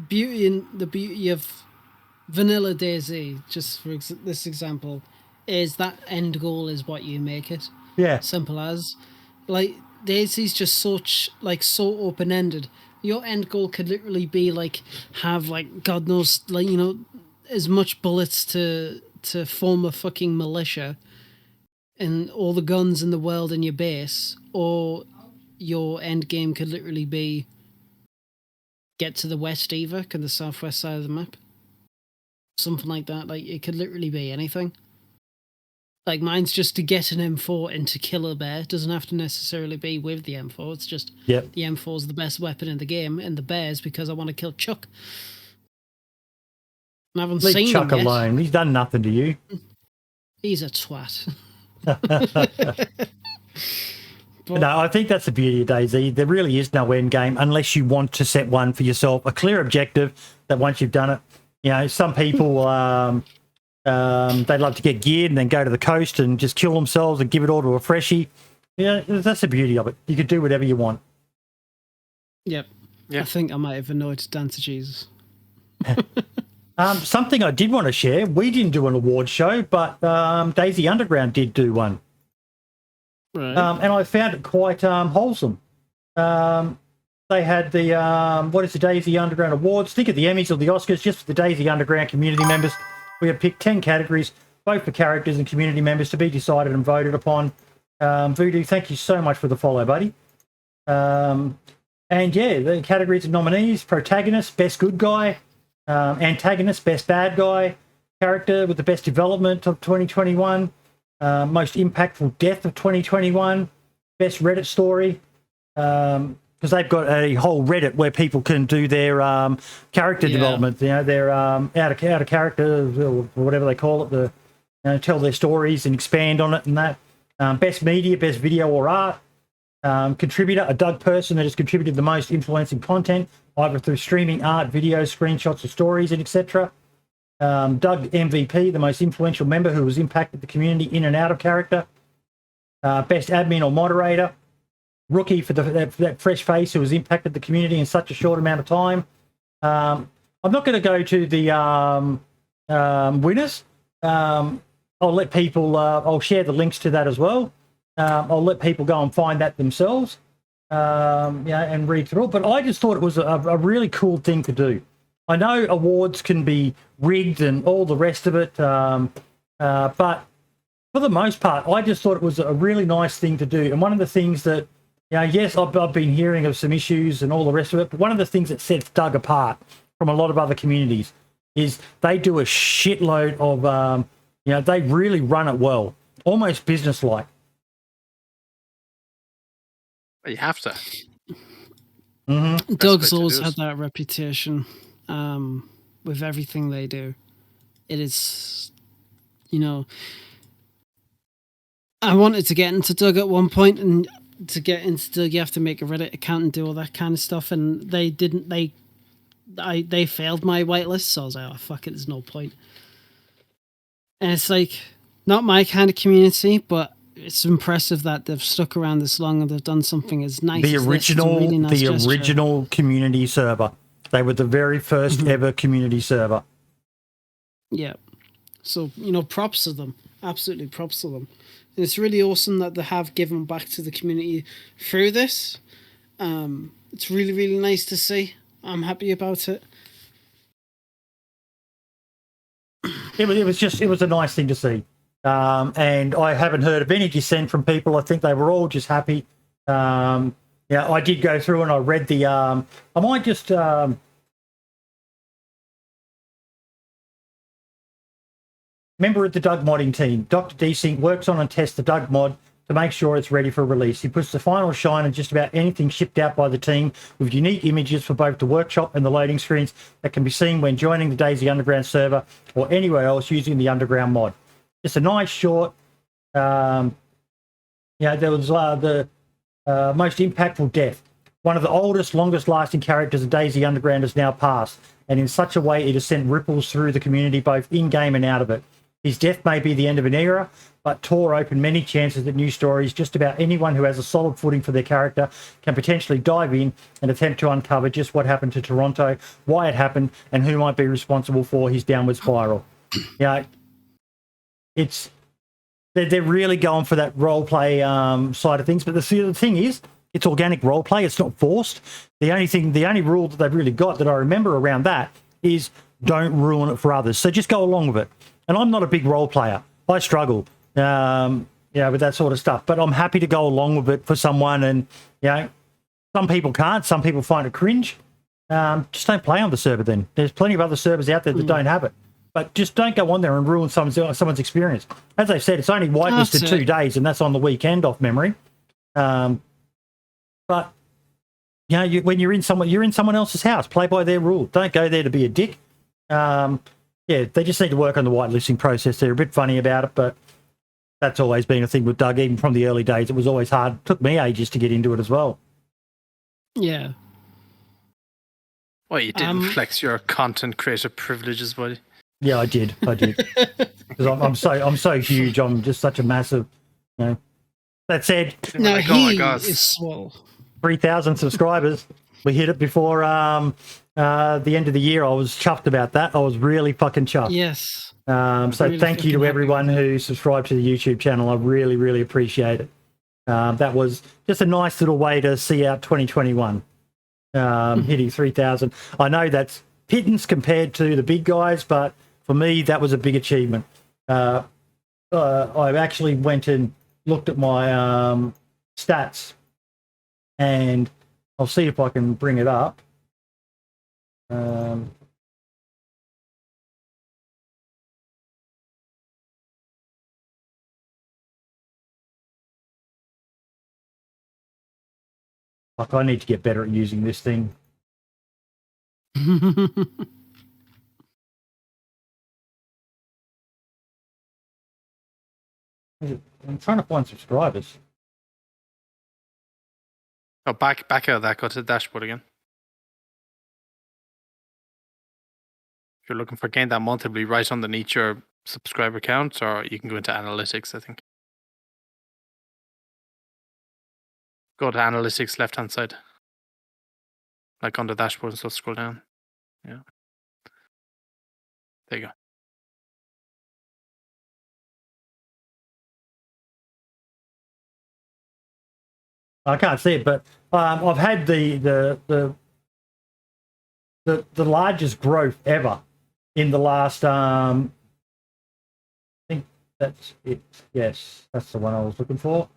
beauty of vanilla DayZ, just for this example, is that end goal is what you make it. Yeah. Simple as. Like, DayZ's just so open-ended. Your end goal could literally be like, have like, God knows, like, you know, as much bullets to form a fucking militia and all the guns in the world in your base, or your end game could literally be get to the West Eva and the southwest side of the map. Something like that. Like, it could literally be anything. Like, mine's just to get an M4 and to kill a bear. It doesn't have to necessarily be with the M4. It's just the M4 is the best weapon in the game, and the bears because I want to kill Chuck. I haven't seen Chuck him yet. alone. He's done nothing to you. He's a twat. No, I think that's the beauty of DayZ. There really is no end game unless you want to set one for yourself, a clear objective that once you've done it, you know, some people, they love to get geared and then go to the coast and just kill themselves and give it all to a freshie. Yeah, that's the beauty of it. You could do whatever you want. Yep. I think I might have annoyed DanceofJesus. Something I did want to share, we didn't do an award show, but DayZ Underground did do one. Right. And I found it quite wholesome. They had the, what is the DayZ Underground Awards? Think of the Emmys or the Oscars just for the DayZ Underground community members. We have picked 10 categories, both for characters and community members, to be decided and voted upon. Voodoo, thank you so much for the follow, buddy. And yeah, the categories of nominees: protagonist, best good guy; antagonist, best bad guy; character with the best development of 2021; most impactful death of 2021; best Reddit story. Because they've got a whole Reddit where people can do their character development, you know, their out of character or whatever they call it, the tell their stories and expand on it and that. Best media, best video or art. Contributor, a Doug person that has contributed the most influencing content, either through streaming, art, videos, screenshots or stories, and etc. Doug MVP, the most influential member who has impacted the community in and out of character. Best admin or moderator. Rookie for that fresh face who has impacted the community in such a short amount of time. I'm not going to go to the winners. I'll let people, I'll share the links to that as well. I'll let people go and find that themselves, and read through it. But I just thought it was a really cool thing to do. I know awards can be rigged and all the rest of it, but for the most part, I just thought it was a really nice thing to do. And one of the things that Yeah, yes, I've been hearing of some issues and all the rest of it. But one of the things that sets Doug apart from a lot of other communities is they do a shitload of, they really run it well, almost business-like. You have to. Mm-hmm. Doug's always had that reputation with everything they do. It is, I wanted to get into Doug at one point, and to get into Doug, you have to make a Reddit account and do all that kind of stuff. And they didn't. They failed my whitelist, so I was like, oh fuck it, there's no point. And it's like not my kind of community, but it's impressive that they've stuck around this long and they've done something as nice. The as original, really nice original community server. They were the very first ever community server. Yeah. So props to them. Absolutely props to them. And it's really awesome that they have given back to the community through this. It's really, really nice to see. I'm happy about it. It was a nice thing to see. And I haven't heard of any dissent from people. I think they were all just happy. I did go through and I read the, I might just, member of the Doug modding team, Dr. Desync, works on and tests the Doug mod to make sure it's ready for release. He puts the final shine on just about anything shipped out by the team with unique images for both the workshop and the loading screens that can be seen when joining the DayZ Underground server or anywhere else using the Underground mod. Just a nice short, there was the most impactful death. One of the oldest, longest lasting characters of DayZ Underground has now passed, and in such a way it has sent ripples through the community both in-game and out of it. His death may be the end of an era, but tore open many chances at new stories. Just about anyone who has a solid footing for their character can potentially dive in and attempt to uncover just what happened to Toronto, why it happened, and who might be responsible for his downward spiral. They're really going for that role play side of things. But the thing is, it's organic role play. It's not forced. The only rule that they've really got that I remember around that is don't ruin it for others. So just go along with it. And I'm not a big role player. I struggle, with that sort of stuff. But I'm happy to go along with it for someone. And some people can't. Some people find it cringe. Just don't play on the server. Then there's plenty of other servers out there that don't have it. But just don't go on there and ruin someone's experience. As I said, it's only whitelisted 2 days, and that's on the weekend off memory. But when you're in someone else's house. Play by their rule. Don't go there to be a dick. They just need to work on the whitelisting process. They're a bit funny about it, but that's always been a thing with Doug. Even from the early days, it was always hard. It took me ages to get into it as well. Yeah. Well, you didn't flex your content creator privileges, buddy. Yeah, I did. Because I'm so huge. I'm just such a massive. That said, no, he is swole. 3,000 subscribers. We hit it before the end of the year. I was chuffed about that. I was really fucking chuffed. Yes. So really thank you to everyone who subscribed to the YouTube channel. I really, really appreciate it. That was just a nice little way to see out 2021. Hitting 3,000. I know that's pittance compared to the big guys, but for me, that was a big achievement. I actually went and looked at my stats, and I'll see if I can bring it up. I need to get better at using this thing. I'm trying to find subscribers. Oh, back out of that. Go to the dashboard again. If you're looking for gain that month, it'll be right underneath your subscriber count, or you can go into analytics, I think. Go to analytics, left-hand side. Like on the dashboard, and so scroll down. Yeah. There you go. I can't see it, but I've had the largest growth ever in the last. I think that's it. Yes, that's the one I was looking for.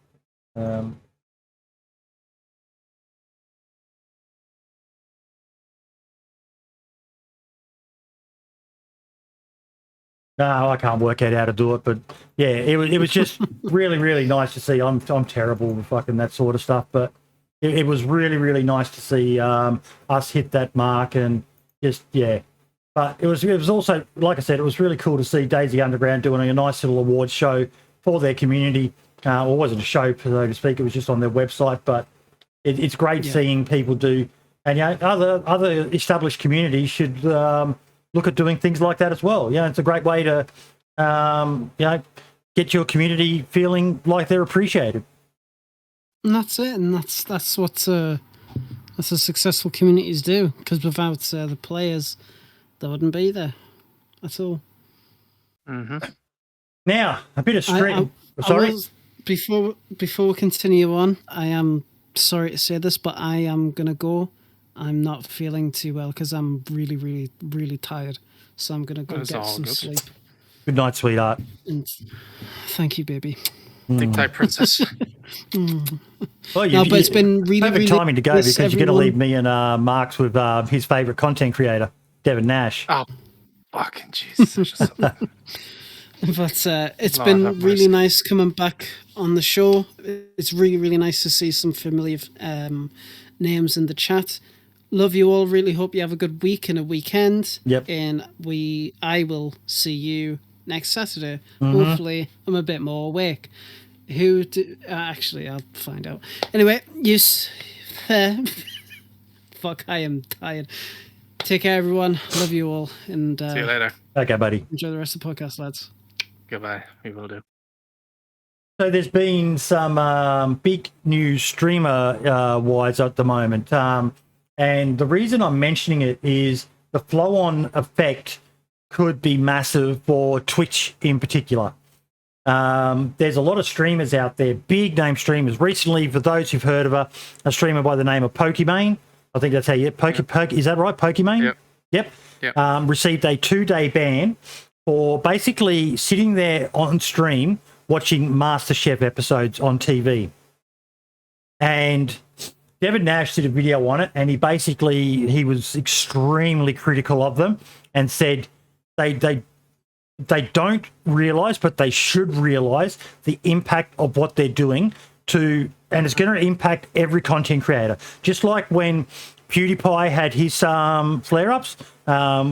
No, I can't work out how to do it, but yeah, it was just really, really nice to see. I'm terrible with fucking that sort of stuff, but it was really, really nice to see us hit that mark and just But it was also, like I said, it was really cool to see DayZ Underground doing a nice little awards show for their community. Or it wasn't a show, so to speak; it was just on their website. But it's great seeing people do, and other established communities should look at doing things like that as well. It's a great way to get your community feeling like they're appreciated. And that's it, and that's what successful communities do. Because without the players, they wouldn't be there. That's all. Mm-hmm. Now a bit of stream. Sorry. Before we continue on, I am sorry to say this, but I am gonna go. I'm not feeling too well because I'm really, really, really tired. So I'm gonna go get some sleep. Good night, sweetheart. And thank you, baby. Think type princess. Well, but it's been really, perfect really timing to go because everyone. you're going to leave me and Marks with his favourite content creator, Devin Nash. Oh, fucking Jesus. But it's been really nice coming back on the show. It's really, really nice to see some familiar names in the chat. Love you all. Really hope you have a good week and a weekend. Yep. And I will see you next Saturday. Hopefully, I'm a bit more awake. Actually, I'll find out. Anyway, fuck, I am tired. Take care, everyone. Love you all. And see you later. Okay, buddy. Enjoy the rest of the podcast, lads. Goodbye. We will do. So there's been some big news streamer-wise at the moment. And the reason I'm mentioning it is the flow-on effect could be massive for Twitch in particular. There's a lot of streamers out there, big-name streamers. Recently, for those who've heard of a streamer by the name of Pokimane, I think that's how you... is that right, Pokimane? Yep. Received a 2-day ban for basically sitting there on stream watching MasterChef episodes on TV. And Devin Nash did a video on it, and he was extremely critical of them and said they don't realise, but they should realise the impact of what they're doing and it's going to impact every content creator. Just like when PewDiePie had his flare-ups,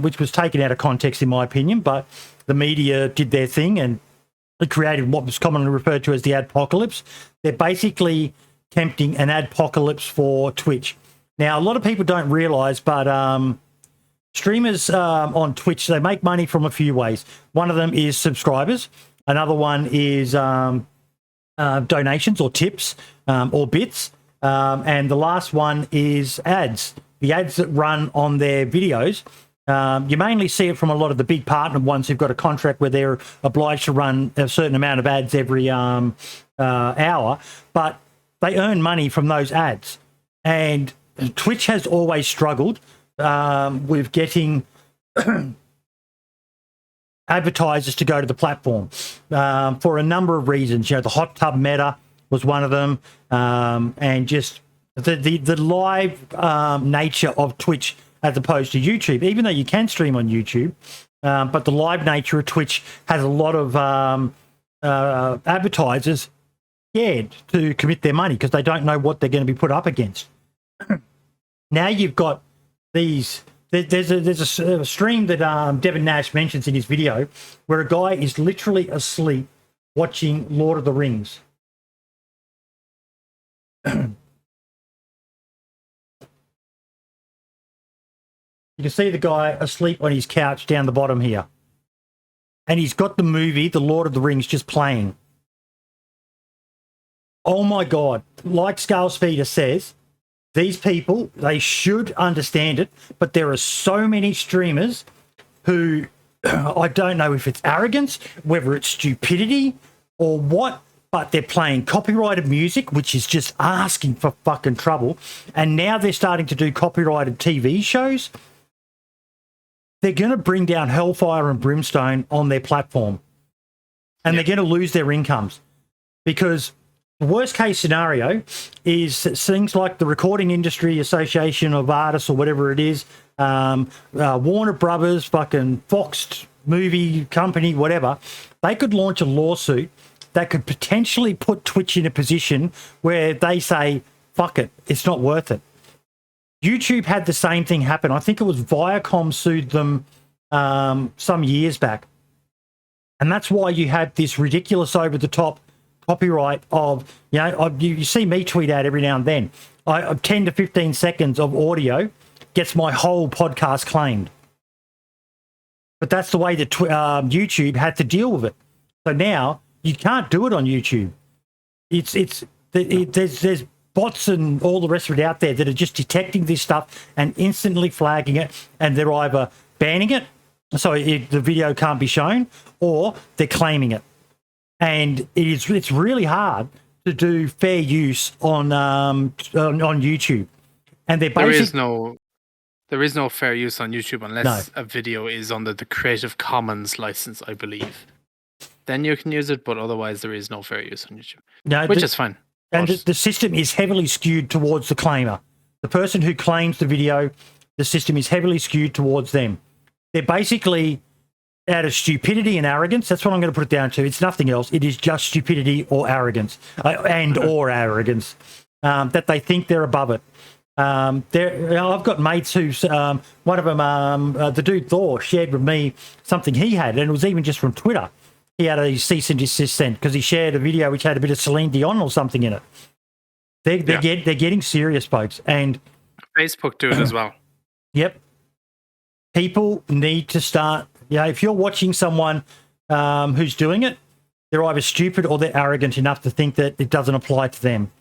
which was taken out of context in my opinion, but the media did their thing and it created what was commonly referred to as the adpocalypse. They're basically tempting an adpocalypse for Twitch. Now, a lot of people don't realise, but streamers on Twitch, they make money from a few ways. One of them is subscribers. Another one is donations or tips or bits. And the last one is ads. The ads that run on their videos. You mainly see it from a lot of the big partner ones who've got a contract where they're obliged to run a certain amount of ads every hour, but they earn money from those ads. And Twitch has always struggled with getting advertisers to go to the platform for a number of reasons. The hot tub meta was one of them, and just the live nature of Twitch as opposed to YouTube, even though you can stream on YouTube, but the live nature of Twitch has a lot of advertisers scared to commit their money because they don't know what they're going to be put up against. Now you've got these... There's a stream that Devin Nash mentions in his video where a guy is literally asleep watching Lord of the Rings. You can see the guy asleep on his couch down the bottom here. And he's got the movie, The Lord of the Rings, just playing. Oh my God. Like Scalesfeeder says, these people, they should understand it, but there are so many streamers who, I don't know if it's arrogance, whether it's stupidity or what, but they're playing copyrighted music, which is just asking for fucking trouble. And now they're starting to do copyrighted TV shows. They're going to bring down hellfire and brimstone on their platform. And they're going to lose their incomes. Because the worst case scenario is things like the Recording Industry Association of Artists or whatever it is, Warner Brothers, fucking Fox movie company, whatever, they could launch a lawsuit that could potentially put Twitch in a position where they say, fuck it, it's not worth it. YouTube had the same thing happen. I think it was Viacom sued them some years back. And that's why you have this ridiculous over-the-top copyright of, you see me tweet out every now and then. 10 to 15 seconds of audio gets my whole podcast claimed. But that's the way that YouTube had to deal with it. So now you can't do it on YouTube. There's bots and all the rest of it out there that are just detecting this stuff and instantly flagging it, and they're either banning it, so the video can't be shown, or they're claiming it. And it's really hard to do fair use on YouTube. And they're basically... There is no fair use on YouTube unless a video is under the Creative Commons license, I believe. Then you can use it, but otherwise there is no fair use on YouTube, which is fine. And the system is heavily skewed towards the claimer. The person who claims the video, the system is heavily skewed towards them. They're basically out of stupidity and arrogance. That's what I'm going to put it down to. It's nothing else. It is just stupidity or arrogance, or arrogance, that they think they're above it. I've got mates who's one of them, the dude Thor, shared with me something he had, and it was even just from Twitter. He had a cease and desist sent because he shared a video which had a bit of Celine Dion or something in it. They're getting serious, folks, and Facebook do it as well. Yep. People need to start. If you're watching someone who's doing it, they're either stupid or they're arrogant enough to think that it doesn't apply to them.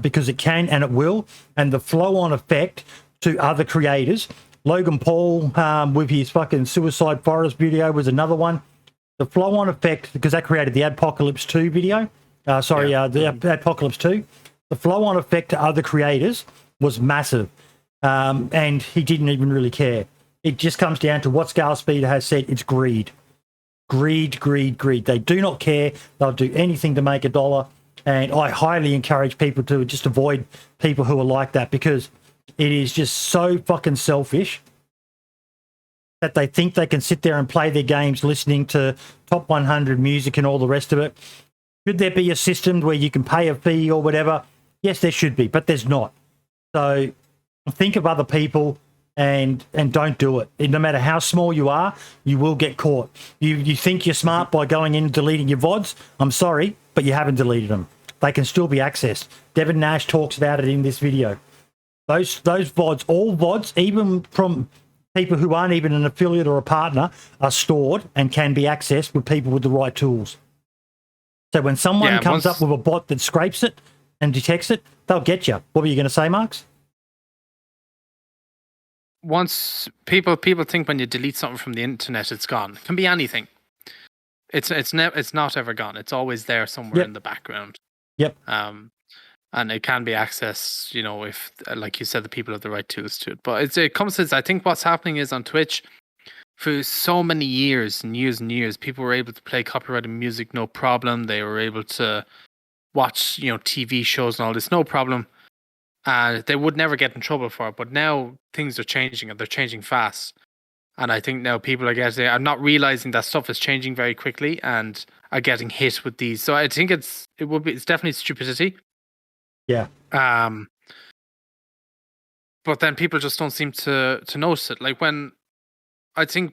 Because it can and it will, and the flow-on effect to other creators. Logan Paul with his fucking Suicide Forest video was another one. The flow-on effect, because that created the Adpocalypse 2 video. The Adpocalypse 2. The flow-on effect to other creators was massive, and he didn't even really care. It just comes down to what Scale Speeder has said. It's greed. Greed, greed, greed. They do not care. They'll do anything to make $1. And I highly encourage people to just avoid people who are like that, because it is just so fucking selfish that they think they can sit there and play their games listening to top 100 music and all the rest of it. Should there be a system where you can pay a fee or whatever? Yes, there should be, but there's not. So think of other people and don't do it. No matter how small you are, you will get caught. You think you're smart by going in and deleting your VODs? I'm sorry, but you haven't deleted them. They can still be accessed. Devin Nash talks about it in this video. Those VODs, all VODs, even from people who aren't even an affiliate or a partner, are stored and can be accessed with people with the right tools. So when someone comes up with a bot that scrapes it and detects it, they'll get you. What were you going to say, Marks? Once people think when you delete something from the internet, it's gone. It can be anything. It's not ever gone. It's always there somewhere in the background. Yep. And it can be accessed, if, like you said, the people have the right tools to it. But it comes to, I think what's happening is on Twitch, for so many years and years and years, people were able to play copyrighted music, no problem. They were able to watch, TV shows and all this, no problem. They would never get in trouble for it. But now things are changing, and they're changing fast. And I think now people are not realizing that stuff is changing very quickly and are getting hit with these. So I think it's definitely stupidity. Yeah. But then people just don't seem to notice it. Like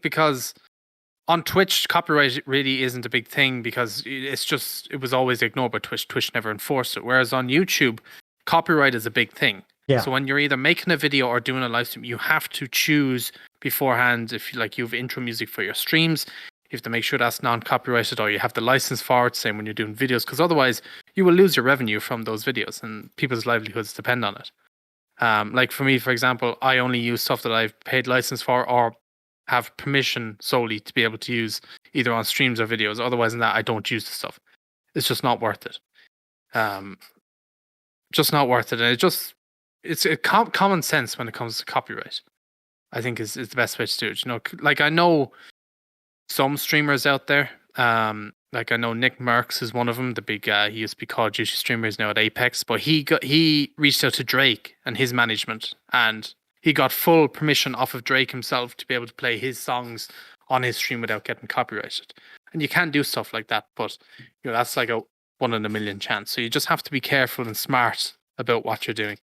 because on Twitch, copyright really isn't a big thing, because it was always ignored by Twitch. Twitch never enforced it. Whereas on YouTube, copyright is a big thing. Yeah. So when you're either making a video or doing a live stream, you have to choose beforehand if you have intro music for your streams. You have to make sure that's non-copyrighted, or you have the license for it, same when you're doing videos, because otherwise you will lose your revenue from those videos and people's livelihoods depend on it. Like for me, for example, I only use stuff that I've paid license for or have permission solely to be able to use either on streams or videos. Otherwise than that, I don't use the stuff. It's just not worth it. Just not worth it. And it's common sense when it comes to copyright, I think is the best way to do it. Like I know some streamers out there, like I know Nick Merckx is one of them, the big he used to be Call of Duty streamer, is now at Apex, but he reached out to Drake and his management, and he got full permission off of Drake himself to be able to play his songs on his stream without getting copyrighted. And you can do stuff like that, but that's like a 1 in a million chance. So you just have to be careful and smart about what you're doing.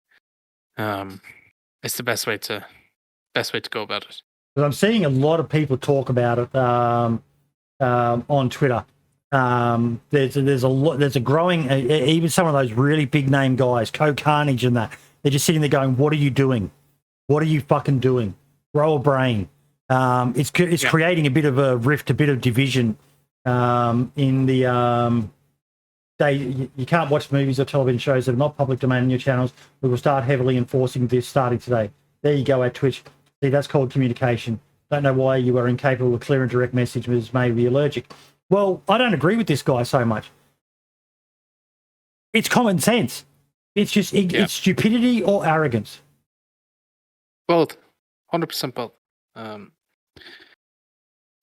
It's the best way to go about it. But I'm seeing a lot of people talk about it on Twitter. There's a growing, even some of those really big name guys, Carnage and that. They're just sitting there going, "What are you doing? What are you fucking doing? Grow a brain." It's creating a bit of a rift, a bit of division in the. You can't watch movies or television shows that are not public domain on your channels. We will start heavily enforcing this starting today. There you go at Twitch. See, that's called communication. Don't know why you are incapable of clear and direct messages, may be allergic. Well, I don't agree with this guy so much. It's common sense. It's just it's stupidity or arrogance. Both. 100% both.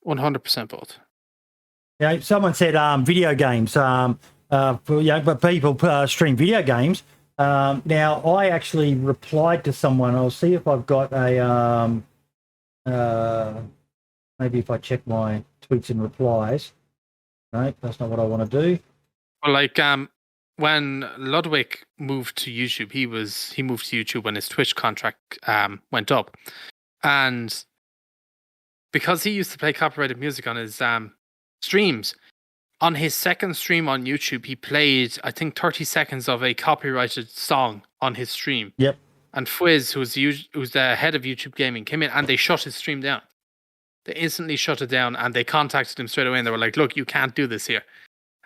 100% both. Yeah, someone said video games. But people stream video games. Now, I actually replied to someone. I'll see if I've got a. Maybe if I check my tweets and replies. No, that's not what I want to do. Well, like when Ludwig moved to YouTube, he moved to YouTube when his Twitch contract went up, and because he used to play copyrighted music on his streams. On his second stream on YouTube, he played, I think, 30 seconds of a copyrighted song on his stream. Yep. And Fwiz, who's the head of YouTube Gaming, came in and they shut his stream down. They instantly shut it down and they contacted him straight away and they were like, "Look, you can't do this here."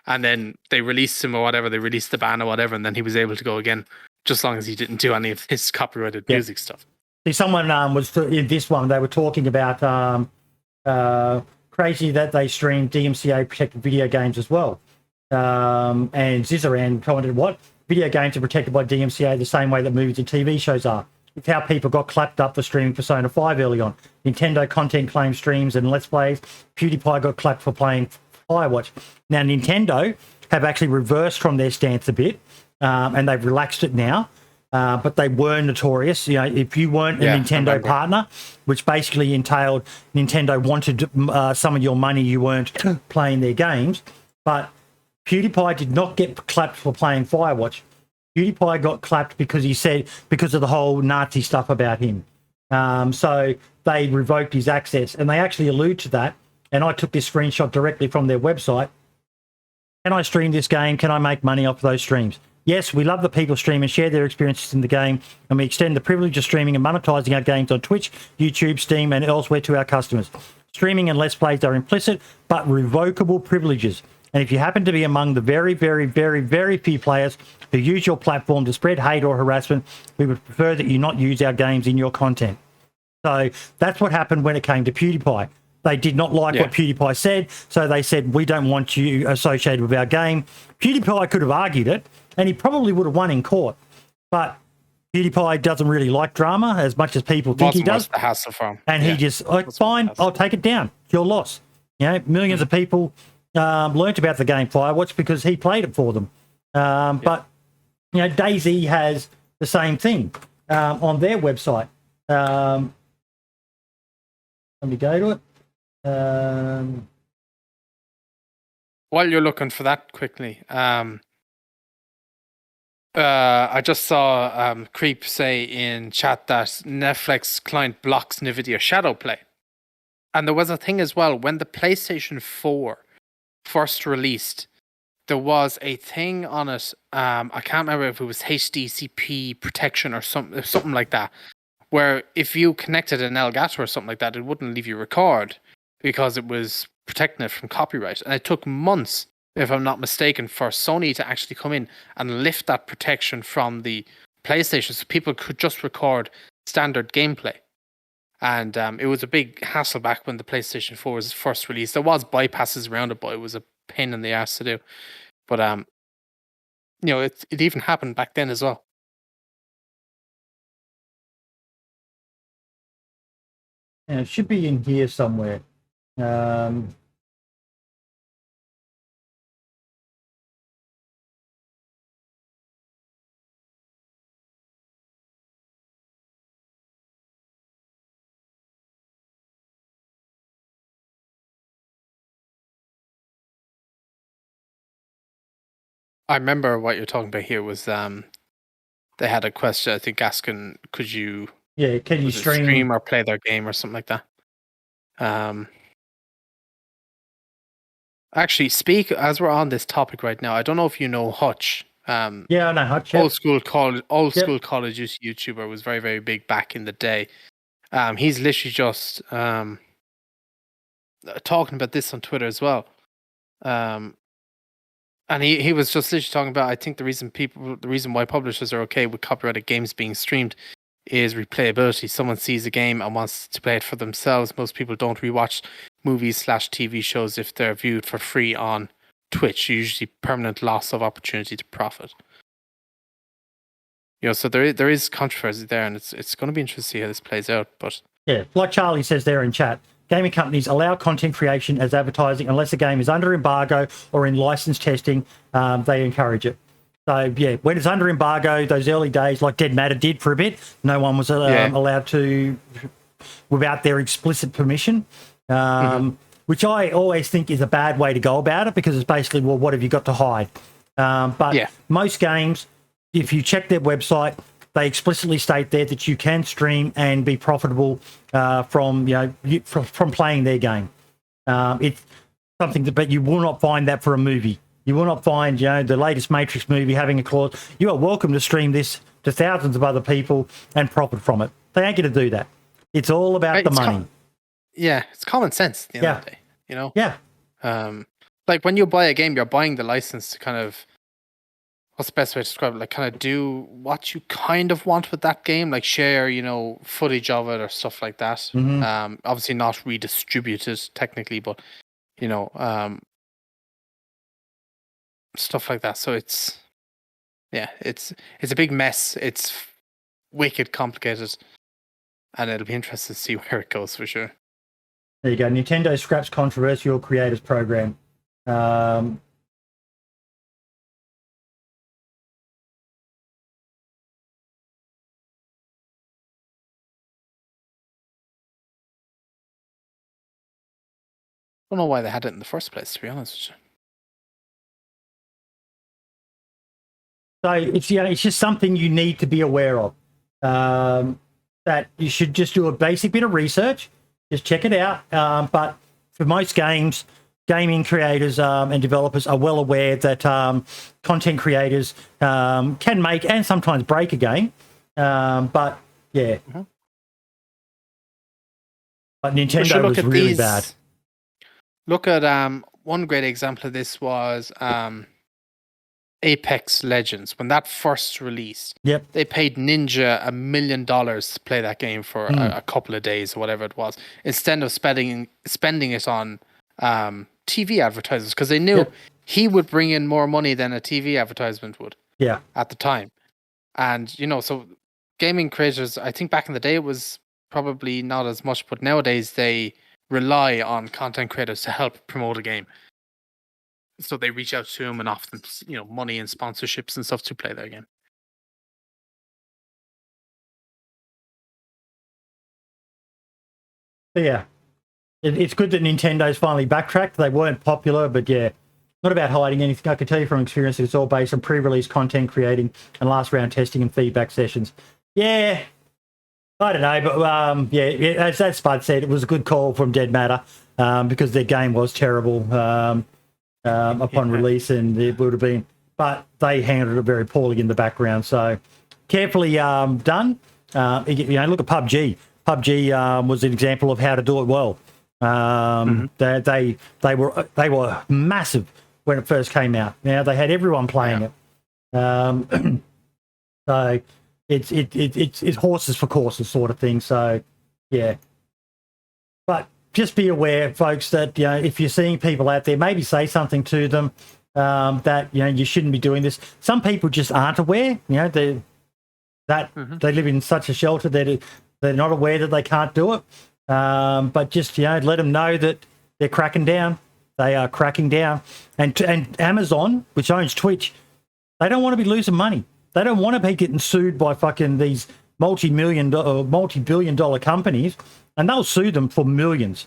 And then they released him or whatever. They released the ban or whatever, and then he was able to go again, just as long as he didn't do any of his copyrighted music stuff. See, someone was in this one. They were talking about crazy that they stream DMCA protected video games as well. And Zizaran commented, "What? Video games are protected by DMCA the same way that movies and TV shows are. It's how people got clapped up for streaming Persona 5 early on. Nintendo content claim streams and Let's Plays. PewDiePie got clapped for playing Firewatch." Now, Nintendo have actually reversed from their stance a bit, and they've relaxed it now. But they were notorious. If you weren't a Nintendo partner, which basically entailed Nintendo wanted some of your money, you weren't playing their games. But PewDiePie did not get clapped for playing Firewatch. PewDiePie got clapped because because of the whole Nazi stuff about him. So they revoked his access, and they actually allude to that. And I took this screenshot directly from their website. Can I stream this game? Can I make money off those streams? Yes, we love the people stream and share their experiences in the game, and we extend the privilege of streaming and monetizing our games on Twitch, YouTube, Steam, and elsewhere to our customers. Streaming and Let's Plays are implicit but revocable privileges. And if you happen to be among the very, very, very, very few players who use your platform to spread hate or harassment, we would prefer that you not use our games in your content. So that's what happened when it came to PewDiePie. They did not like what PewDiePie said, so they said, "We don't want you associated with our game." PewDiePie could have argued it, and he probably would have won in court. But PewDiePie doesn't really like drama as much as people think he does. The hassle for him. And he just, fine, I'll take it down. It's your loss. Millions of people learnt about the game Firewatch because he played it for them. But, DayZ has the same thing on their website. Let me go to it. While you're looking for that quickly, I just saw Creep say in chat that Netflix client blocks NVIDIA Shadowplay. And there was a thing as well, when the PlayStation 4 first released, there was a thing on it, I can't remember if it was HDCP protection or something like that, where if you connected an Elgato or something like that, it wouldn't leave you record because it was protecting it from copyright. And it took months, if I'm not mistaken, for Sony to actually come in and lift that protection from the PlayStation so people could just record standard gameplay. And it was a big hassle back when the PlayStation 4 was first released. There was bypasses around it, but it was a pain in the ass to do. But it even happened back then as well. Yeah, it should be in here somewhere. I remember what you're talking about here was they had a question, I think, asking, could you can you stream or play their game or something like that. Actually, as we're on this topic right now, I don't know if you know Hutch. I know Hutch. Old school college YouTuber, was very, very big back in the day. He's literally just talking about this on Twitter as well. And he was just literally talking about, I think the reason why publishers are okay with copyrighted games being streamed is replayability. Someone sees a game and wants to play it for themselves. Most people don't rewatch movies/TV shows if they're viewed for free on Twitch. Usually permanent loss of opportunity to profit. So there is controversy there, and it's going to be interesting to see how this plays out. But like Charlie says there in chat, gaming companies allow content creation as advertising unless a game is under embargo or in license testing. They encourage it. So when it's under embargo, those early days, like Dead Matter did for a bit, no one was allowed to without their explicit permission. Which I always think is a bad way to go about it, because it's basically, well, what have you got to hide? But most games, if you check their website, they explicitly state there that you can stream and be profitable from playing their game. It's something but you will not find that for a movie. You will not find the latest Matrix movie having a clause. You are welcome to stream this to thousands of other people and profit from it. They ain't going to do that. It's all about the money. It's common sense at the end of the day. Like when you buy a game, you're buying the license to kind of, what's the best way to describe it? Like kind of do what you kind of want with that game, like share, footage of it or stuff like that. Obviously not redistributed technically, but stuff like that. So it's a big mess. It's wicked complicated, and it'll be interesting to see where it goes for sure. There you go. Nintendo scraps controversial creators program. I don't know why they had it in the first place, to be honest with you. So it's just something you need to be aware of. That you should just do a basic bit of research, just check it out. But for most games, gaming creators and developers are well aware that content creators can make and sometimes break a game. But Nintendo was really bad. Look at one great example of this was Apex Legends. When that first released, they paid Ninja $1 million to play that game for a couple of days or whatever it was, instead of spending it on TV advertisers, because they knew he would bring in more money than a TV advertisement would at the time. And so gaming creators, I think back in the day it was probably not as much, but nowadays they rely on content creators to help promote a game. So they reach out to them and offer them, money and sponsorships and stuff to play their game. Yeah, it's good that Nintendo's finally backtracked. They weren't popular, but not about hiding anything. I can tell you from experience that it's all based on pre-release content creating and last round testing and feedback sessions. Yeah, I don't know, but as Spud said, it was a good call from Dead Matter because their game was terrible upon release, and it would have been, but they handled it very poorly in the background. So carefully done. Look at PUBG. PUBG was an example of how to do it well. They were massive when it first came out. Now they had everyone playing it. So it's horses for courses sort of thing. So but just be aware, folks, that if you're seeing people out there, maybe say something to them that you shouldn't be doing this. Some people just aren't aware. They live in such a shelter that they're not aware that they can't do it. But just let them know that they're cracking down. They are cracking down. And Amazon, which owns Twitch, they don't want to be losing money. They don't want to be getting sued by fucking these multi-billion dollar companies, and they'll sue them for millions.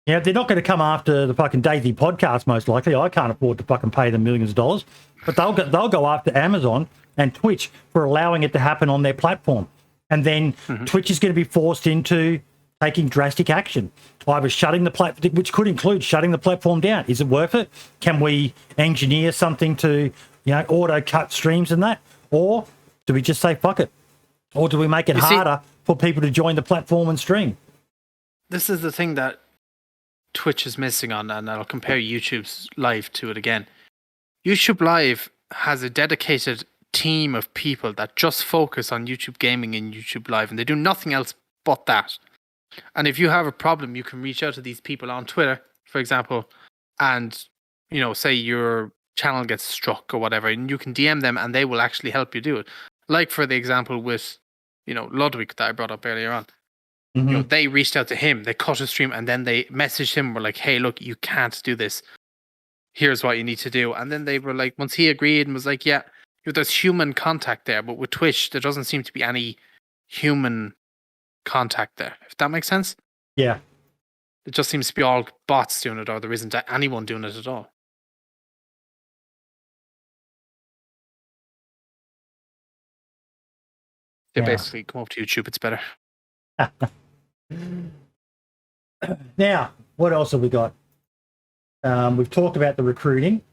Yeah, they're not going to come after the fucking DayZ podcast, most likely. I can't afford to fucking pay them millions of dollars. But they'll go after Amazon and Twitch for allowing it to happen on their platform. And then Twitch is going to be forced into taking drastic action. Either shutting the platform, which could include shutting the platform down. Is it worth it? Can we engineer something to, auto cut streams and that? Or do we just say fuck it? Or do we make it harder for people to join the platform and stream? This is the thing that Twitch is missing on, and I'll compare YouTube's Live to it again. YouTube Live has a dedicated team of people that just focus on YouTube gaming and YouTube Live, and they do nothing else but that. And if you have a problem, you can reach out to these people on Twitter, for example, and say your channel gets struck or whatever, and you can DM them and they will actually help you do it. Like for the example with Ludwig that I brought up earlier on. They reached out to him, they cut his stream, and then they messaged him, were like, hey, look, you can't do this. Here's what you need to do. And then they were like, once he agreed and was like, yeah, there's human contact there, but with Twitch, there doesn't seem to be any human contact there, if that makes sense. Yeah. It just seems to be all bots doing it, or there isn't anyone doing it at all. They basically come up to YouTube, it's better. Now, what else have we got? We've talked about the recruiting.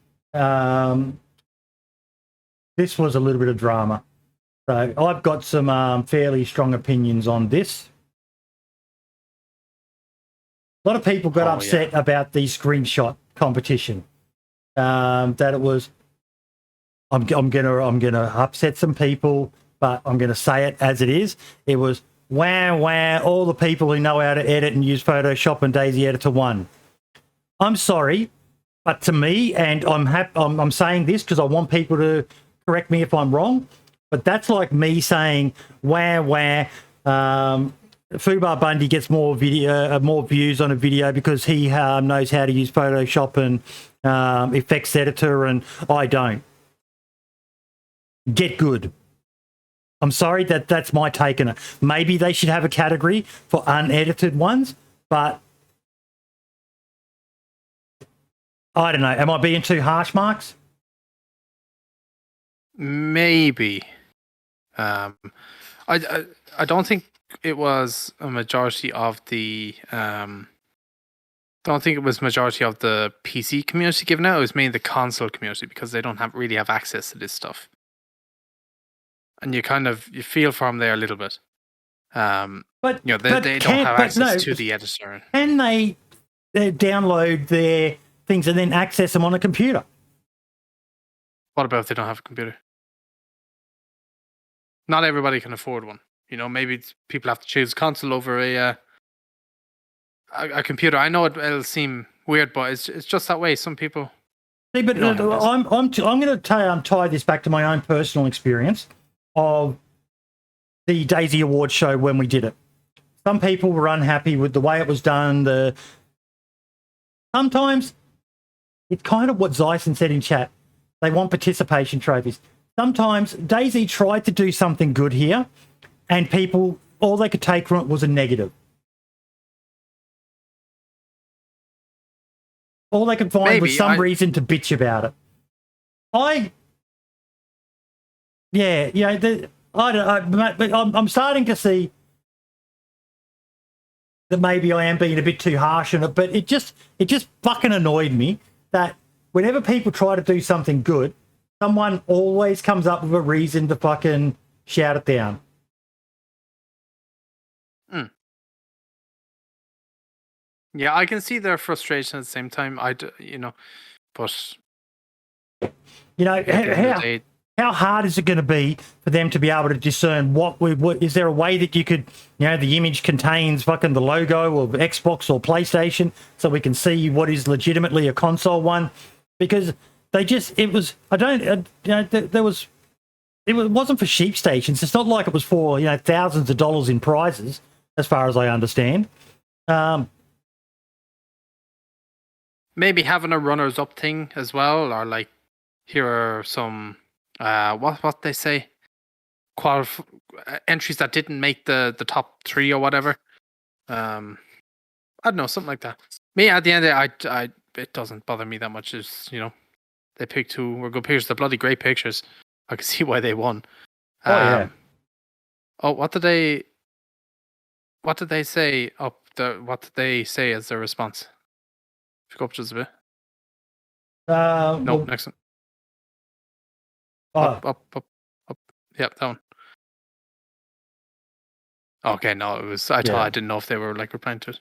This was a little bit of drama. So I've got some fairly strong opinions on this. A lot of people got upset about the screenshot competition. That it was. I'm gonna upset some people, but I'm gonna say it as it is. It was wah. All the people who know how to edit and use Photoshop and DayZ Editor won. I'm sorry, but to me, and I'm saying this because I want people to correct me if I'm wrong, but that's like me saying wah. Fubar Bundy gets more views on a video because he knows how to use Photoshop and effects editor, and I don't. Get good. I'm sorry, that's my take on it. Maybe they should have a category for unedited ones, but I don't know. Am I being too harsh, Marks? Maybe. I don't think it was a majority of the don't think it was majority of the PC community giving out. It was mainly the console community because they don't really have access to this stuff. And you feel for them there a little bit. But they don't have access to the editor. Can they download their things and then access them on a computer? What about if they don't have a computer? Not everybody can afford one. Maybe people have to choose console over a computer. I know it'll seem weird, but it's just that way. Some people. See, but I'm going to tie this back to my own personal experience of the DayZ Awards show when we did it. Some people were unhappy with the way it was done. Sometimes it's kind of what Zyson said in chat. They want participation trophies. Sometimes DayZ tried to do something good here, and people, all they could take from it was a negative. All they could find was some reason to bitch about it. I'm starting to see that maybe I am being a bit too harsh on it, but it just fucking annoyed me that whenever people try to do something good, someone always comes up with a reason to fucking shout it down. Yeah, I can see their frustration at the same time. But how hard is it going to be for them to be able to discern what is there a way that you could, the image contains fucking the logo of Xbox or PlayStation so we can see what is legitimately a console one? Because it wasn't for sheep stations. It's not like it was for, thousands of dollars in prizes, as far as I understand. Maybe having a runners-up thing as well, or like here are some what they say, entries that didn't make the top 3 or whatever. I don't know, something like that. Me, at the end of it, it doesn't bother me that much. Is they picked two were good pictures. They're bloody great pictures. I can see why they won. Yeah. Oh, what did they say? What did they say as their response? Go up just a bit. No, next one. Up. Yep, that one. Okay, no, it was. I didn't know if they were like replying to it.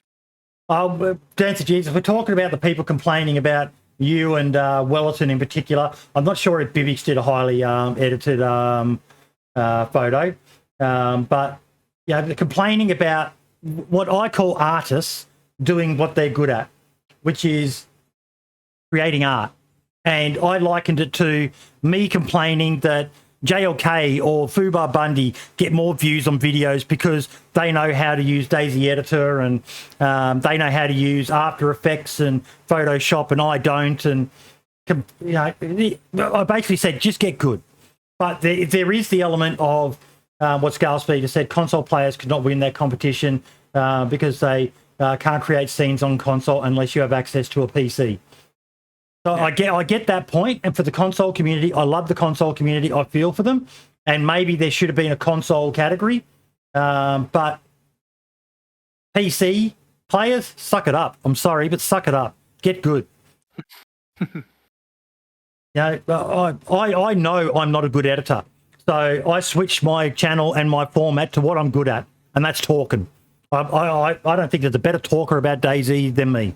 DanceofJesus, we're talking about the people complaining about you and Wellerton in particular. I'm not sure if Bibix did a highly edited photo, but they're complaining about what I call artists doing what they're good at, which is creating art. And I likened it to me complaining that JLK or Fubar Bundy get more views on videos because they know how to use DayZ editor and they know how to use After Effects and Photoshop and I don't. And I basically said just get good. But there is the element of what Scalespeed has said. Console players could not win that competition because they can't create scenes on console unless you have access to a PC. So I get that point, and for the console community, I love the console community. I feel for them, and maybe there should have been a console category, but PC players, suck it up. I'm sorry, but suck it up. Get good. I know I'm not a good editor, so I switched my channel and my format to what I'm good at, and that's talking. I don't think there's a better talker about DayZ than me.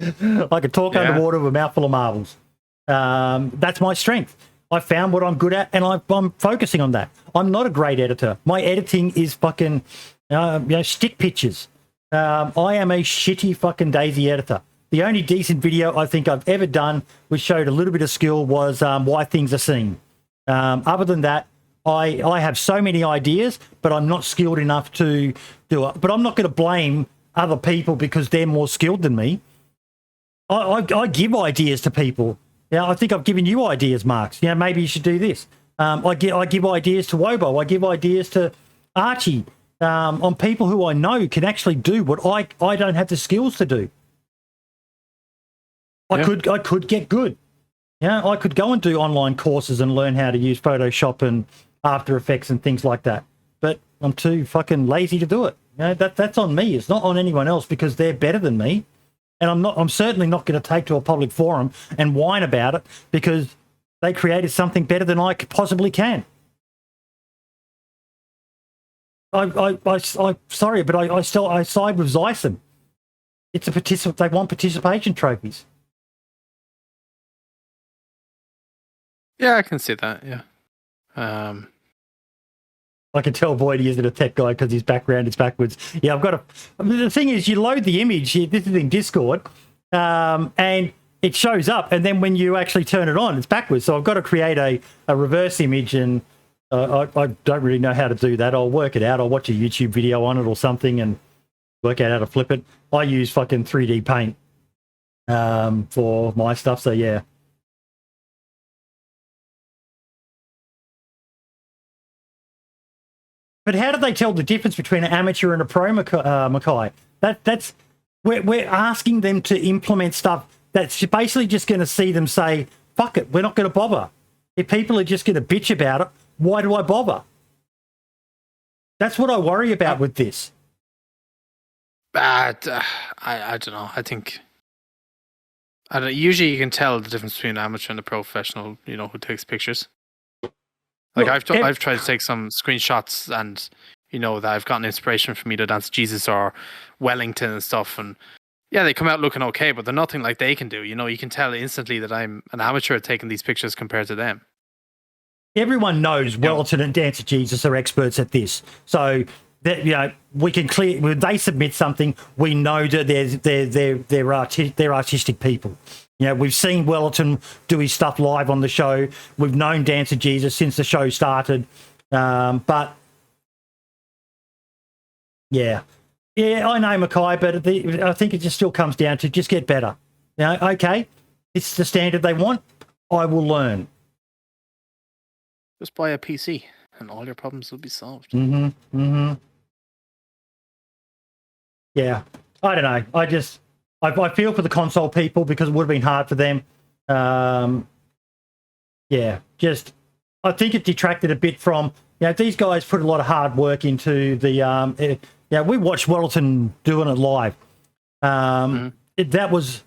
I could talk underwater with a mouthful of marbles. That's my strength. I found what I'm good at, and I'm focusing on that. I'm not a great editor. My editing is fucking, stick pictures. I am a shitty fucking DayZ editor. The only decent video I think I've ever done which showed a little bit of skill was Why Things Are Seen. Other than that, I have so many ideas, but I'm not skilled enough to do it. But I'm not going to blame other people because they're more skilled than me. I give ideas to people. I think I've given you ideas, Marks. Maybe you should do this. I give ideas to Wobo. I give ideas to Archie on people who I know can actually do what I don't have the skills to do. I could get good. I could go and do online courses and learn how to use Photoshop and After Effects and things like that. But I'm too fucking lazy to do it. That's on me. It's not on anyone else because they're better than me. And I'm certainly not going to take to a public forum and whine about it because they created something better than I possibly can. I'm sorry, but I side with Zyson. It's they want participation trophies. Yeah, I can see that. Yeah. I can tell Boyd isn't a tech guy because his background is backwards. Yeah, the thing is, you load the image. This is in Discord, and it shows up, and then when you actually turn it on, it's backwards. So I've got to create a reverse image, and I don't really know how to do that. I'll work it out. I'll watch a YouTube video on it or something and work out how to flip it. I use fucking 3D Paint for my stuff, so yeah. But how do they tell the difference between an amateur and a pro, Mackay? That's we're asking them to implement stuff that's basically just going to see them say, fuck it, we're not going to bother. If people are just going to bitch about it, why do I bother? That's what I worry about with this. I don't know. I think usually you can tell the difference between an amateur and a professional, who takes pictures. Like I've tried to take some screenshots and that I've gotten inspiration from either DanceofJesus or Wellington and stuff, and they come out looking okay, but they're nothing like they can do. You can tell instantly that I'm an amateur at taking these pictures compared to them. Everyone knows Wellington and DanceofJesus are experts at this, so that we can when they submit something, we know that they're artistic people. We've seen Wellington do his stuff live on the show. We've known DanceofJesus since the show started. But, I know, Mackay, but I think it just still comes down to just get better. Okay, it's the standard they want. I will learn. Just buy a PC and all your problems will be solved. Mm-hmm. Mm-hmm. yeah, I don't know. I feel for the console people because it would have been hard for them. Yeah, just I think it detracted a bit from, these guys put a lot of hard work into the, we watched Waddleton doing it live. That was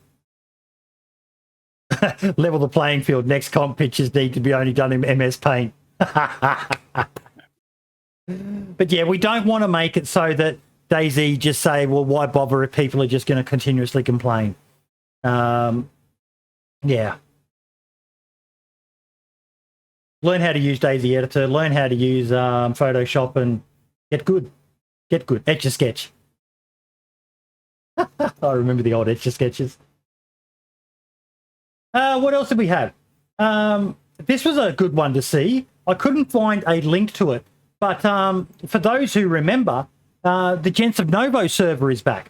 level the playing field. Next comp pitches need to be only done in MS Paint. But yeah, we don't want to make it so that DayZ just say, well, why bother if people are just going to continuously complain? Yeah. Learn how to use DayZ Editor, learn how to use Photoshop, and get good. Get good. Etch-a-Sketch. I remember the old Etch-a-Sketches. What else did we have? This was a good one to see. I couldn't find a link to it, but for those who remember, the Gents of Novo server is back.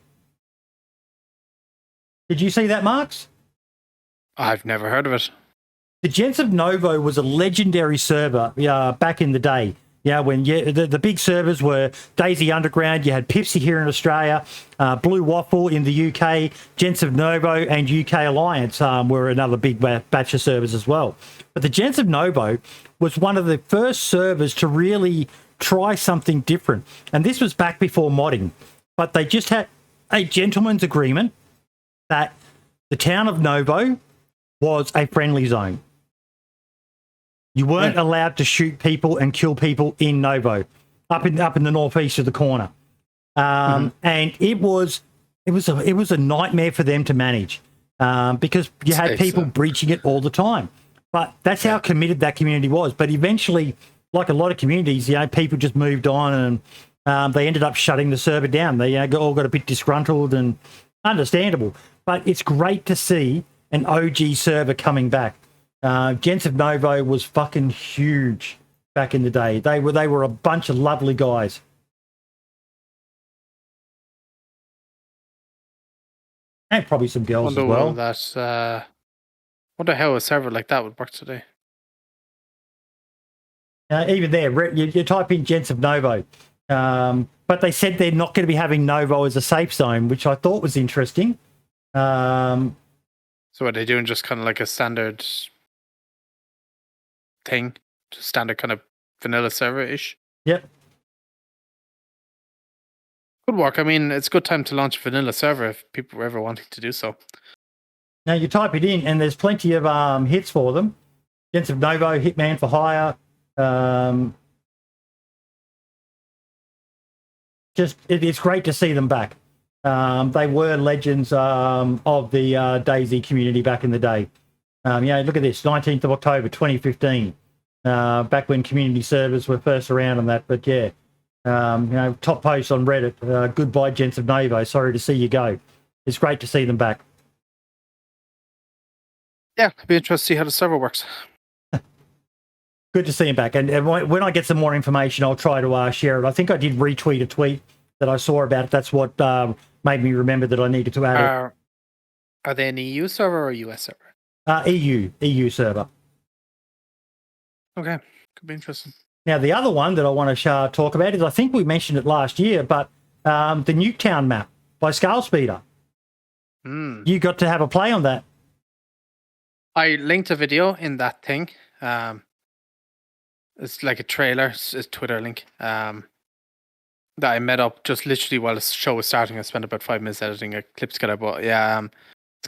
Did you see that, Marks? I've never heard of it. The Gents of Novo was a legendary server back in the day. When the big servers were DayZ Underground, you had Pipsy here in Australia, Blue Waffle in the UK, Gents of Novo and UK Alliance were another big batch of servers as well. But the Gents of Novo was one of the first servers to really try something different. And this was back before modding. But they just had a gentleman's agreement that the town of Novo was a friendly zone. You weren't allowed to shoot people and kill people in Novo, up in the northeast of the corner, and it was a nightmare for them to manage because you had people breaching it all the time. But that's how committed that community was. But eventually, like a lot of communities, people just moved on and they ended up shutting the server down. They all got a bit disgruntled, and understandable. But it's great to see an OG server coming back. Gents of Novo was fucking huge back in the day. They were a bunch of lovely guys. And probably some girls as well. Wonder how a server like that would work today. Even there, you type in Gents of Novo. But they said they're not going to be having Novo as a safe zone, which I thought was interesting. So are they doing just kind of like a standard thing, just standard kind of vanilla server-ish? Yep. Good work. I mean, it's a good time to launch a vanilla server if people were ever wanting to do so. Now you type it in and there's plenty of hits for them. Gents of Novo, Hitman for Hire. It's great to see them back. They were legends of the DayZ community back in the day. Look at this, 19th of October, 2015, back when community servers were first around on that. But top post on Reddit, goodbye Gents of Novo, sorry to see you go. It's great to see them back. Yeah, it'd be interesting to see how the server works. Good to see him back. And when I get some more information, I'll try to share it. I think I did retweet a tweet that I saw about it. That's what made me remember that I needed to add it. Are they an EU server or a US server? EU server. Okay, could be interesting. Now, the other one that I want to talk about is, I think we mentioned it last year, but the Nuketown map by Scalespeeder. You got to have a play on that. I linked a video in that thing. It's like a trailer, it's a Twitter link that I made up just literally while the show was starting. I spent about 5 minutes editing a clip together. But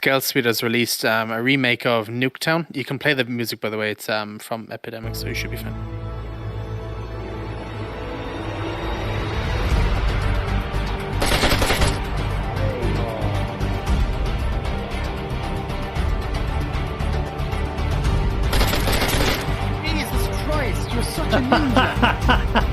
Scalespeeder has released a remake of Nuketown. You can play the music, by the way. It's from Epidemic, so you should be fine. You're such a ninja.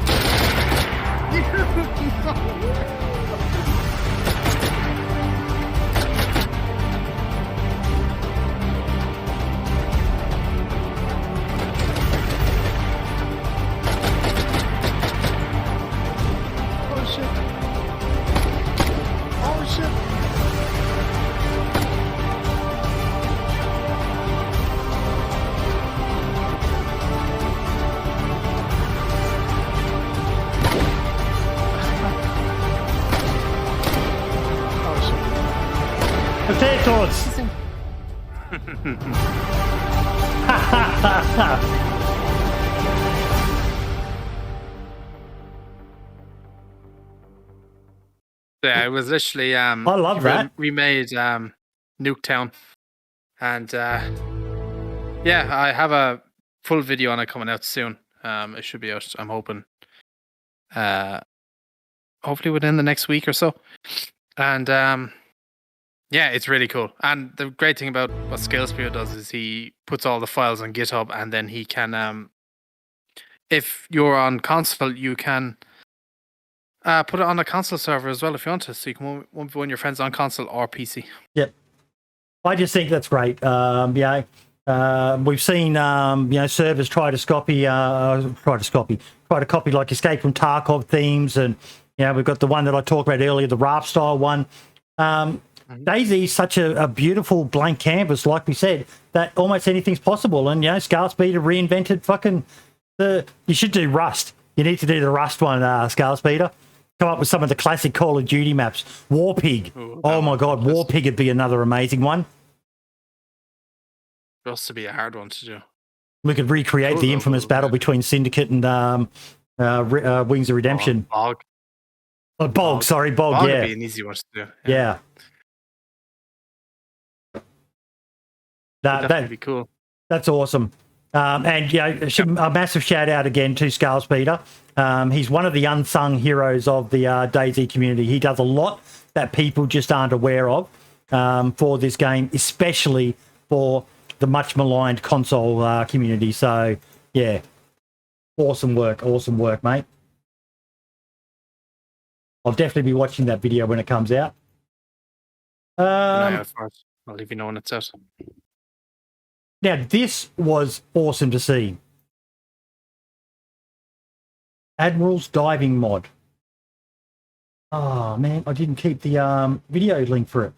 Potatoes. Yeah, it was literally I love that. We made Nuketown, and yeah, I have a full video on it coming out soon. It should be out, I'm hoping, hopefully within the next week or so. And yeah, it's really cool. And the great thing about what ScaleSpeeder does is he puts all the files on GitHub, and then he can, if you're on console, you can put it on a console server as well if you want to, so you can one your friends on console or PC. Yep. I just think that's great. Yeah. We've seen servers try to copy like Escape from Tarkov themes, and we've got the one that I talked about earlier, the Raft style one. DayZ is such a beautiful blank canvas, like we said, that almost anything's possible. And ScaleSpeeder reinvented fucking you should do Rust. You need to do the Rust one, ScaleSpeeder. Come up with some of the classic Call of Duty maps. Warpig. Oh my god, Warpig would be another amazing one. Supposed to be a hard one to do. We could recreate the infamous battle between Syndicate and Wings of Redemption. Bog. Oh, Bog, sorry, Bog, yeah. Would be an easy one to do. Yeah. That'd be cool. That's awesome. And a massive shout out again to ScaleSpeeder. He's one of the unsung heroes of the DayZ community. He does a lot that people just aren't aware of for this game, especially for the much maligned console community. So, yeah, awesome work, mate. I'll definitely be watching that video when it comes out. Of course. I'll leave you know when it's out. Now, this was awesome to see. Admiral's Diving Mod. Oh, man, I didn't keep the video link for it.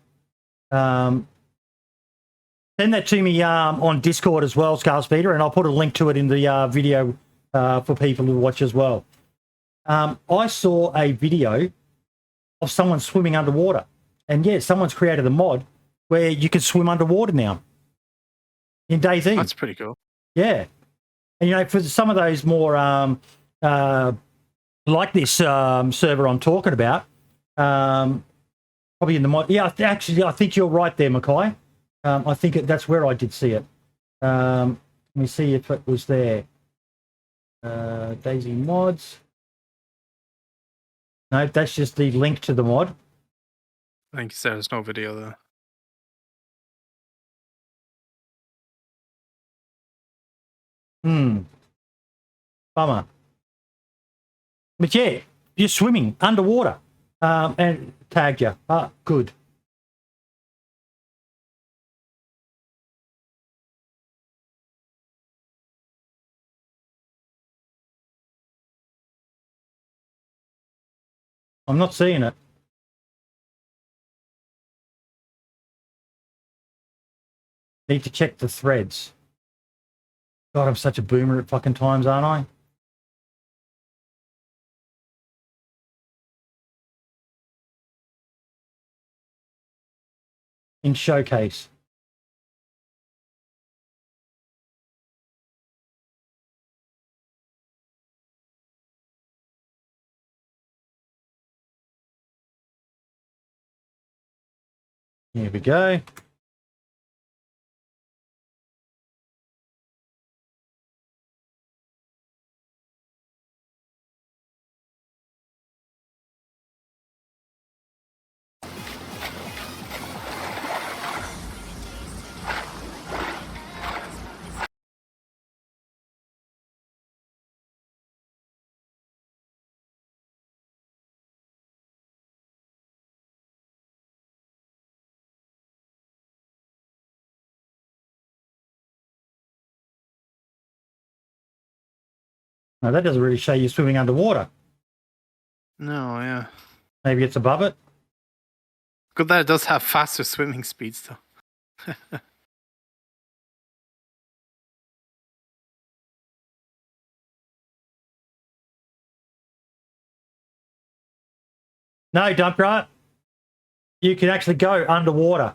Send that to me on Discord as well, ScaleSpeeder, and I'll put a link to it in the video for people to watch as well. I saw a video of someone swimming underwater. And, yeah, someone's created a mod where you can swim underwater now. In DayZ. That's pretty cool. Yeah. And, for some of those more, like this server I'm talking about, probably in the mod. Yeah, I think you're right there, Mackay. I think that's where I did see it. Let me see if it was there. DayZ mods. No, that's just the link to the mod. I think you said there's no video there. Bummer. But yeah, you're swimming underwater and tagged you. Good. I'm not seeing it. Need to check the threads. God, I'm such a boomer at fucking times, aren't I? In Showcase. Here we go. Now, that doesn't really show you swimming underwater. No, yeah. Maybe it's above it. Good that it does have faster swimming speeds, though. No, Dump Right. You can actually go underwater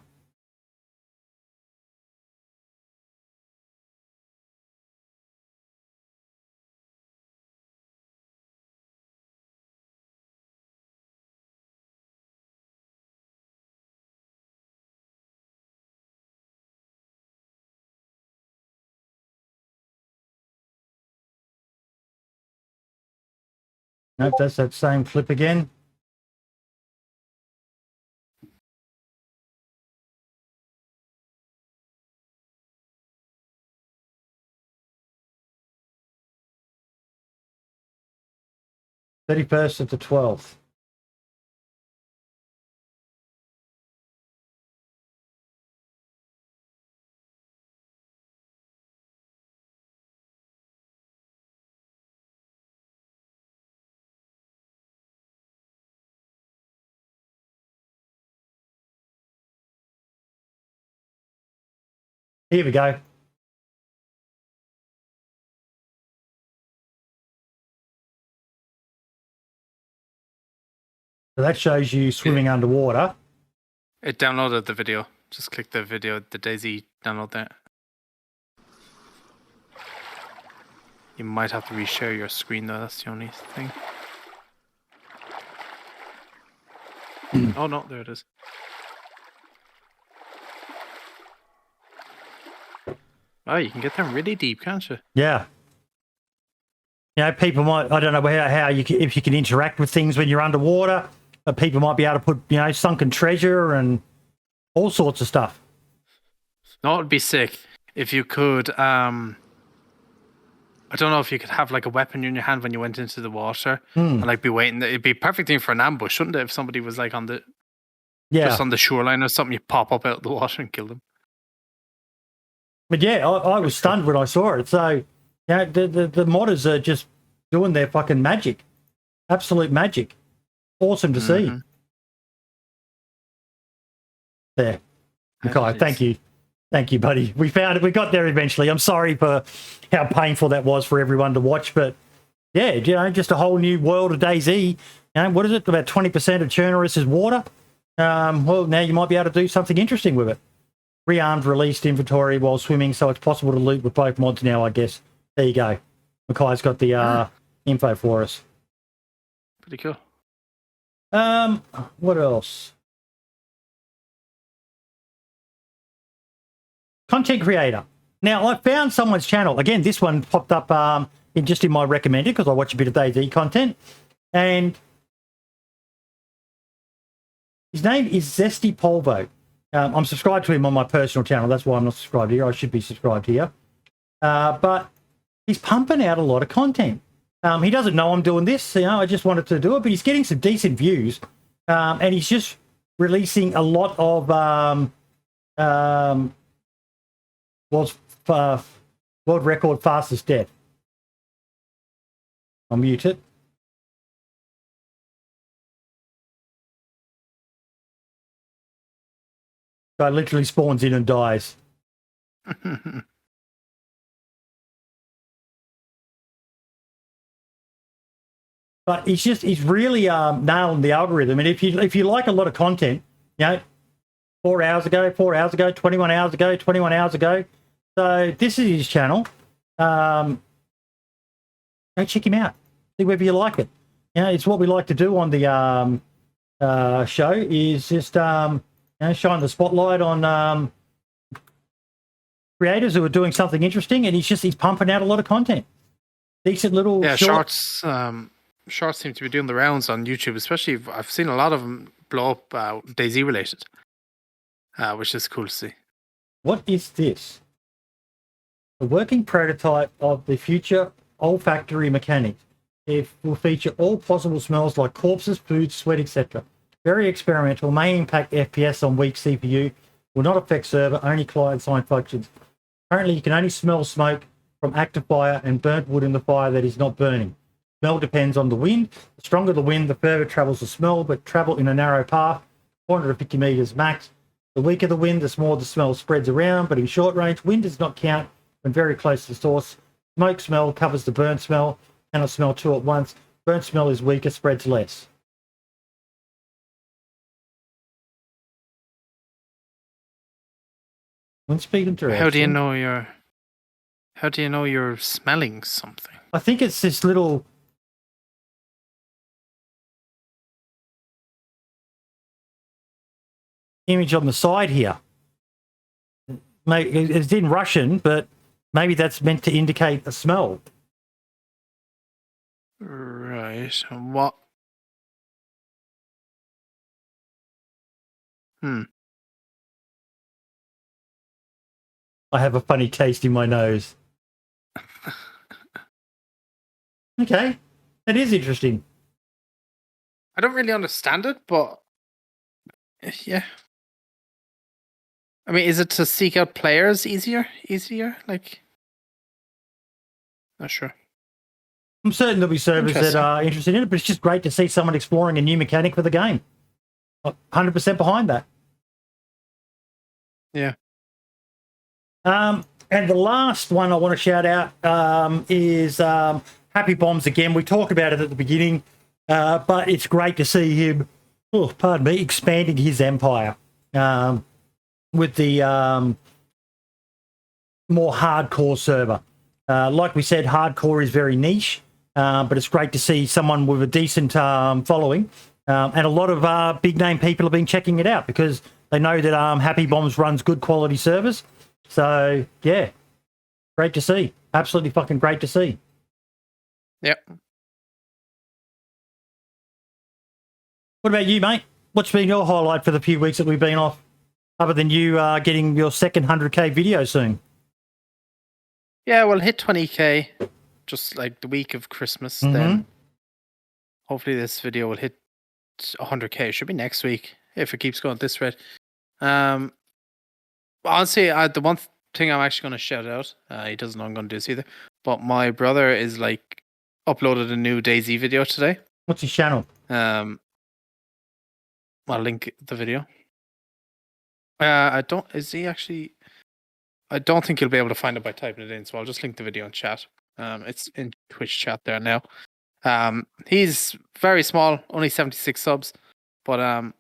Nope, that's that same clip again. (31st of the 12th). Here we go. So that shows you swimming underwater. It downloaded the video. Just click the video, the DayZ download there. You might have to reshare your screen though, that's the only thing. Oh no, there it is. Oh, you can get them really deep, can't you? Yeah. You know, people might, I don't know how you can, if you can interact with things when you're underwater, but people might be able to put, you know, sunken treasure and all sorts of stuff. No, it'd be sick if you could, I don't know if you could have like a weapon in your hand when you went into the water and like be waiting. It'd be a perfect thing for an ambush, shouldn't it? If somebody was like on the, just on the shoreline or something, you pop up out of the water and kill them. But yeah, I was stunned when I saw it. So, you know, the modders are just doing their fucking magic. Absolute magic. Awesome to see. There. Okay, thank you. Thank you, buddy. We found it. We got there eventually. I'm sorry for how painful that was for everyone to watch. But yeah, you know, just a whole new world of DayZ. You know, what is it? About 20% of Churnerus is water. Well, now you might be able to do something interesting with it. Rearmed, released inventory while swimming, so it's possible to loot with both mods now, I guess. There you go. Mackay's got the info for us. Pretty cool. What else? Content creator. Now, I found someone's channel. Again, this one popped up in my recommended because I watch a bit of DayZ content. And his name is Zesty Polvo. I'm subscribed to him on my personal channel. That's why I'm not subscribed here. I should be subscribed here. But he's pumping out a lot of content. He doesn't know I'm doing this. You know, I just wanted to do it, but he's getting some decent views. And he's just releasing a lot of world record fastest death. I'll mute it. Guy literally spawns in and dies. But he's really nailing the algorithm. And if you like a lot of content, you know, 4 hours ago, 21 hours ago, 21 hours ago. So this is his channel. Go check him out. See whether you like it. You know, it's what we like to do on the show is just you know, shine the spotlight on creators who are doing something interesting, and he's pumping out a lot of content. Decent little shorts. Shorts seem to be doing the rounds on YouTube, especially I've seen a lot of them blow up DayZ related, which is cool to see. What is this? A working prototype of the future olfactory mechanics. It will feature all possible smells like corpses, food, sweat, etc. Very experimental, may impact FPS on weak CPU, will not affect server, only client-side functions. Currently, you can only smell smoke from active fire and burnt wood in the fire that is not burning. Smell depends on the wind. The stronger the wind, the further travels the smell, but travel in a narrow path, 450 meters max. The weaker the wind, the more the smell spreads around, but in short range, wind does not count when very close to the source. Smoke smell covers the burn smell, cannot smell two at once. Burn smell is weaker, spreads less. Wind speed and direction. How do you know you're smelling something? I think it's this little image on the side here. It's in Russian, but maybe that's meant to indicate a smell. Right. And what? I have a funny taste in my nose. Okay. That is interesting. I don't really understand it, but yeah. I mean, is it to seek out players easier? Like, not sure. I'm certain there'll be servers that are interested in it, but it's just great to see someone exploring a new mechanic for the game. 100% behind that. Yeah. And the last one I want to shout out is Happy Bombs again. We talked about it at the beginning, but it's great to see him, expanding his empire with the more hardcore server. Like we said, hardcore is very niche, but it's great to see someone with a decent following. And a lot of big name people have been checking it out because they know that Happy Bombs runs good quality servers. So, yeah, great to see. Absolutely fucking great to see. Yep. What about you, mate? What's been your highlight for the few weeks that we've been off, other than you getting your second 100K video soon? Yeah, we'll hit 20K just like the week of Christmas. Then hopefully this video will hit 100K. It should be next week if it keeps going at this rate. Honestly, the one thing I'm actually going to shout out, he doesn't know I'm going to do this either, but my brother is like uploaded a new DayZ video today. What's his channel? I'll link the video. I don't think you'll be able to find it by typing it in, so I'll just link the video in chat. It's in Twitch chat there now. He's very small, only 76 subs, but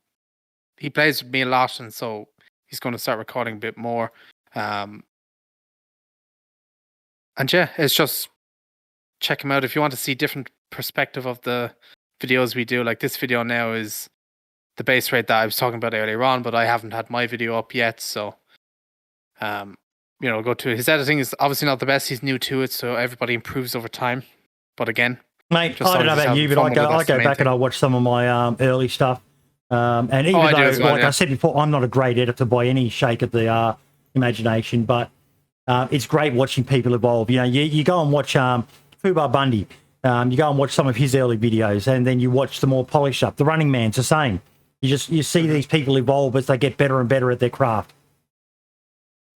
he plays with me a lot, and so he's going to start recording a bit more. And yeah, it's just check him out if you want to see different perspective of the videos we do. Like this video now is the base rate that I was talking about earlier on, but I haven't had my video up yet, so go to it. His editing is obviously not the best. He's new to it, so everybody improves over time. But again, mate, I don't know about you, but I go back and I watch some of my early stuff. And even though, I said before, I'm not a great editor by any shake of the imagination, but it's great watching people evolve. You know, you go and watch Fubar Bundy. You go and watch some of his early videos, and then you watch the more polished stuff. The Running Man's the same. You see these people evolve as they get better and better at their craft.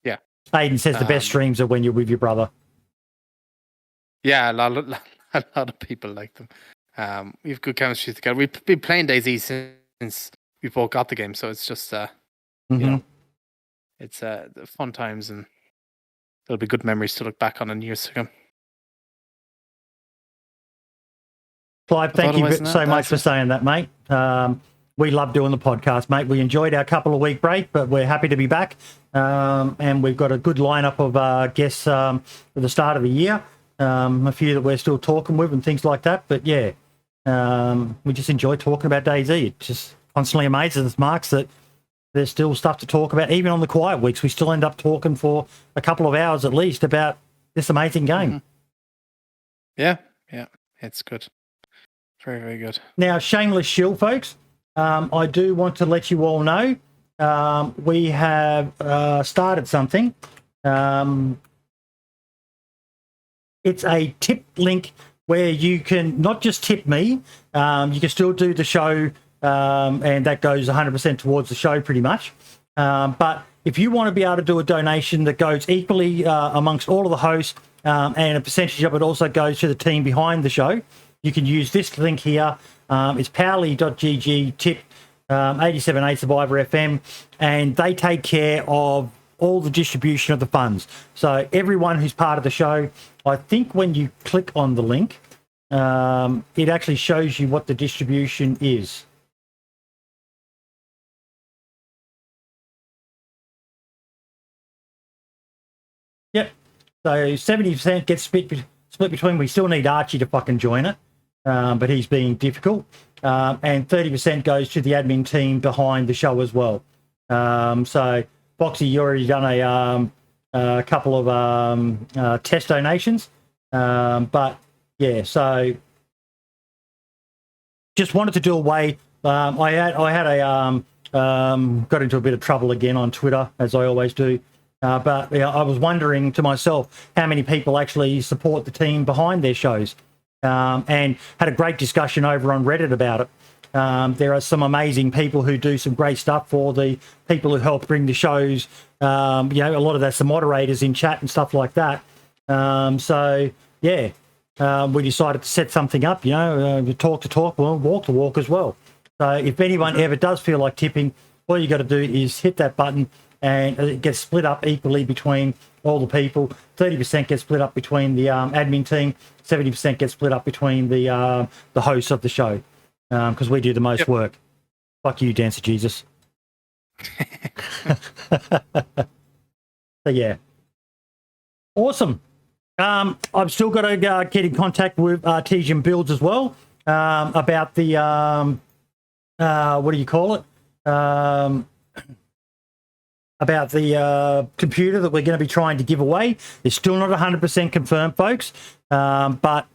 Yeah. Aiden says the best streams are when you're with your brother. Yeah, a lot of people like them. We have good chemistry together. We've been playing DayZ since we both got the game, so it's just it's fun times, and there'll be good memories to look back on in years to come. Clive, thank you so much for saying that, mate. We love doing the podcast, mate. We enjoyed our couple of week break, but we're happy to be back. And we've got a good lineup of guests for the start of the year. A few that we're still talking with and things like that. But yeah, we just enjoy talking about DayZ. It just constantly amazes us, Marks, that there's still stuff to talk about. Even on the quiet weeks, we still end up talking for a couple of hours at least about this amazing game. Yeah, it's good. Very, very good. Now, shameless shill, folks. I do want to let you all know we have started something. It's a tip link where you can not just tip me, you can still do the show, and that goes 100% towards the show pretty much. But if you want to be able to do a donation that goes equally amongst all of the hosts, and a percentage of it also goes to the team behind the show, you can use this link here. It's powerly.gg tip 87A Survivor FM, and they take care of all the distribution of the funds. So everyone who's part of the show, I think when you click on the link, it actually shows you what the distribution is. Yep. So 70% gets split between, we still need Archie to fucking join it. But he's being difficult. And 30% goes to the admin team behind the show as well. So, Foxy, you already done a couple of test donations. But, yeah, so just wanted to do away. I had a got into a bit of trouble again on Twitter, as I always do. But yeah, I was wondering to myself how many people actually support the team behind their shows, and had a great discussion over on Reddit about it. There are some amazing people who do some great stuff for the people who help bring the shows. A lot of that's the moderators in chat and stuff like that. We decided to set something up, talk the talk, well, walk the walk as well. So if anyone ever does feel like tipping, all you got to do is hit that button, and it gets split up equally between all the people. 30% gets split up between the admin team, 70% gets split up between the hosts of the show, because we do the most work. Fuck you, DanceofJesus. So yeah, awesome. I've still got to get in contact with Artesian Builds as well about the what do you call it? About the computer that we're going to be trying to give away. It's still not 100% confirmed, folks, but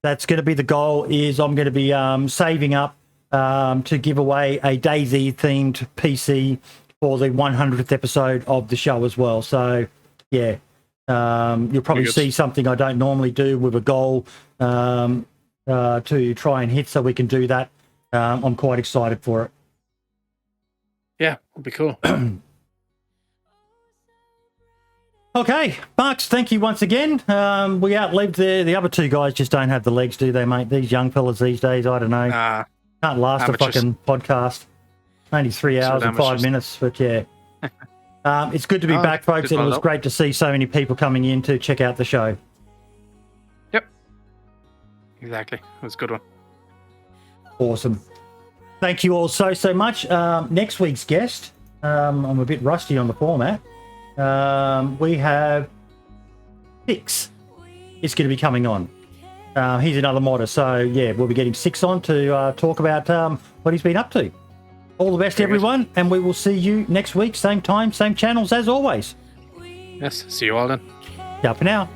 that's going to be the goal. Is I'm going to be saving up to give away a DayZ themed PC for the 100th episode of the show as well. So yeah, you'll probably see something I don't normally do with a goal to try and hit, so we can do that. I'm quite excited for it. Yeah, it'll be cool. Okay, Bucks, thank you once again. We outlived the other two guys. Just don't have the legs, do they, mate? These young fellas these days, I don't know. Can't last a fucking podcast. Only 3 hours and 5 minutes, but yeah. It's good to be back, folks. It was great to see so many people coming in to check out the show. Yep. Exactly. It was a good one. Awesome. Thank you all so much. Next week's guest, I'm a bit rusty on the format. We have Six is going to be coming on. He's another modder, so yeah, we'll be getting Six on to talk about what he's been up to. All the best, everyone, and we will see you next week, same time, same channels as always. Yes, see you all then. Ciao for now.